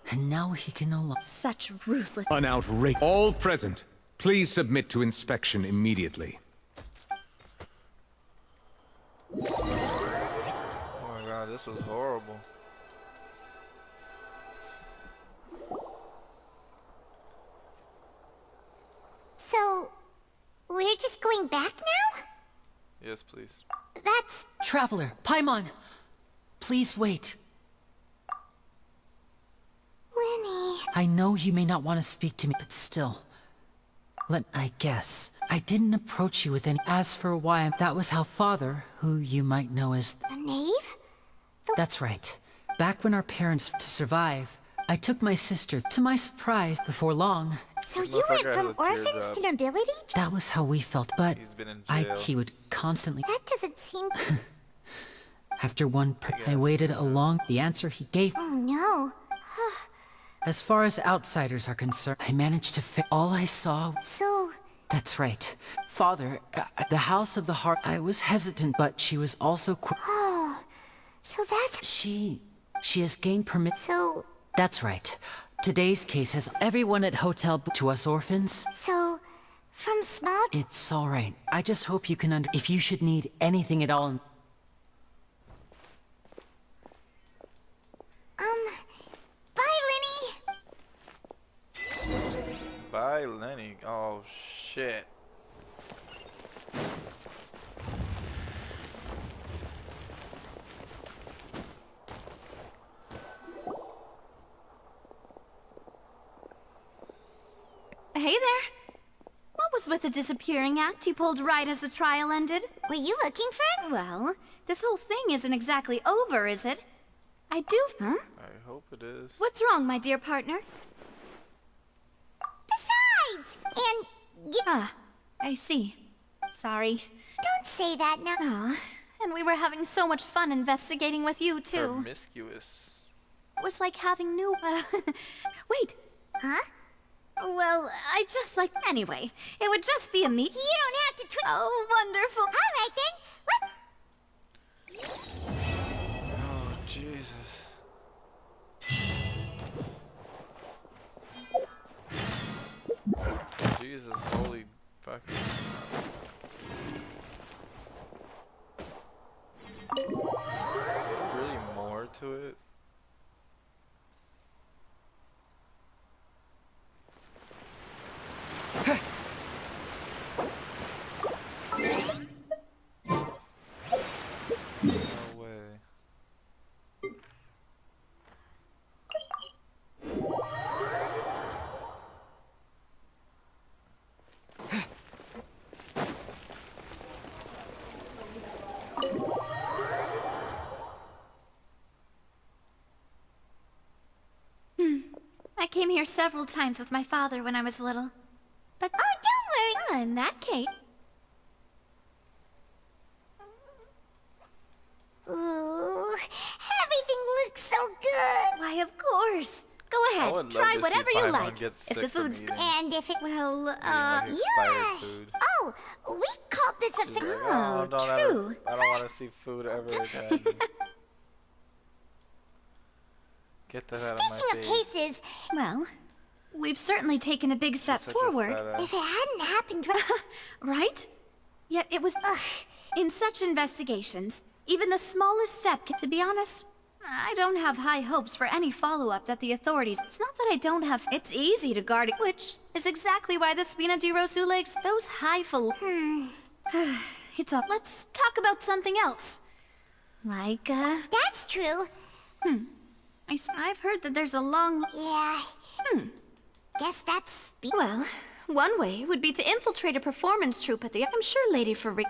And now he can no longer... Such ruthless... An outrage. All present, please submit to inspection immediately. Oh my god, this was horrible. So, we're just going back now? Yes, please. That's... Traveler, Paimon! Please wait. Linny... I know you may not want to speak to me, but still... I guess. I didn't approach you with any... As for why, that was how Father, who you might know as... The knave? That's right. Back when our parents to survive, I took my sister. To my surprise, before long, So This you went motherfucker has from a orphans teardrop. to nobility? that was how we felt. But He's been in I, jail. he would constantly. That doesn't seem... After I waited a long. The answer he gave. Oh no. As far as outsiders are concerned, I managed to fit. All I saw. So... That's right. Father, the House of the Heart. I was hesitant, but she was also. Oh... So that's... She has gained permit. So... That's right. Today's case has everyone at hotel to us orphans. So... From small... It's all right. I just hope you can if you should need anything at all. Bye, Lenny! Bye, Lenny. Oh, shit. Hey there. What was with the disappearing act you pulled right as the trial ended? Were you looking for it? Well, this whole thing isn't exactly over, is it? I do... Huh? I hope it is. What's wrong, my dear partner? Besides! And... Ah, I see. Sorry. Don't say that now. Aw, and we were having so much fun investigating with you, too. Promiscuous. It was like having new... Wait. Huh? Well, I just like... Anyway, it would just be a meet... You don't have to Oh, wonderful. All right, then. Oh, Jesus. Jesus, holy fucking... Really more to it? No way. I came here several times with my father when I was little. But... Oh, don't worry. In that case... Ooh, everything looks so good. Why, of course. Go I ahead, would love try to see whatever you Paimon like. get If sick the from food's... eating. And if it... Well, Like yeah. expired food. Oh, we called this a... She's like, Oh, don't true. I don't want to see food ever again. Get that out of my Speaking of face. cases, Well, we've certainly taken a big step Such a forward. fat if it hadn't happened... Right? Yet it was... In such investigations, even the smallest step can... To be honest, I don't have high hopes for any follow-up that the authorities... It's not that I don't have... It's easy to guard it, which is exactly why the Spina di Rosulegs... Those highful... It's all... Let's talk about something else. Like, That's true. I've heard that there's a long... Yeah. Guess that's... Well, one way would be to infiltrate a performance troupe at the... I'm sure Lady Farik...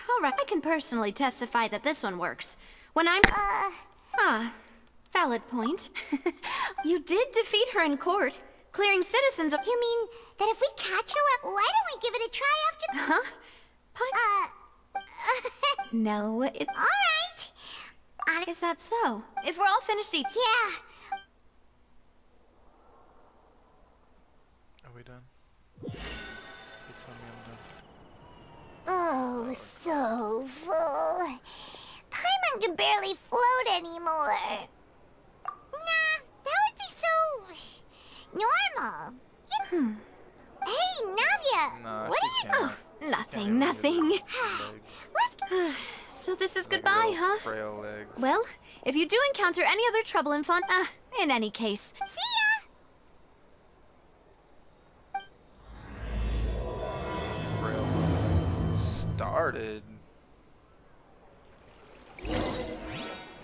All right, I can personally testify that this one works. When I'm... valid point. You did defeat her in court, clearing citizens of... You mean that if we catch her, why don't we give it a try after... Huh? No, it's... All right. Is that so? If we're all finished eating... Yeah. Are we done? Please tell me I'm done. Oh, so full. Paimon can barely float anymore. Nah, that would be so... normal. Hey, Navia! No, what she are you... can't. Nothing, nothing. Let's... So this is Like goodbye, little huh? frail legs. Well, if you do encounter any other trouble in in any case... See ya! Frail legs. Started.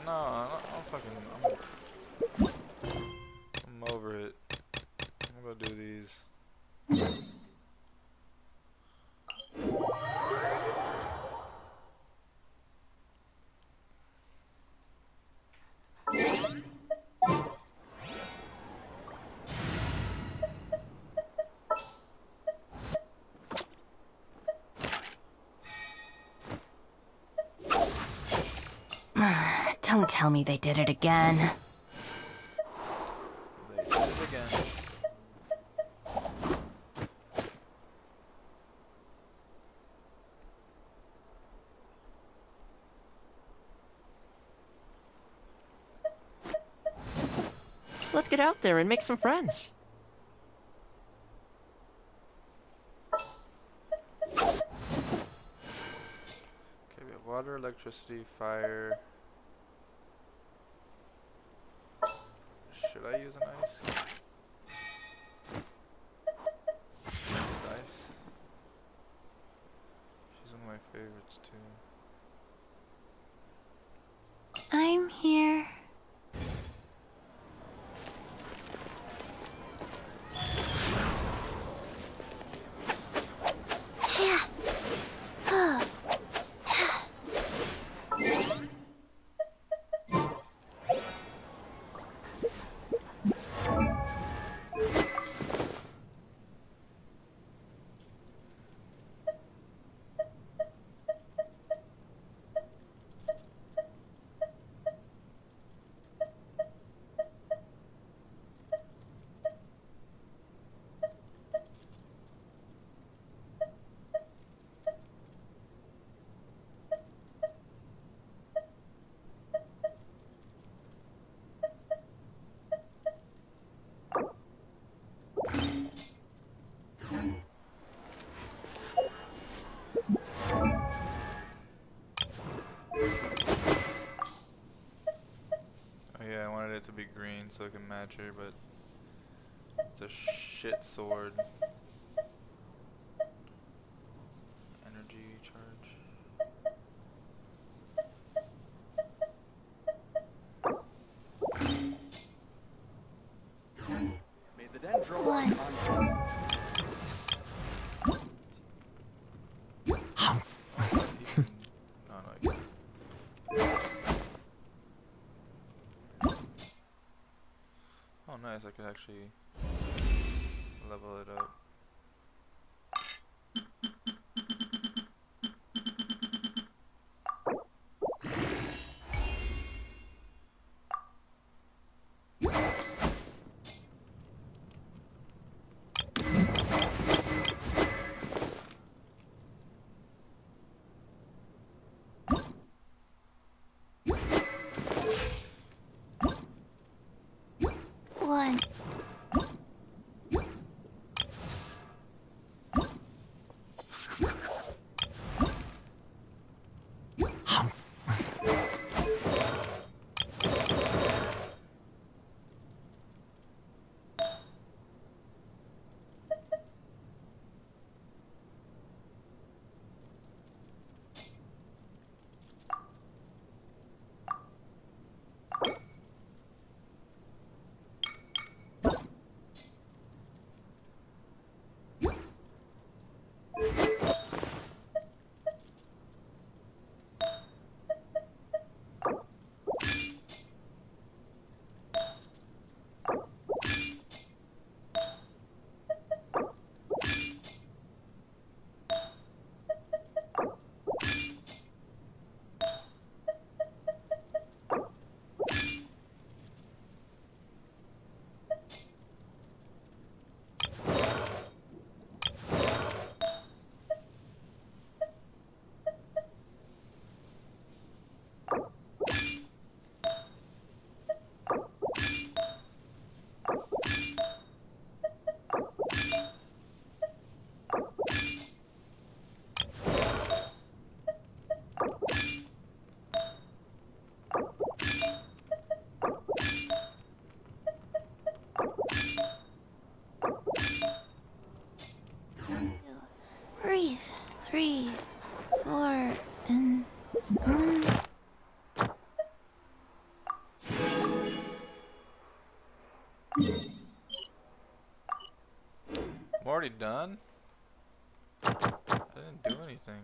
No, I'm fucking... I'm over it. I'm gonna do these. Don't tell me they did it again. They did it again. Let's get out there and make some friends. Okay, we have water, electricity, fire. Should I use an ice? Ice. She's one of my favorites too. I'm here. Oh yeah, I wanted it to be green so I can match her, but it's a shit sword. Energy charge. Made the dendro One. No, no, you oh, nice. I could actually level it up. One. Breathe. 3, 4, and 1. I'm already done? I didn't do anything.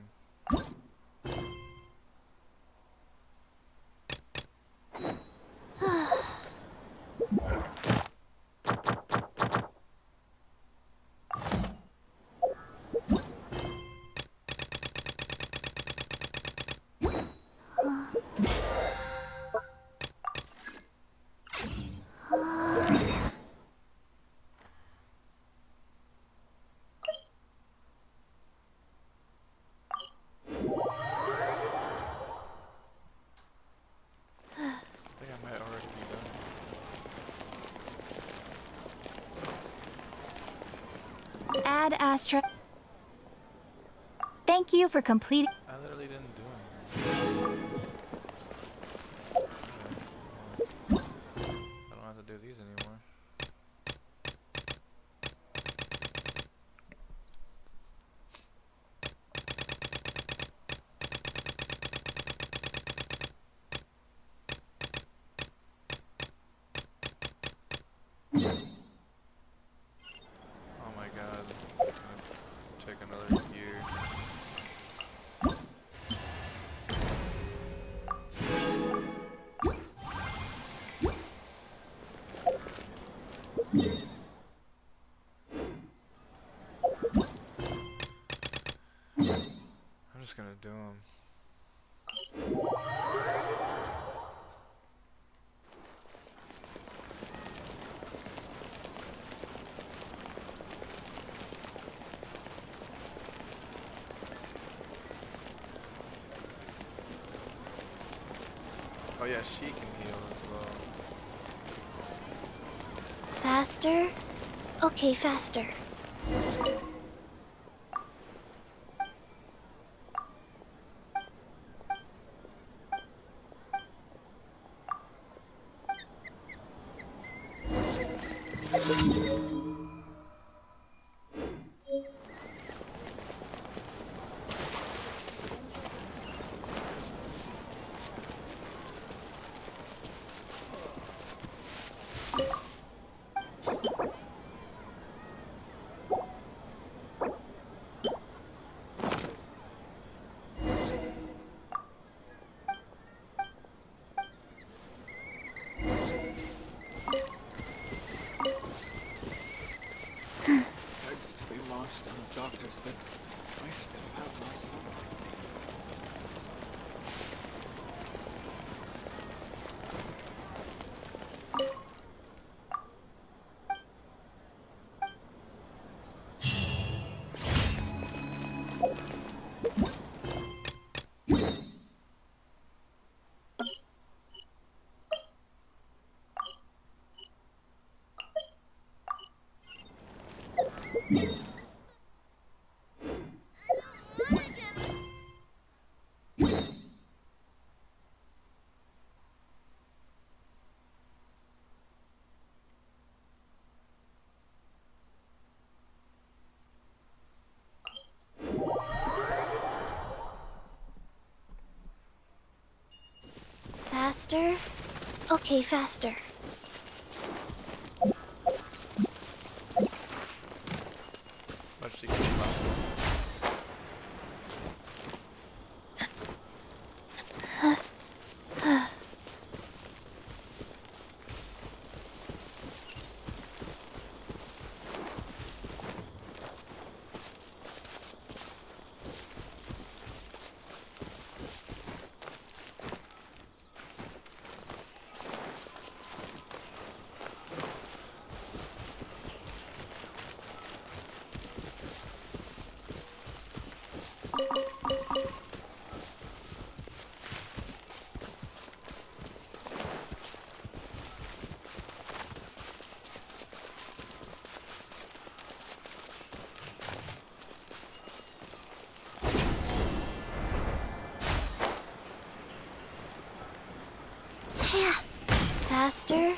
Ad Astra. Thank you for completing. I literally didn't do anything. I don't have to do these anymore. Oh my god. It's gonna take another year. I'm just gonna do them. Oh yeah, she can heal as well. Faster? Okay, faster. Begs to be lost on the doctors that I still have my son. Faster? Okay, faster. But she can fly. Faster?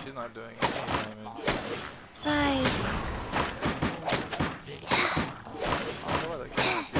She's not doing any damage. Rise. I don't know why that can't do.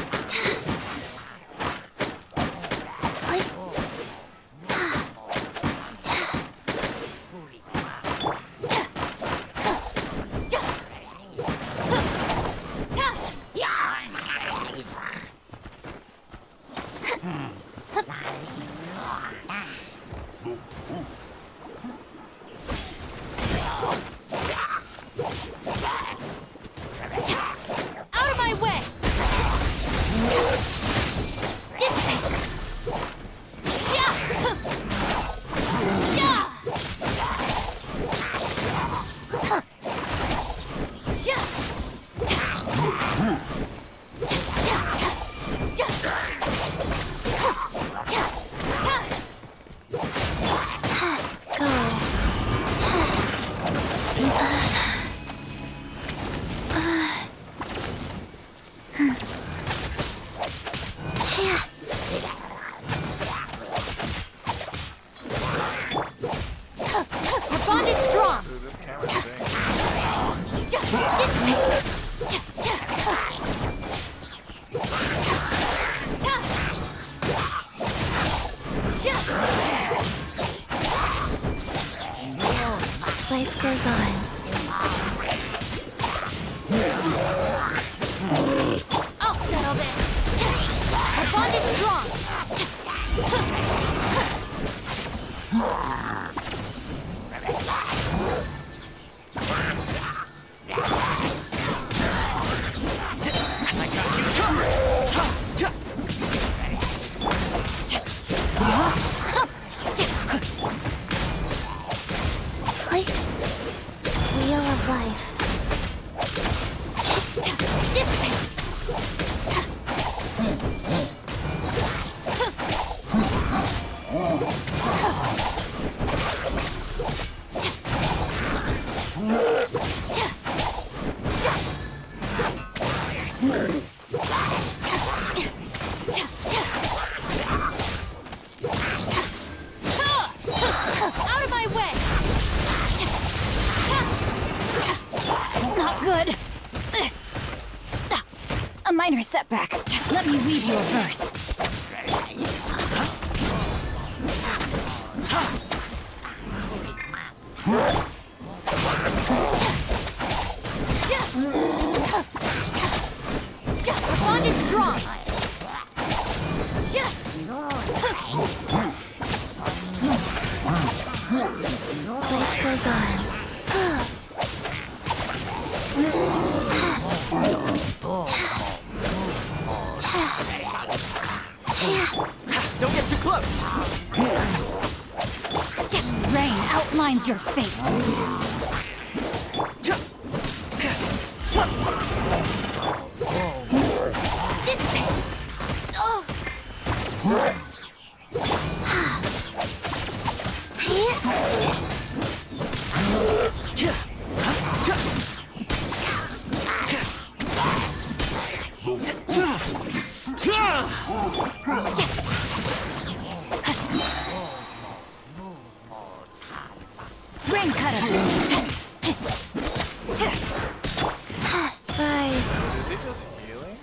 goes on. I'll settle this. Our bond is strong. I got you covered! Wheel of life. Out of my way! Not good. A minor setback. Let me weave you a verse. The bond is strong. Life goes on. Don't get too close! Rain outlines your fate. Dissipate. Rain cutter. Rise. Is he just healing?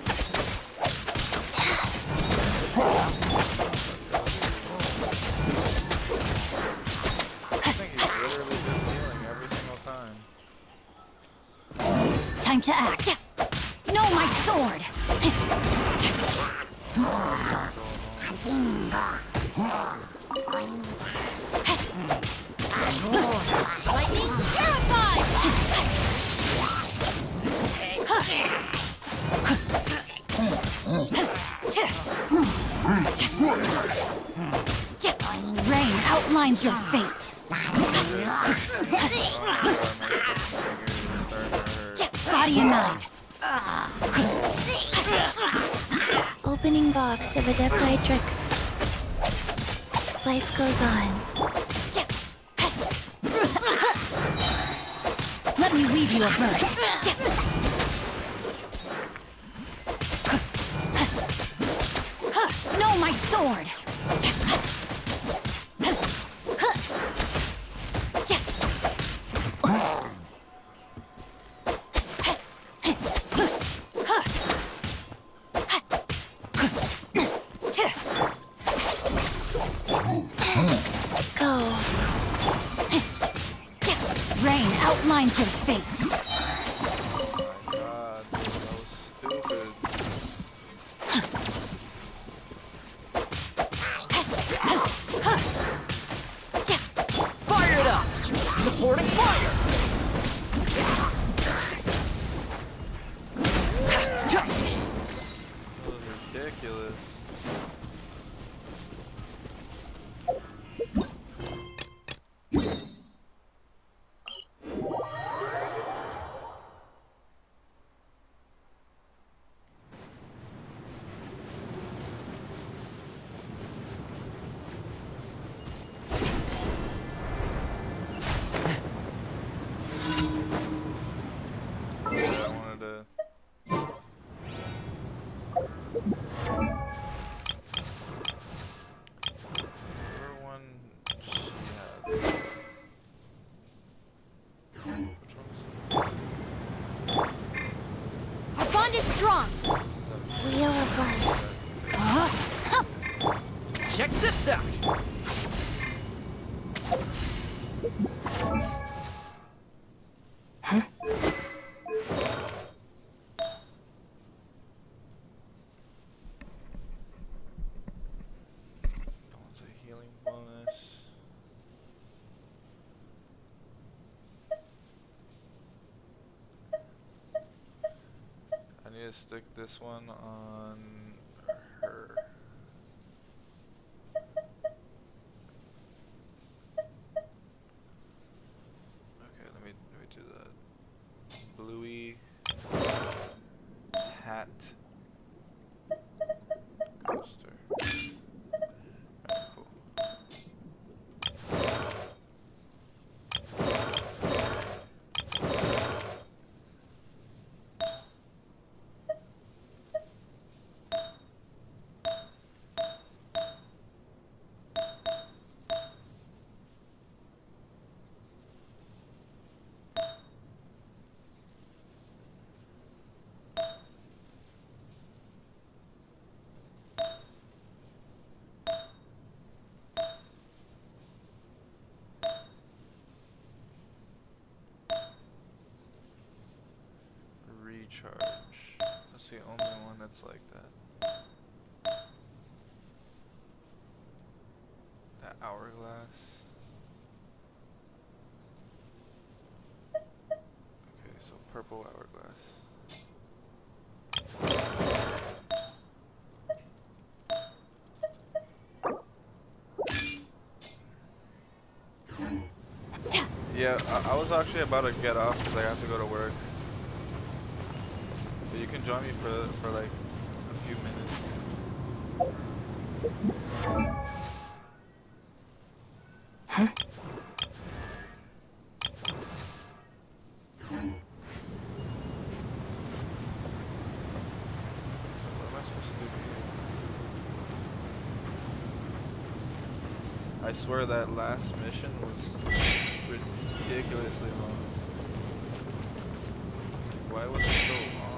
I think he's literally just healing every single time. Time to act. No, my sword. Lightning terrified. Rain outlines your fate. Body and mind. Opening box of Adepti tricks. Life goes on. Let me weave you a verse. No, my sword. Go. Rain outlines your fate. God, this is so stupid. Fire it up! Supporting fire! That was ridiculous. Our bond is strong. Wheel of life. Check this out! need to stick this one on her. Okay, let me do that. Bluey hat coaster. Alright, cool. Recharge. That's the only one that's like that. That hourglass. Okay, so purple hourglass. Yeah, I was actually about to get off because I have to go to work. But you can join me for like a few minutes. Huh? What am I supposed to do here? I swear that last mission was ridiculously long. Why was it so long?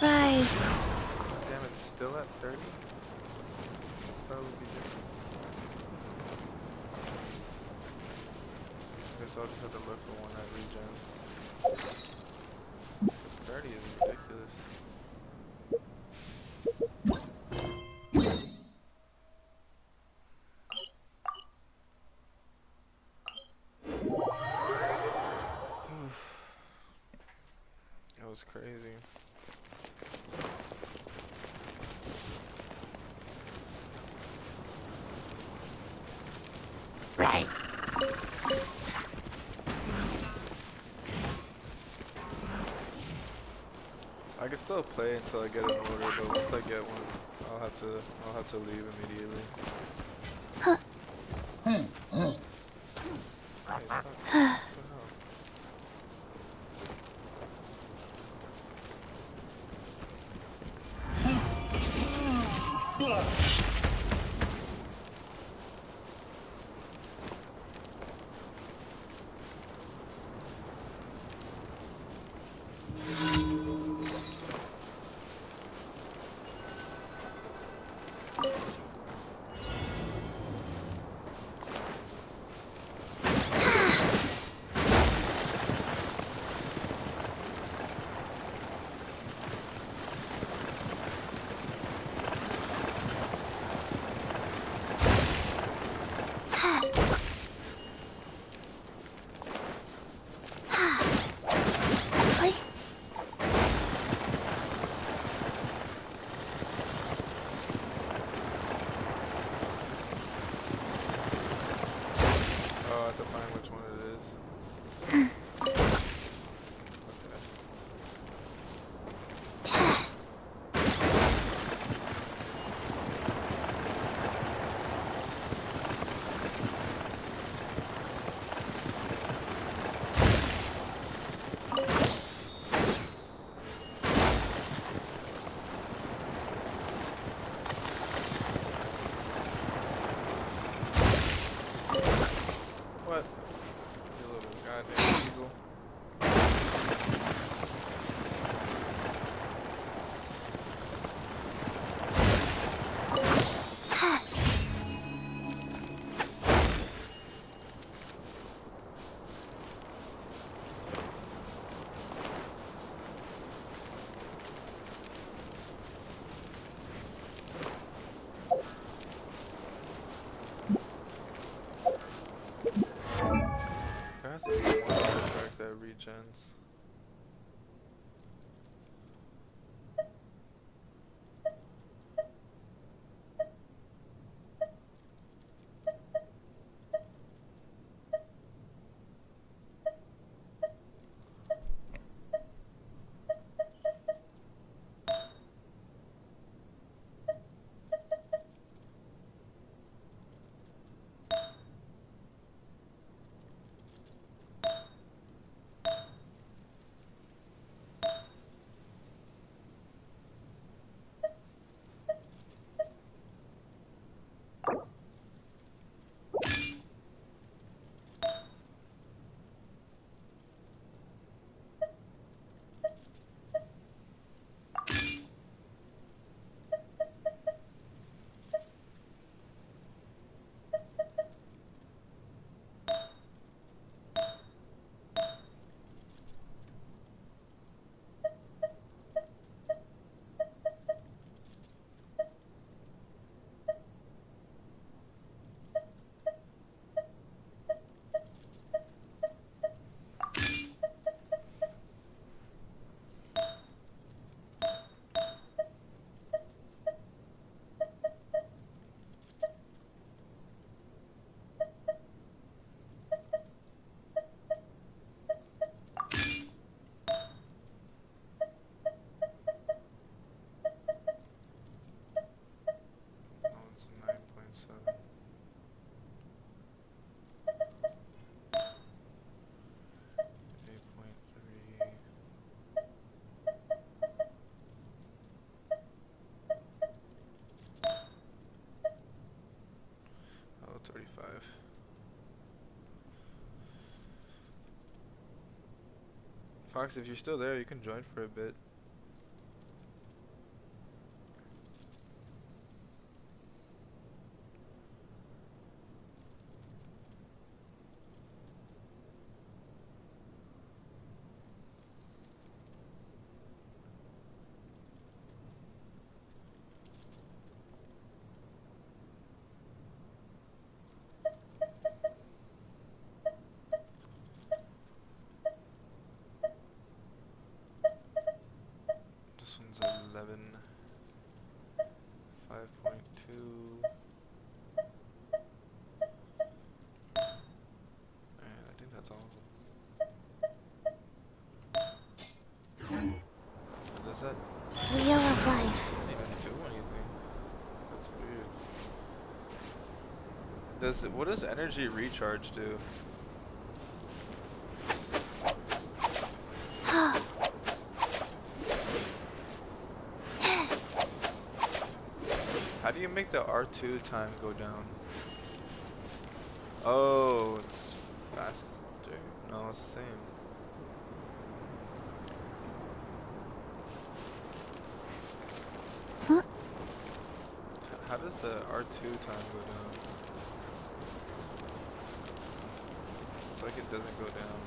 Rise. Damn, it's still at 30? I thought it would be different. I guess I'll just have to look for one that regens. This 30 is ridiculous. That was crazy. Right. I can still play until I get an order, but once I get one, I'll have to leave immediately. Hey, stop. What the hell? have to find which one it is. What? You little goddamn weasel. There has to be one artifact that regens. Oh, it's 9.7. Oh, 35. Fox, if you're still there, you can join for a bit. This one's 11. 5.2. And I think that's all of them. What is that? Wheel of Life. Didn't even do anything. That's weird. What does energy recharge do? How do you make the R2 time go down? Oh, it's faster. No, it's the same. How does the R2 time go down? It's like it doesn't go down.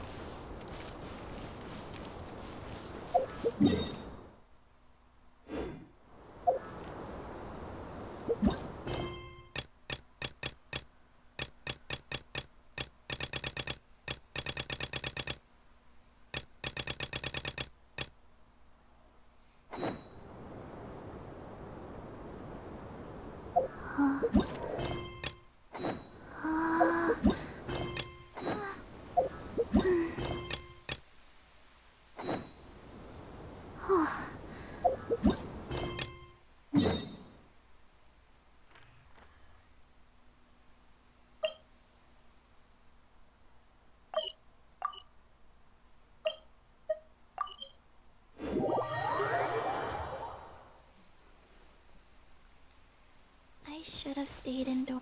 should have stayed indoors.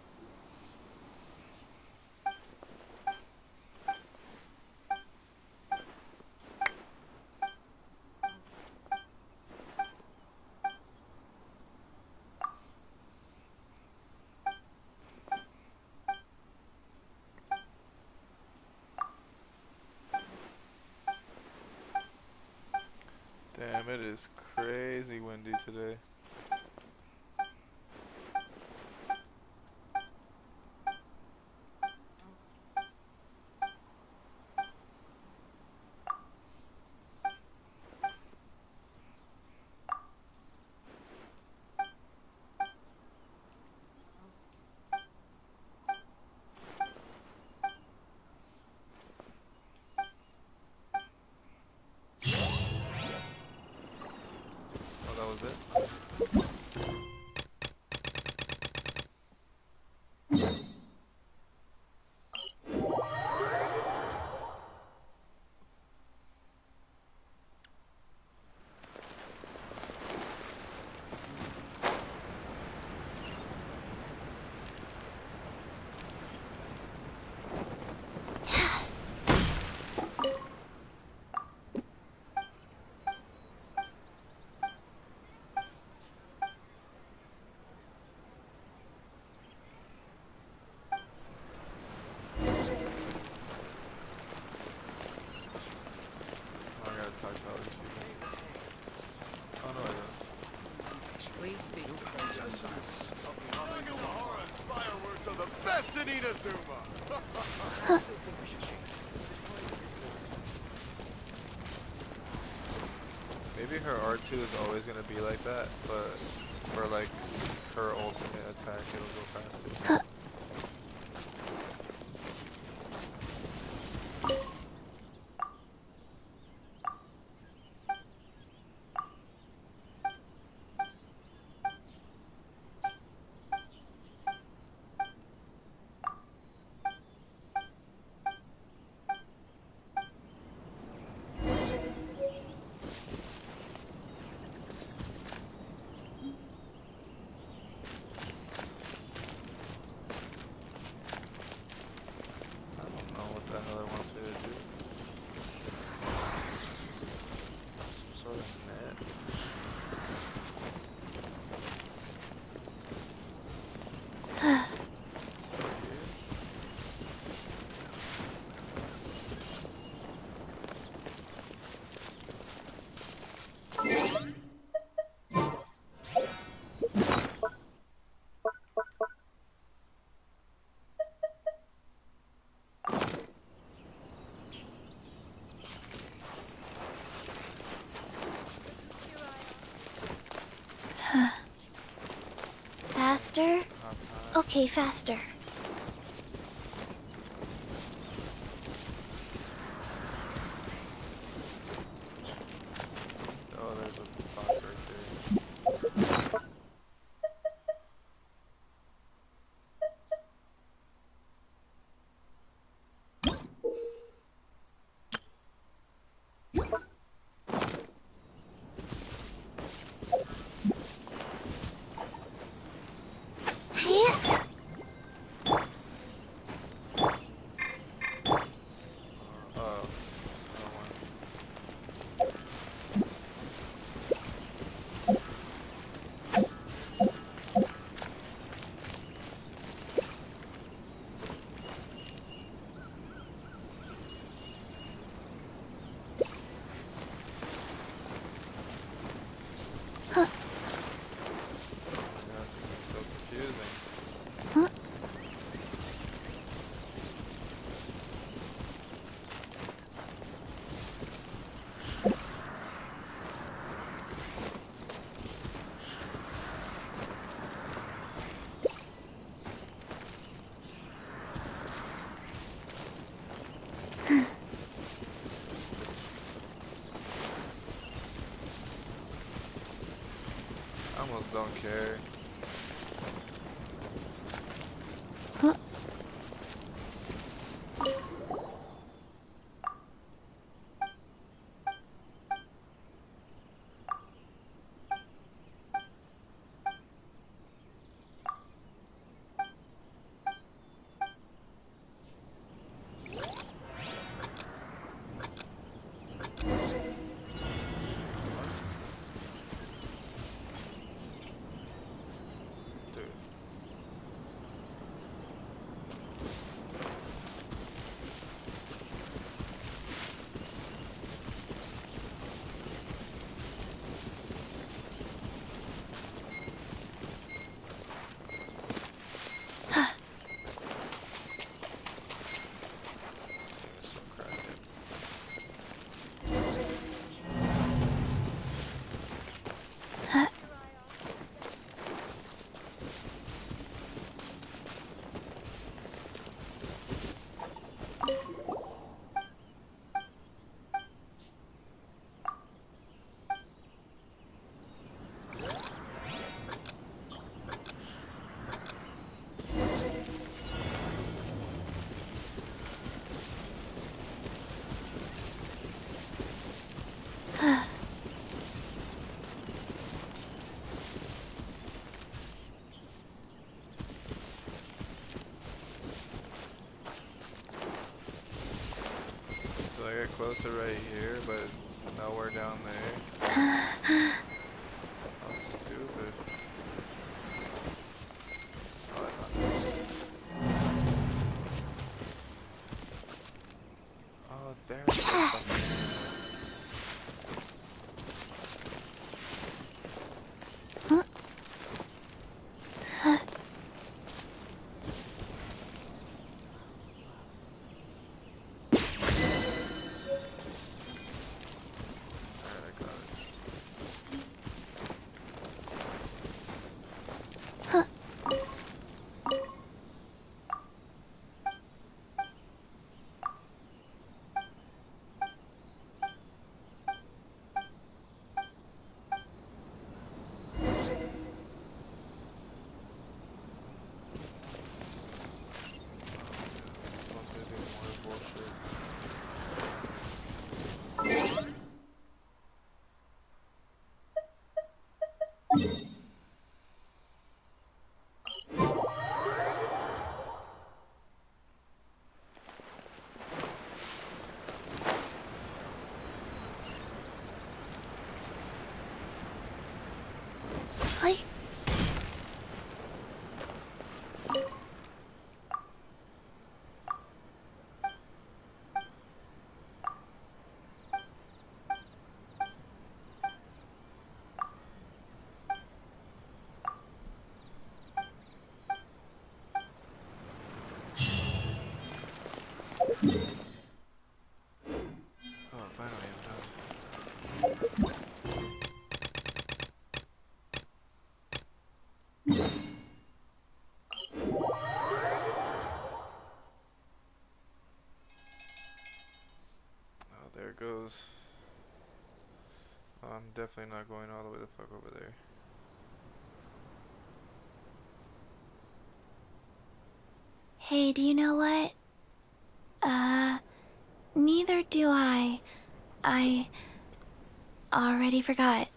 Damn, it is crazy windy today. Oh, that was it? I gotta talk to all these people. Oh no, I don't. Please speak to Fireworks are the best in Inazuma! Maybe her R2 is always gonna be like that, but for like her ultimate attack, it'll go faster. Faster? Okay, faster. Oh, there's a box right there. I almost don't care. closer right here, but it's nowhere down there. How stupid. Oh, I found it. Oh, there's something. Oh, finally I'm done. Oh, there it goes. Oh, I'm definitely not going all the way the fuck over there. Hey, do you know what? Neither do I. I already forgot.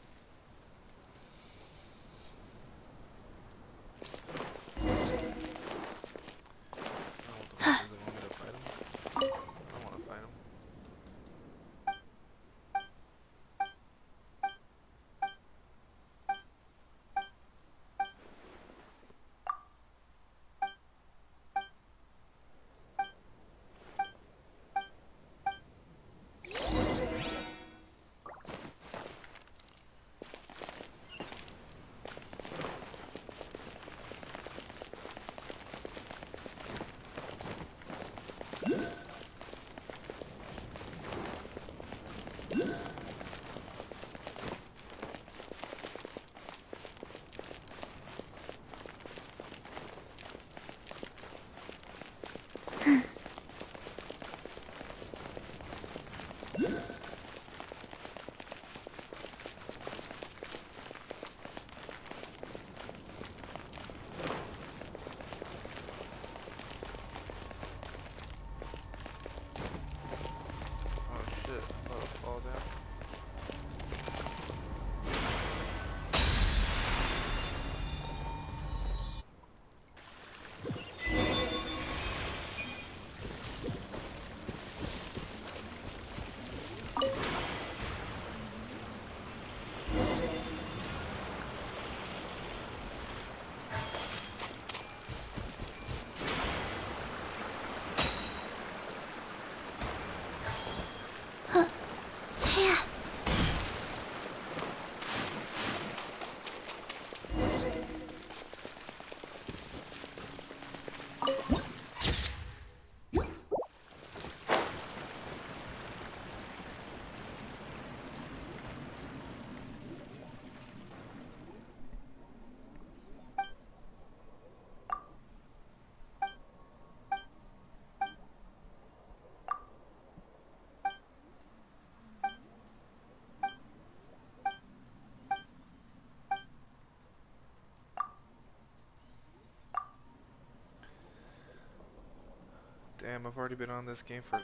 Damn, I've already been on this game for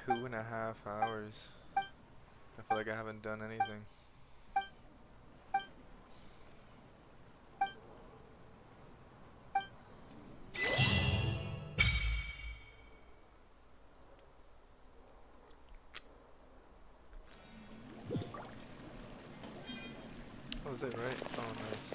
2.5 hours. I feel like I haven't done anything. Was it right? Oh, nice.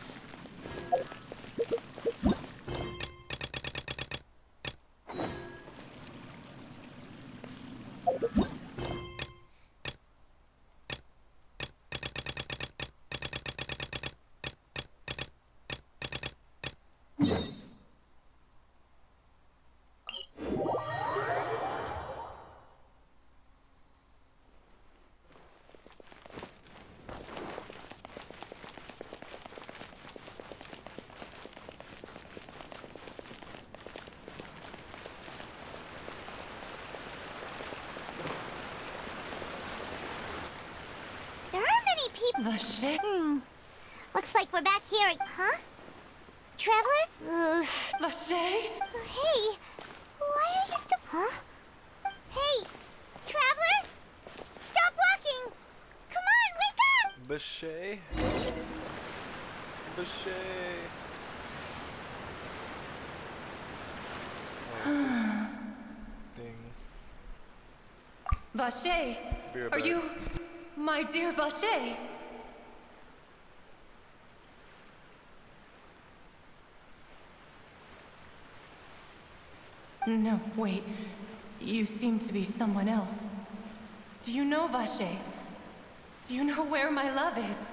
There aren't many people. Looks like we're back here. Huh? Traveler? Hey, why are you still... Huh? Hey, Traveler? Stop walking! Come on, wake up! Boucher? Boucher. Ding. Vache, Be right are back. you my dear Vache? No, wait. You seem to be someone else. Do you know Vache? Do you know where my love is?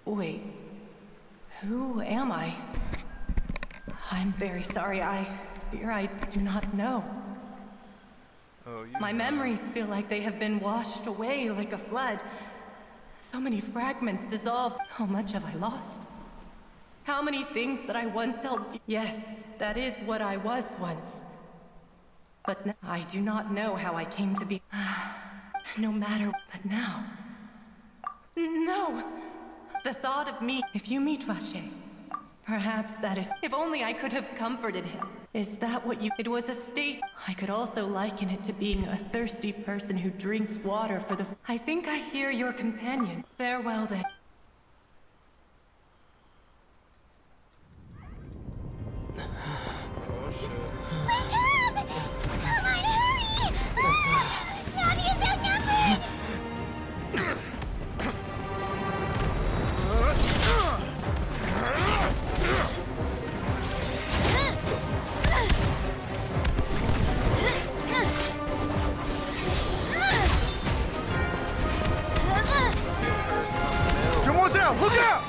Wait. Who am I? I'm very sorry. I fear I do not know. Oh, you My know. memories feel like they have been washed away like a flood. So many fragments dissolved. How much have I lost? How many things that I once held dear? Yes, that is what I was once. But now I do not know how I came to be. No matter. But now. No! The thought of me. If you meet Vache, perhaps that is. If only I could have comforted him. Is that what you. It was a state. I could also liken it to being a thirsty person who drinks water for the. I think I hear your companion. Farewell then. Oh shit. Wake up! Come on, hurry! Navia's outnumbered! Demoiselle, look out!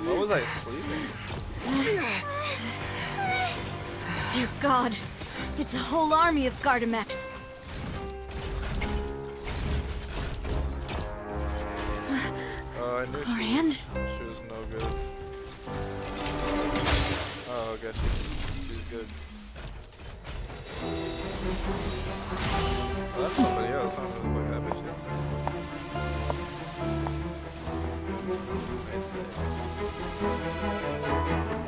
What was I sleeping? Dear God, it's a whole army of Gardamex. Oh, I knew Rand? she was no good. Oh, I guess she's good. Oh, that's somebody else. I'm gonna fuck that bitch up.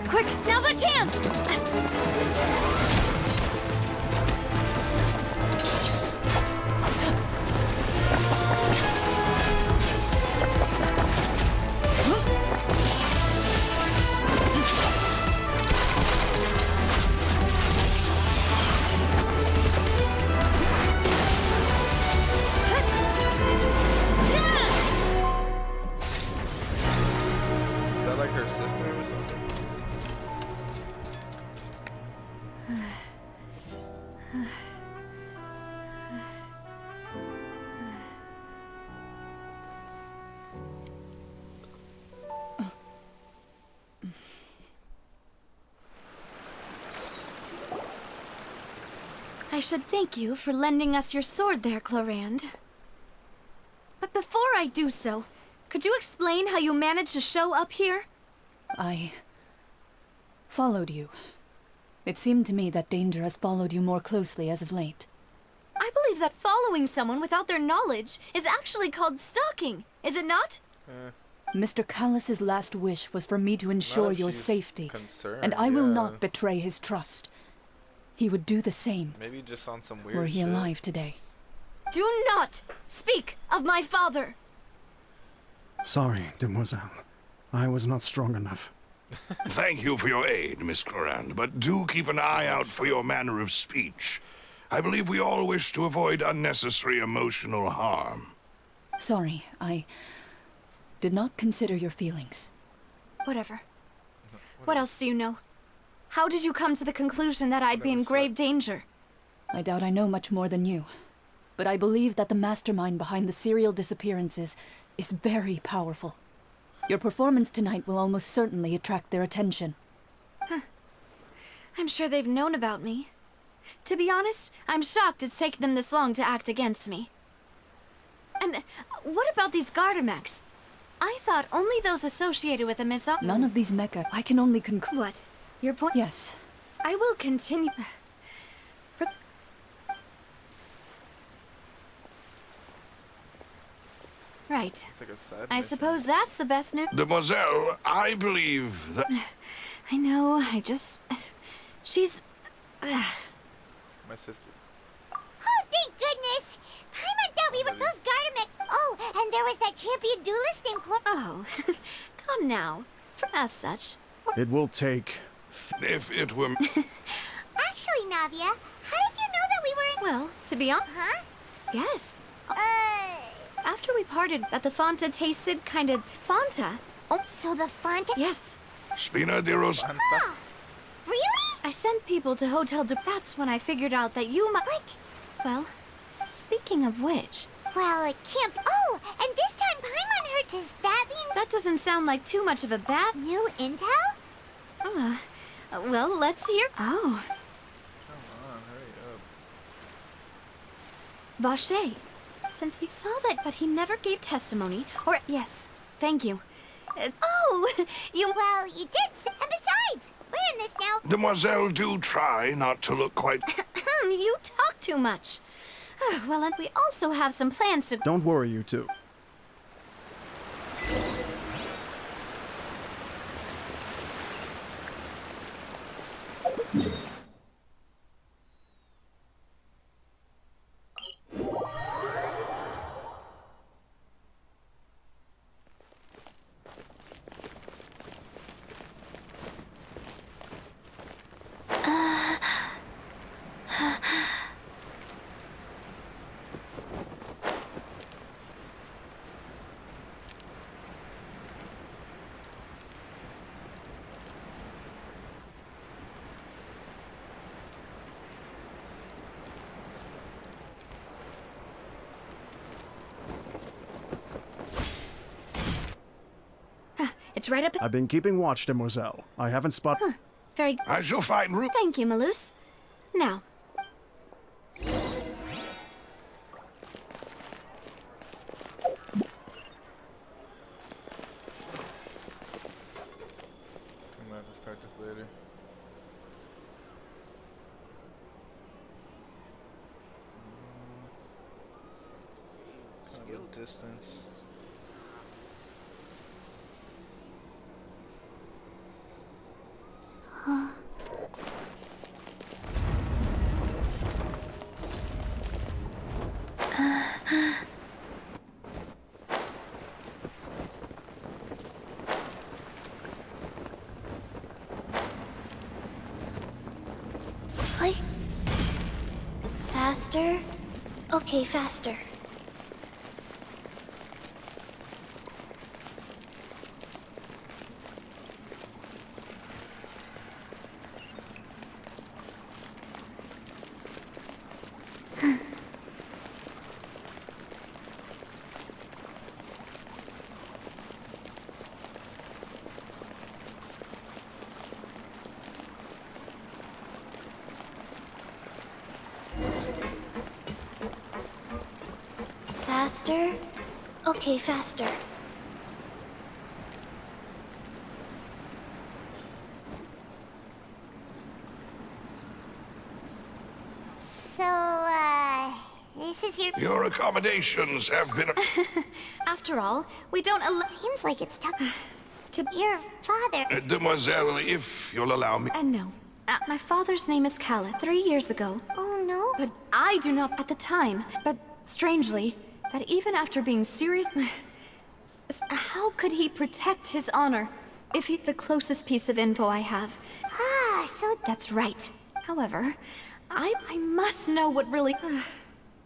Quick, now's our chance! Is that like her sister or something? I should thank you for lending us your sword there, Clorand. But before I do so, could you explain how you managed to show up here? I followed you. It seemed to me that danger has followed you more closely as of late. I believe that following someone without their knowledge is actually called stalking, is it not? Mr. Callus's last wish was for me to ensure your safety, concerned, and I will yeah. not betray his trust. He would do the same Maybe just on some weird were he shit. alive today. Do not speak of my father! Sorry, demoiselle. I was not strong enough. Thank you for your aid, Miss Clorand, but do keep an eye out for your manner of speech. I believe we all wish to avoid unnecessary emotional harm. Sorry, I did not consider your feelings. Whatever. What else do you know? How did you come to the conclusion that I'd be in grave danger? I doubt I know much more than you, but I believe that the mastermind behind the serial disappearances is very powerful. Your performance tonight will almost certainly attract their attention. I'm sure they've known about me. To be honest, I'm shocked it's taken them this long to act against me. And what about these Gardamex? I thought only those associated with the Mizar- None of these mecha. I can only conclude. What? Your point? Yes. I will continue. Right. It's like a side I mission. suppose that's the best news. Demoiselle, I believe that... I know, I just... She's... My sister. Oh, thank goodness! Paimon thought we were those Gardamex. Oh, and there was that champion duelist named Clor- Oh, come now. As such. It will take... If it were... Actually, Navia, how did you know that we were in- Well, to be honest... Huh? Yes. After we parted, that the Fanta tasted kind of... Fanta? Oh, so the Fanta- Yes. Spina de Ros... Huh. Really? I sent people to Hotel de... That's when I figured out that you might... What? Well, speaking of which... Well, it can't- Oh, and this time Paimon hurt. Does that mean- That doesn't sound like too much of a bad... New intel? Well, let's hear... Oh. Come on, hurry up. Vache. Since he saw that, but he never gave testimony, or... Yes, thank you. Oh, you... Well, you did. And besides, we're in this now. Demoiselle, do try not to look quite... You talk too much. Well, and we also have some plans to... Don't worry, you two. It's right up... I've been keeping watch, Demoiselle. I haven't spotted... Very... I shall find room. Thank you, Malus. Now... I'm gonna have to start this later. Kind of distance. Faster? Okay, faster. Faster? Okay, faster. So, this is your... Your accommodations have been... After all, we don't Seems like it's tough to... Your father... Demoiselle, if you'll allow me... No. My father's name is Calla, 3 years ago. Oh, no? But I do not at the time. But strangely, that even after being serious... How could he protect his honor? If he's the closest piece of info I have. Ah, so... That's right. However, I must know what really...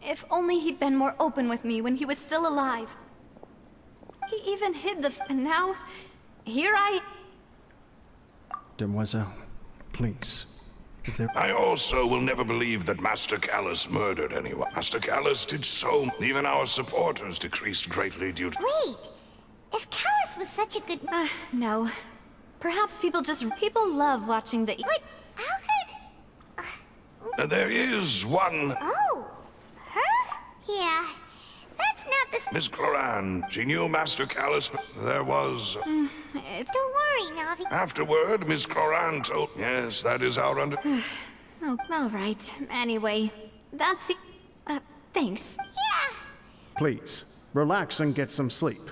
If only he'd been more open with me when he was still alive. He even hid the... And now, here I... Demoiselle, please. If there... I also will never believe that Master Callus murdered anyone. Master Callus did so. Even our supporters decreased greatly due to... Wait! If Callus was such a good... No. Perhaps people love watching the... But how could... There is one... Oh! Her? Yeah. That's not the... Miss Cloran. She knew Master Callus. There was... Don't worry, Navi. Afterward, Miss Cloran told... Yes, that is our under... Oh, all right. Anyway, that's the... thanks. Yeah! Please, relax and get some sleep.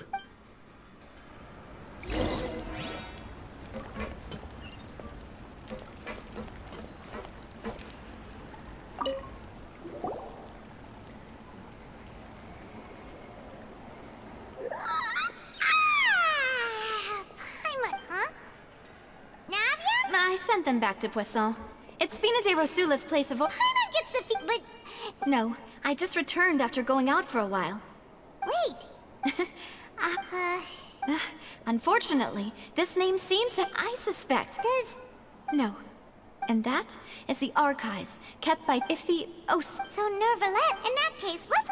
I sent them back to Poisson. It's Spina de Rosula's place of... Paimon gets the but... No, I just returned after going out for a while. Wait! Unfortunately, this name seems to... I suspect... Does... No. And that is the archives, kept by... If the... Oh... So Nervalette, in that case, let's...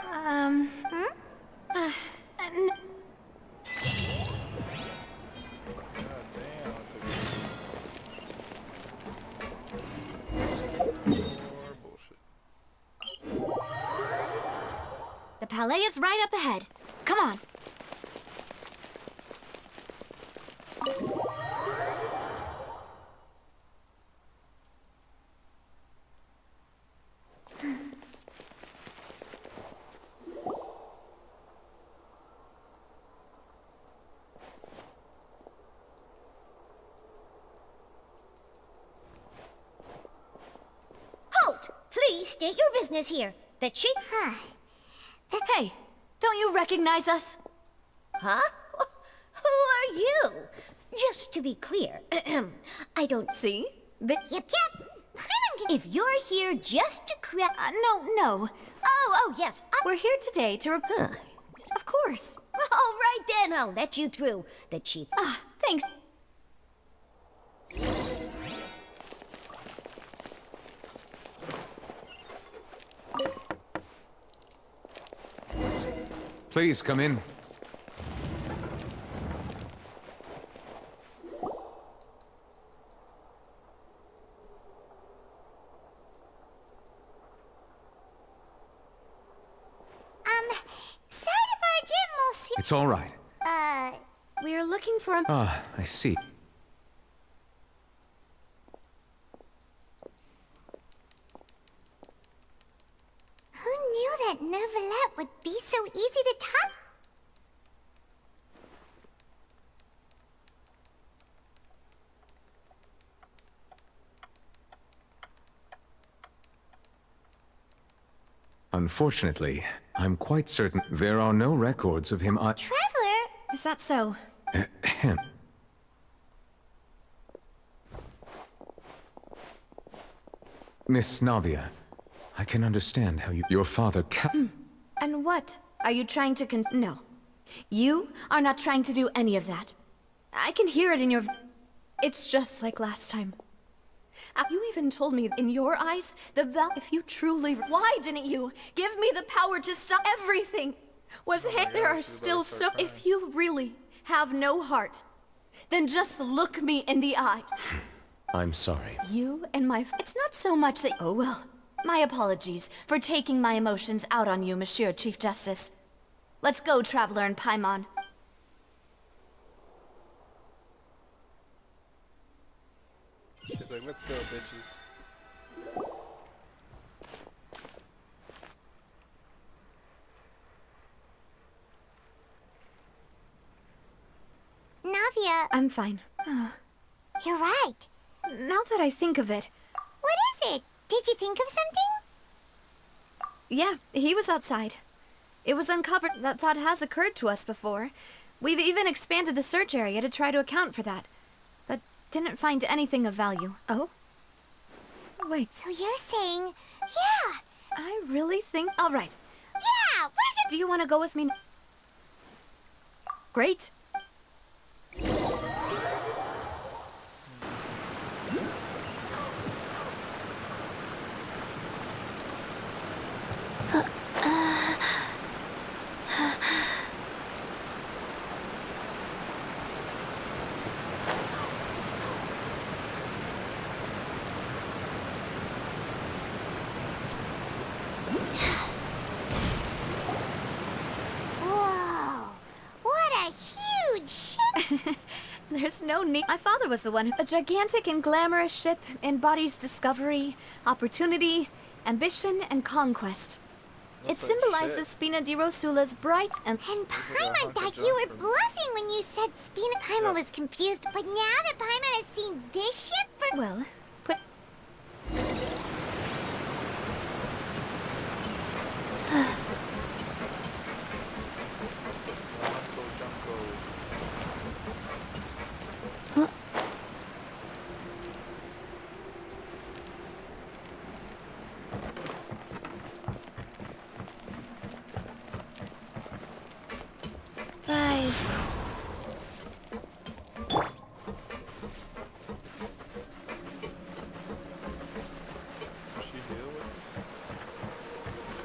The palais is right up ahead. Come on. state your business here. The chief... Hey, don't you recognize us? Huh? Who are you? Just to be clear, I don't... See? Yep. If you're here just to No. Oh, yes. We're here today to Of course. All right then, I'll let you through. The chief... Thanks. Please come in. Sorry to barge in, monsieur. It's all right. We're looking for a... Ah, I see. Who knew that Neuvillette would be so easy to talk? Unfortunately, I'm quite certain there are no records of him. Traveler? Is that so? Ahem. Miss Navia, I can understand how your father And what? Are you trying to No. You are not trying to do any of that. I can hear it in your... It's just like last time. You even told me in your eyes, if you truly... Why didn't you give me the power to stop everything? There are still so... If you really have no heart, then just look me in the eye. I'm sorry. You and my... It's not so much that... Oh, well. My apologies for taking my emotions out on you, Monsieur Chief Justice. Let's go, Traveler and Paimon. She's like, let's go, bitches. Navia, I'm fine. you're right. Now that I think of it... What is it? Did you think of something? Yeah, he was outside. It was uncovered. That thought has occurred to us before. We've even expanded the search area to try to account for that. But didn't find anything of value. Oh? Wait. So you're saying... Yeah! I really think... All right. Yeah! Do you want to go with me? Great. Whoa! What a huge ship! There's no need. My father was the one who... A gigantic and glamorous ship embodies discovery, opportunity, ambition, and conquest. It symbolizes Spina di Rosula's bright and... And Paimon thought you were bluffing when you said Spina... Paimon was confused, but now that Paimon has seen this ship for... Well, put... Rise. Does she deal with this? Oh,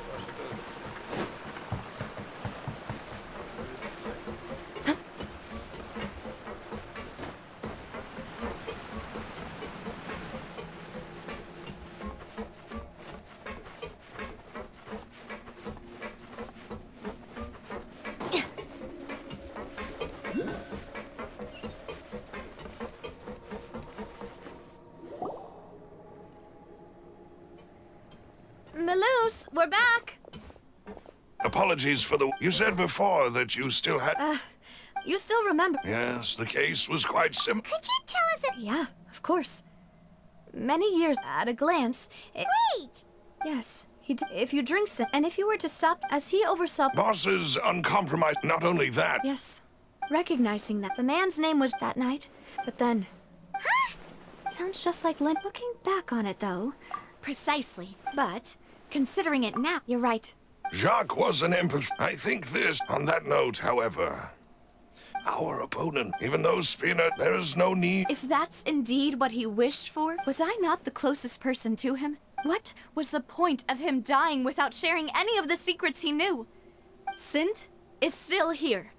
she does. Maloose, we're back! Apologies for the... You said before that you still had... You still remember... Yes, the case was quite simple. Could you tell us... Yeah, of course. Many years at a glance... Wait! Yes, he did. If you drink some, and if you were to stop, as he oversaw... Boss is uncompromised. Not only that... Yes, recognizing that the man's name was that night, but then... Huh? Sounds just like Lynn. Looking back on it, though... Precisely. But, considering it now, you're right. Jacques was an empath. I think this. On that note, however... Our opponent, even though Spinner, there is no need... If that's indeed what he wished for, was I not the closest person to him? What was the point of him dying without sharing any of the secrets he knew? Synth is still here.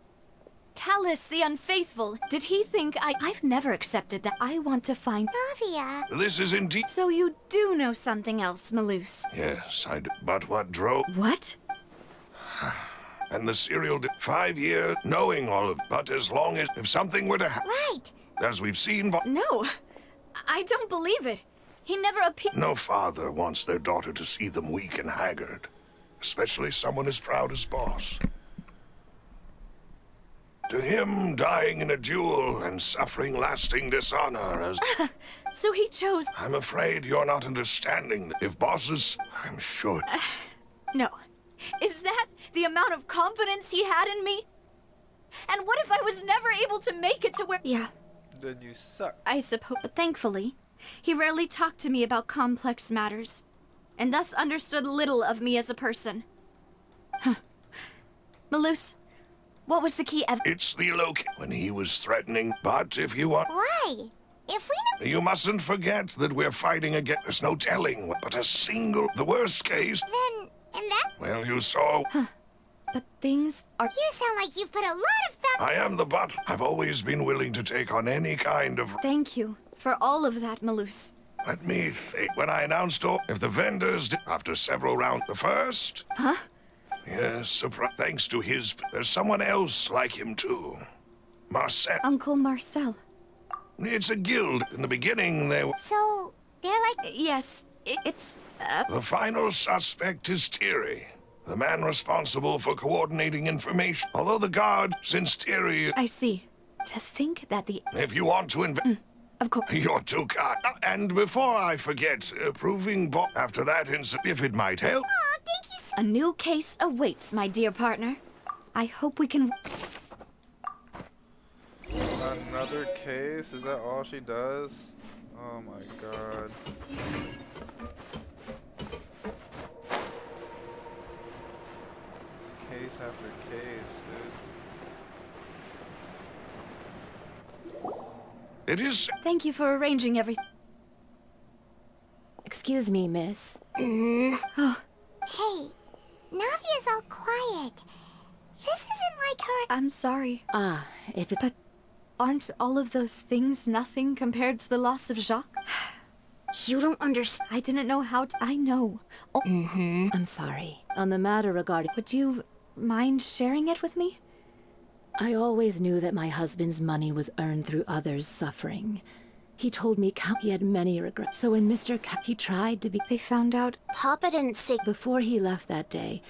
Callus the Unfaithful, did he think I've never accepted that. I want to find... Navia. This is indeed... So you do know something else, Malus? Yes, I do. But what drove... What? And the serial 5 years knowing all of... But as long as... If something were to happen... Right. As we've seen... No, I don't believe it. He never appeared... No father wants their daughter to see them weak and haggard. Especially someone as proud as Boss. To him, dying in a duel and suffering lasting dishonor as... So he chose... I'm afraid you're not understanding. If Boss's... I'm sure... No. Is that the amount of confidence he had in me? And what if I was never able to make it to where... Yeah. Then you suck. I suppose, but thankfully, he rarely talked to me about complex matters, and thus understood little of me as a person. Huh. Malus, what was the key It's the when he was threatening, but if you want... Why? If we... You mustn't forget that we're fighting against... There's no telling, but a single... The worst case... Then, in that... Well, you saw... Huh. But things are... You sound like you've put a lot of thought... I am the but. I've always been willing to take on any kind of... Thank you for all of that, Malus. Let me think. When I announced all... If the vendors did... After several rounds... The first... Huh? Yes, thanks to his... There's someone else like him, too. Marcel. Uncle Marcel. It's a guild. In the beginning, they were... So, they're like... Yes, it's... The final suspect is Thierry, the man responsible for coordinating information. Although the guard, since Thierry... I see. To think that the... If you want to of course. You're too kind. And before I forget, proving after that incident, if it might help... Aw, thank you so... A new case awaits, my dear partner. I hope we can... Another case? Is that all she does? Oh my god. Case after case, dude. It is... Thank you for arranging everything. Excuse me, miss. Oh. Hey, Navia's all quiet. This isn't like her... I'm sorry. If it... But aren't all of those things nothing compared to the loss of Jacques? You don't understand. I didn't know how to... I know. Oh. I'm sorry. On the matter regarding... Would you mind sharing it with me? I always knew that my husband's money was earned through others' suffering. He told me he had many regrets. So when Mr. he tried to be... They found out... Papa didn't say... Before he left that day,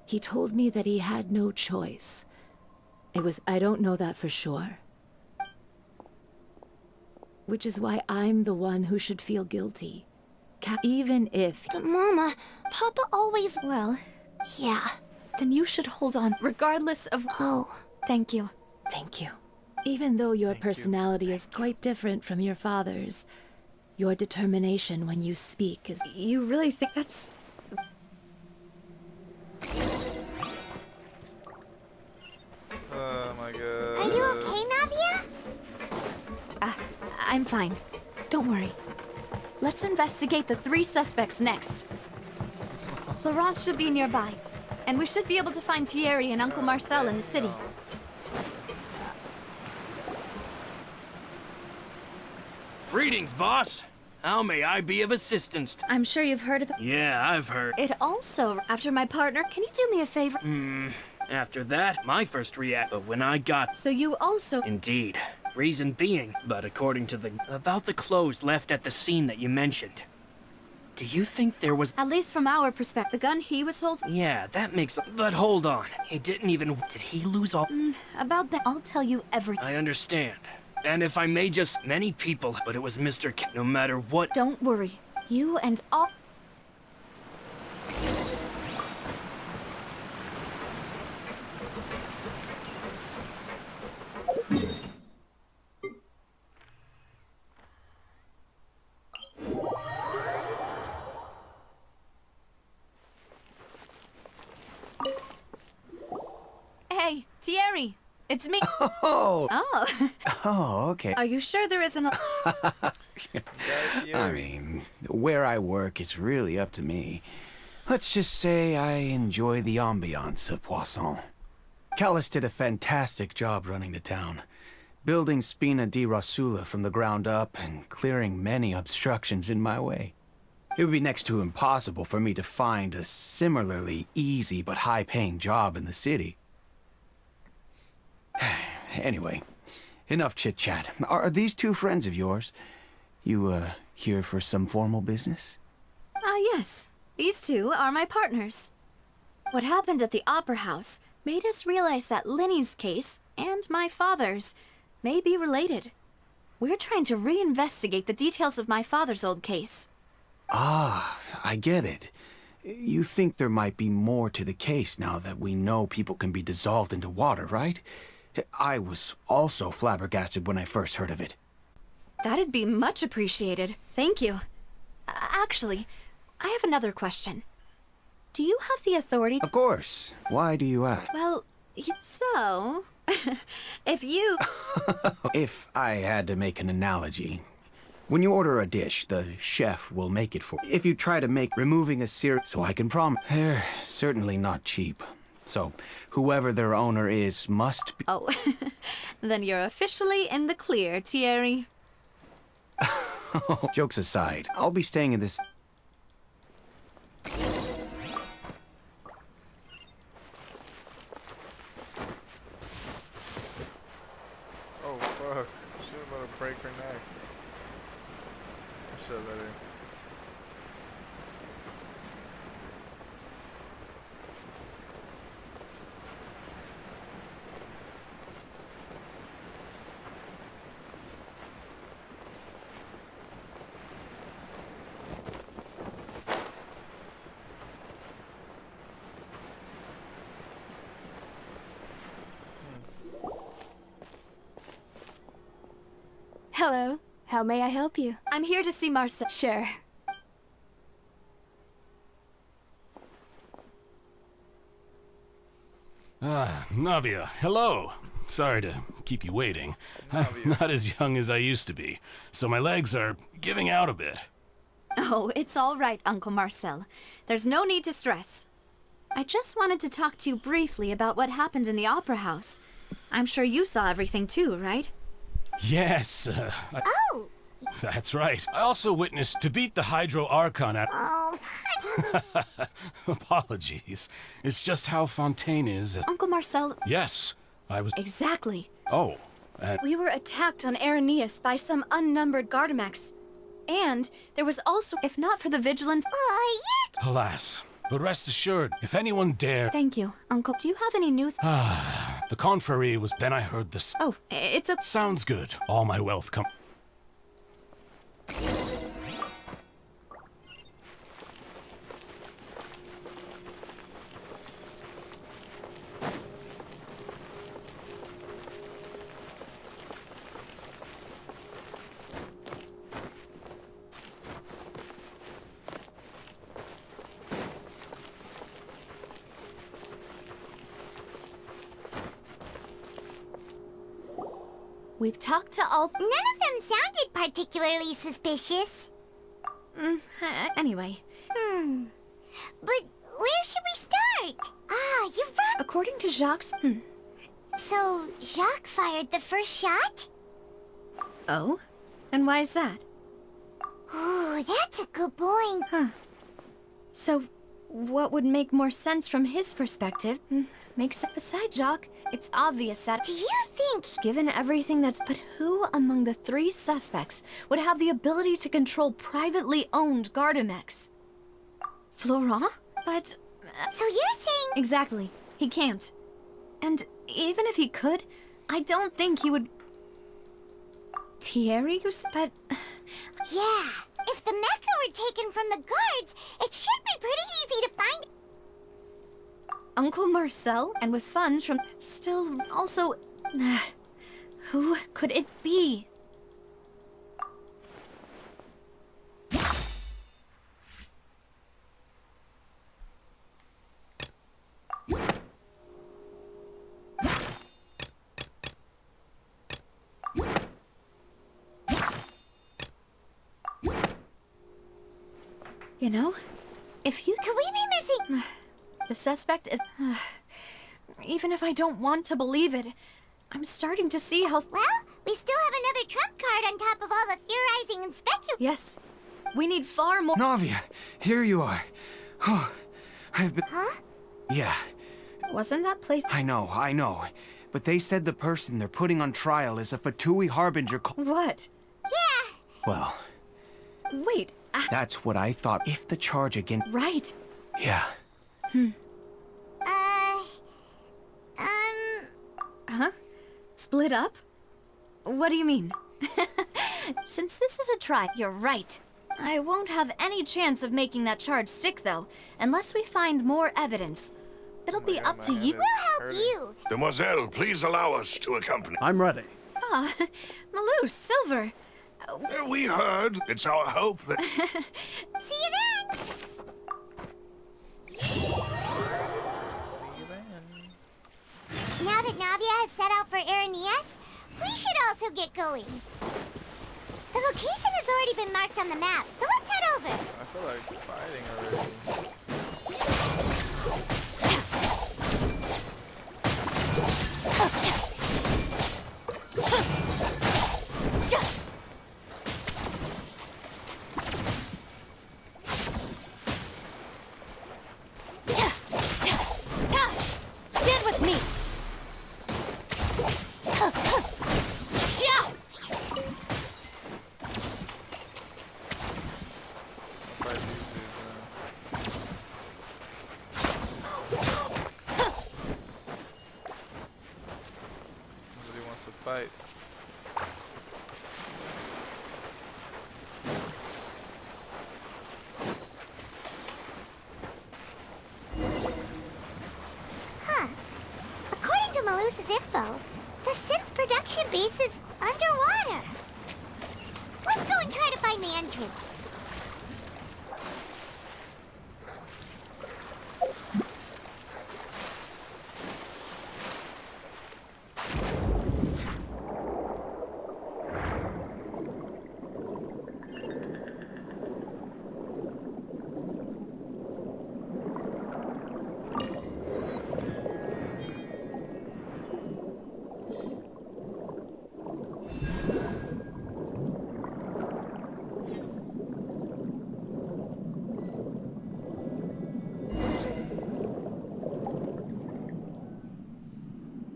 he told me that he had no choice. It was... I don't know that for sure. Which is why I'm the one who should feel guilty. Even if... But Mama, Papa always... Well... Yeah. Then you should hold on, regardless of... Oh. Thank you. Thank you. Even though your personality is quite different from your father's, your determination when you speak is... You really think that's... Oh my god. Are you okay, Navia? I'm fine. Don't worry. Let's investigate the 3 suspects next. Florence should be nearby, and we should be able to find Thierry and Uncle Marcel in the city. Greetings, boss. How may I be of assistance? I'm sure you've heard about... Yeah, I've heard. It also, after my partner, can you do me a favor? After that, my first react, but when I got... So you also... Indeed. Reason being, but according to the... About the clothes left at the scene that you mentioned. Do you think there was... At least from our perspective, the gun he was holding... Yeah, that makes... But hold on. He didn't even... Did he lose all... About that, I'll tell you everything. I understand. And if I may just... Many people, but it was Mr. no matter what... Don't worry. You and all... It's me. Oh. Oh. Oh, okay. Are you sure there isn't a... I mean, where I work is really up to me. Let's just say I enjoy the ambiance of Poisson. Callus did a fantastic job running the town, building Spina di Rosula from the ground up and clearing many obstructions in my way. It would be next to impossible for me to find a similarly easy but high-paying job in the city. Anyway, enough chit-chat. Are these two friends of yours? You, here for some formal business? Yes. These two are my partners. What happened at the Opera House made us realize that Linny's case and my father's may be related. We're trying to reinvestigate the details of my father's old case. Ah, I get it. You think there might be more to the case now that we know people can be dissolved into water, right? I was also flabbergasted when I first heard of it. That'd be much appreciated. Thank you. Actually, I have another question. Do you have the authority? Of course. Why do you ask? Well, so... if you... If I had to make an analogy, when you order a dish, the chef will make it for you. If you try to make removing a syrup, so I can promise, they're certainly not cheap. So, whoever their owner is must be... Oh, then you're officially in the clear, Thierry. Jokes aside, I'll be staying in this... Oh fuck! She was about to break her neck. I should have let her. Hello. How may I help you? I'm here to see Marcel. Sure. Ah, Navia, hello. Sorry to keep you waiting. I'm not as young as I used to be, so my legs are giving out a bit. Oh, it's all right, Uncle Marcel. There's no need to stress. I just wanted to talk to you briefly about what happened in the Opera House. I'm sure you saw everything too, right? Yes, Oh! that's right. I also witnessed to beat the Hydro Archon at... Oh, Apologies. It's just how Fontaine is. Uncle Marcel... Yes, I was... Exactly. Oh, We were attacked on Araneus by some unnumbered Gardamex. And there was also, if not for the vigilance... alas. But rest assured, if anyone dare... Thank you, Uncle. Do you have any new... The confrérie was... Then I heard this... Oh, it's a... Sounds good. All my wealth come... We've talked to all... None of them sounded particularly suspicious. Anyway. But where should we start? Ah, you're right. According to Jacques... So, Jacques fired the first shot? Oh? And why is that? Ooh, that's a good point. So, what would make more sense from his perspective? Makes it... Besides Jacques, it's obvious that... Do you think... Given everything that's... But who among the three suspects would have the ability to control privately owned Gardamex? Florent? But... So you're saying... Exactly. He can't. And even if he could, I don't think he would... Thierry, you said... But... Yeah. If the mecha were taken from the guards, it should be pretty easy to find... Uncle Marcel, and with funds from... Still, also... Who could it be? You know, if you... Could we be missing... The suspect is... Even if I don't want to believe it, I'm starting to see how... Well, we still have another trump card on top of all the theorizing and speculating. Yes. We need far more... Navia, here you are. Oh, I've been... Huh? Yeah. Wasn't that place... I know. But they said the person they're putting on trial is a Fatui Harbinger What? Yeah. Well... Wait, That's what I thought. If the charge again... Right. Yeah. Huh? Split up? What do you mean? Since this is a try, you're right. I won't have any chance of making that charge stick, though, unless we find more evidence. It'll be up to you. We'll help you. Demoiselle, please allow us to accompany. I'm ready. Ah, Malou, Silver. We heard. It's our hope that... See you then. Now that Navia has set out for Aranias, we should also get going. The location has already been marked on the map, so let's head over. I feel like fighting already. Stand with me. Nobody wants to fight. Huh. According to Malusa's info, the synth production base is underwater. Let's go and try to find the entrance.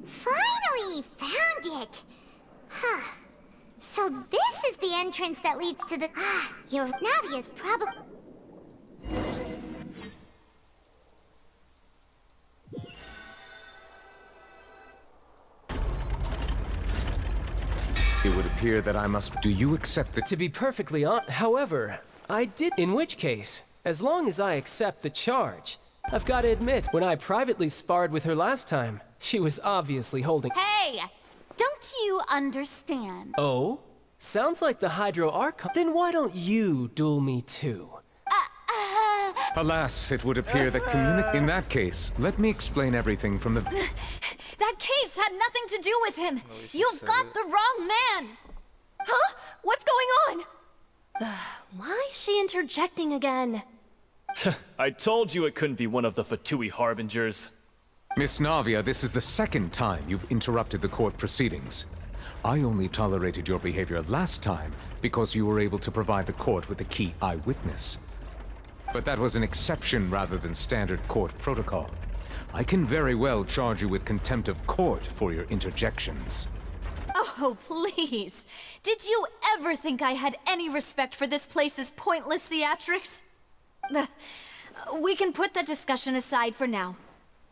Finally found it! Huh. So this is the entrance that leads to the... Your Navia's probably... It would appear that I must... Do you accept the... To be perfectly honest, however, I did... In which case, as long as I accept the charge, I've got to admit, when I privately sparred with her last time, she was obviously holding... Hey! Don't you understand? Oh? Sounds like the Hydro Archon. Then why don't you duel me too? Alas, it would appear that In that case, let me explain everything from the... That case had nothing to do with him. You've got the wrong man. Huh? What's going on? Why is she interjecting again? I told you it couldn't be one of the Fatui Harbingers. Miss Navia, this is the second time you've interrupted the court proceedings. I only tolerated your behavior last time because you were able to provide the court with a key eyewitness. But that was an exception rather than standard court protocol. I can very well charge you with contempt of court for your interjections. Oh, please. Did you ever think I had any respect for this place's pointless theatrics? We can put that discussion aside for now.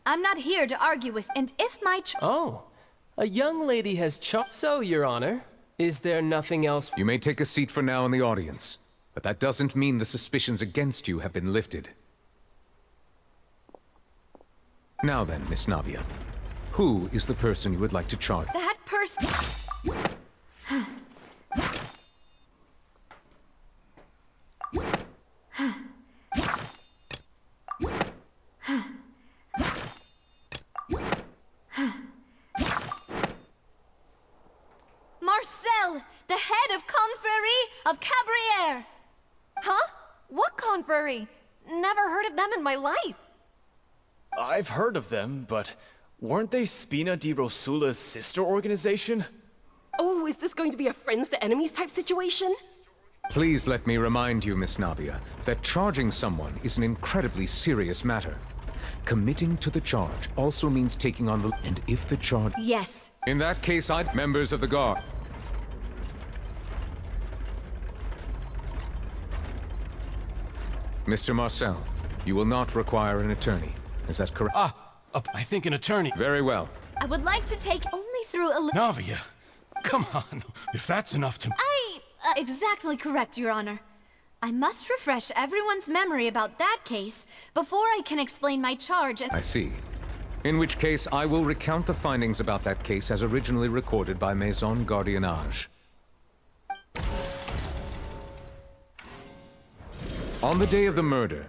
I'm not here to argue with, and if my Oh, a young lady has So, Your Honor, is there nothing else? You may take a seat for now in the audience, but that doesn't mean the suspicions against you have been lifted. Now then, Miss Navia, who is the person you would like to charge? That person... Marcel, the head of Confrérie of Cabrières. Huh? What Archon furry. Never heard of them in my life. I've heard of them, but weren't they Spina di Rosula's sister organization? Oh, is this going to be a friends to enemies type situation? Please let me remind you, Miss Navia, that charging someone is an incredibly serious matter. Committing to the charge also means taking on the... And if the charge... Yes. In that case, members of the guard. Mr. Marcel, you will not require an attorney. Is that correct? I think an attorney. Very well. I would like to take only through a... Navia, come on. If that's enough to... Exactly correct, Your Honor. I must refresh everyone's memory about that case before I can explain my charge and... I see. In which case, I will recount the findings about that case as originally recorded by Maison Gardiennage. On the day of the murder,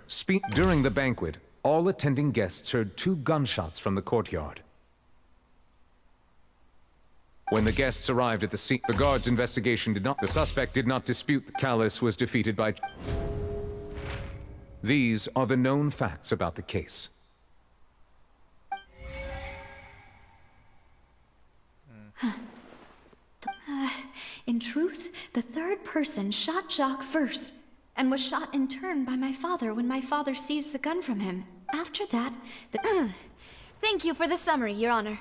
during the banquet, all attending guests heard 2 gunshots from the courtyard. When the guests arrived at the scene, the guard's investigation the suspect did not dispute that Callus was defeated by... These are the known facts about the case. In truth, the third person shot Jacques first, and was shot in turn by my father when my father seized the gun from him. After that, the... Thank you for the summary, Your Honor.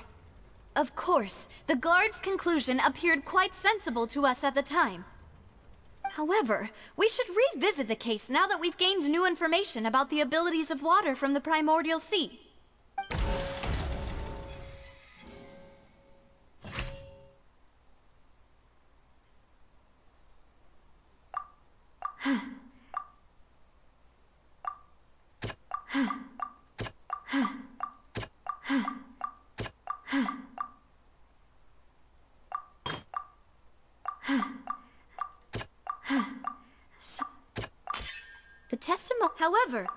Of course, the guard's conclusion appeared quite sensible to us at the time. However, we should revisit the case now that we've gained new information about the abilities of water from the primordial sea. The testimony, however,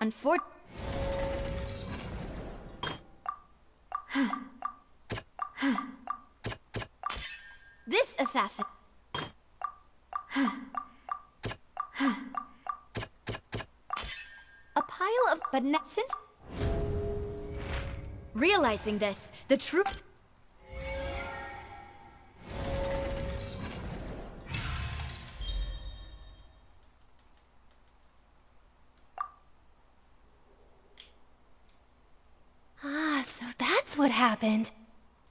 this assassin... A pile of... But since... Realizing this, the truth... So that's what happened.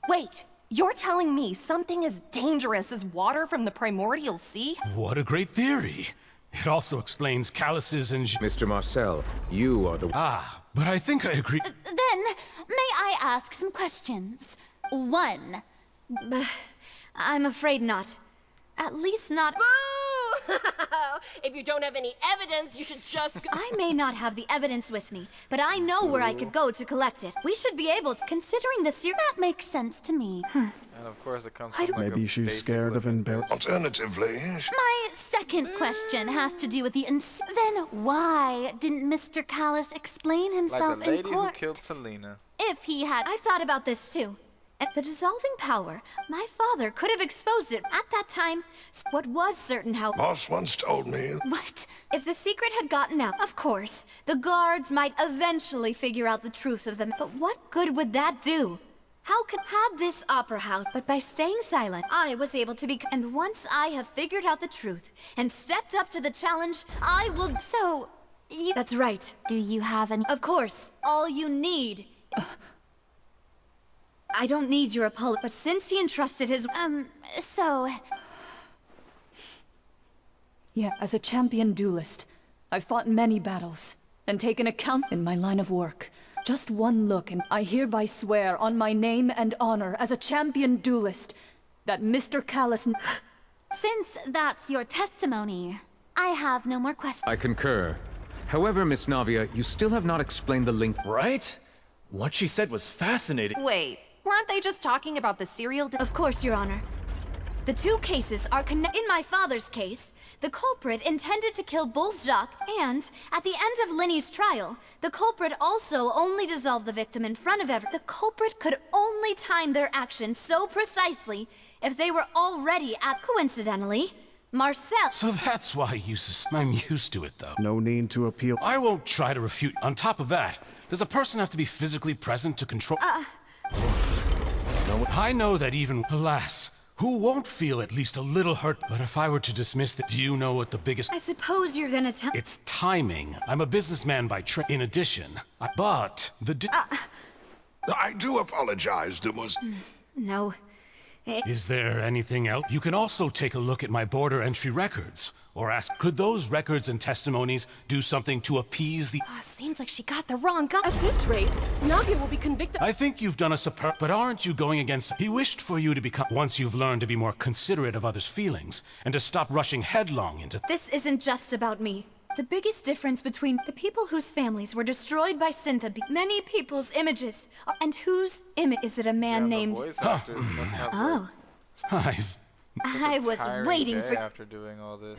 Wait, you're telling me something as dangerous as water from the primordial sea? What a great theory. It also explains Callus's and... Mr. Marcel, you are the... But I think I agree... Then, may I ask some questions? 1. I'm afraid not. At least not... If you don't have any evidence, you should just... I may not have the evidence with me, but I know where I could go to collect it. We should be able to, considering the That makes sense to me. And of course it comes from like Maybe she's scared of embarrassment. Alternatively... My second question has to do with the Then why didn't Mr. Callus explain himself like the lady in court? who killed Selena. If he had... I've thought about this too. At the dissolving power, my father could have exposed it at that time. What was certain, how... Boss once told me... What? If the secret had gotten out, of course, the guards might eventually figure out the truth of them. But what good would that do? How could have this opera house? But by staying silent, I was able to be... And once I have figured out the truth and stepped up to the challenge, I will... So, you... That's right. Do you have any... Of course, all you need... I don't need your apology, but since he entrusted his... so... Yeah, as a champion duelist, I've fought many battles, and taken account in my line of work. Just one look, and I hereby swear on my name and honor as a champion duelist, that Mr. Callus... Since that's your testimony, I have no more questions. I concur. However, Miss Navia, you still have not explained the link... Right? What she said was fascinating. Wait, weren't they just talking about the serial... Of course, Your Honor. The two cases are connected. In my father's case, the culprit intended to kill both Jacques, and at the end of Linny's trial, the culprit also only dissolved the victim in front of everyone. The culprit could only time their actions so precisely if they were already at... Coincidentally, Marcel! So that's why I'm used to it, though. No need to appeal. I won't try to refute. On top of that, does a person have to be physically present to control? No, I know that even, alas, who won't feel at least a little hurt? But if I were to dismiss that, do you know what the biggest... I suppose you're gonna tell... It's timing. I'm a businessman by trade. In addition, but the... I do apologize, Demoiselle. No. Is there anything else? You can also take a look at my border entry records. Or ask, could those records and testimonies do something to appease the... Seems like she got the wrong guy. At this rate, Navia will be convicted. I think you've done a superb... But aren't you going against... He wished for you to become... Once you've learned to be more considerate of others' feelings, and to stop rushing headlong into... This isn't just about me. The biggest difference between the people whose families were destroyed by Syntha, many people's images, and whose image is it a man named... Oh. I was waiting for... After doing all this.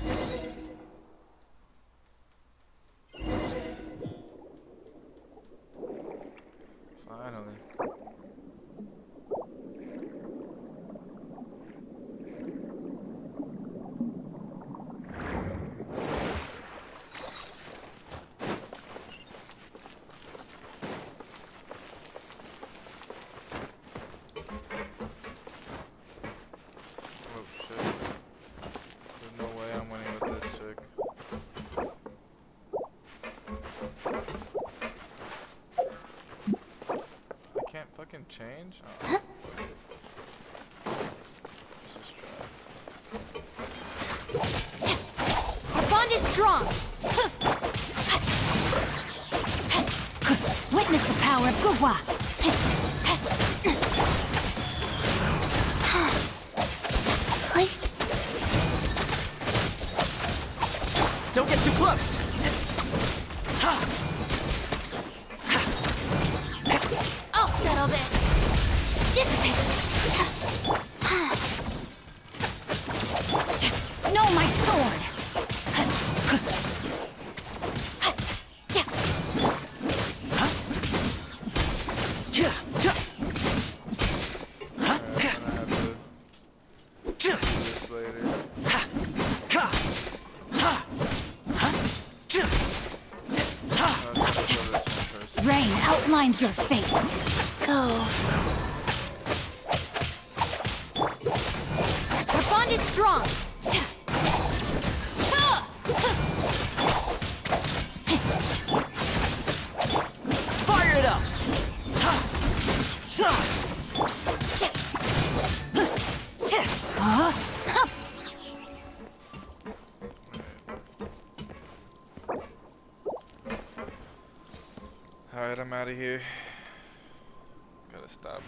Finally. Change? Oh. Let's just try. Our bond is strong. Witness the power of Gugwa. Don't get too close. I'll settle this. No, my sword! Rain outlines your fate. Go. Our bond is strong. Fire it up. Alright, I'm out of here. Gotta stop.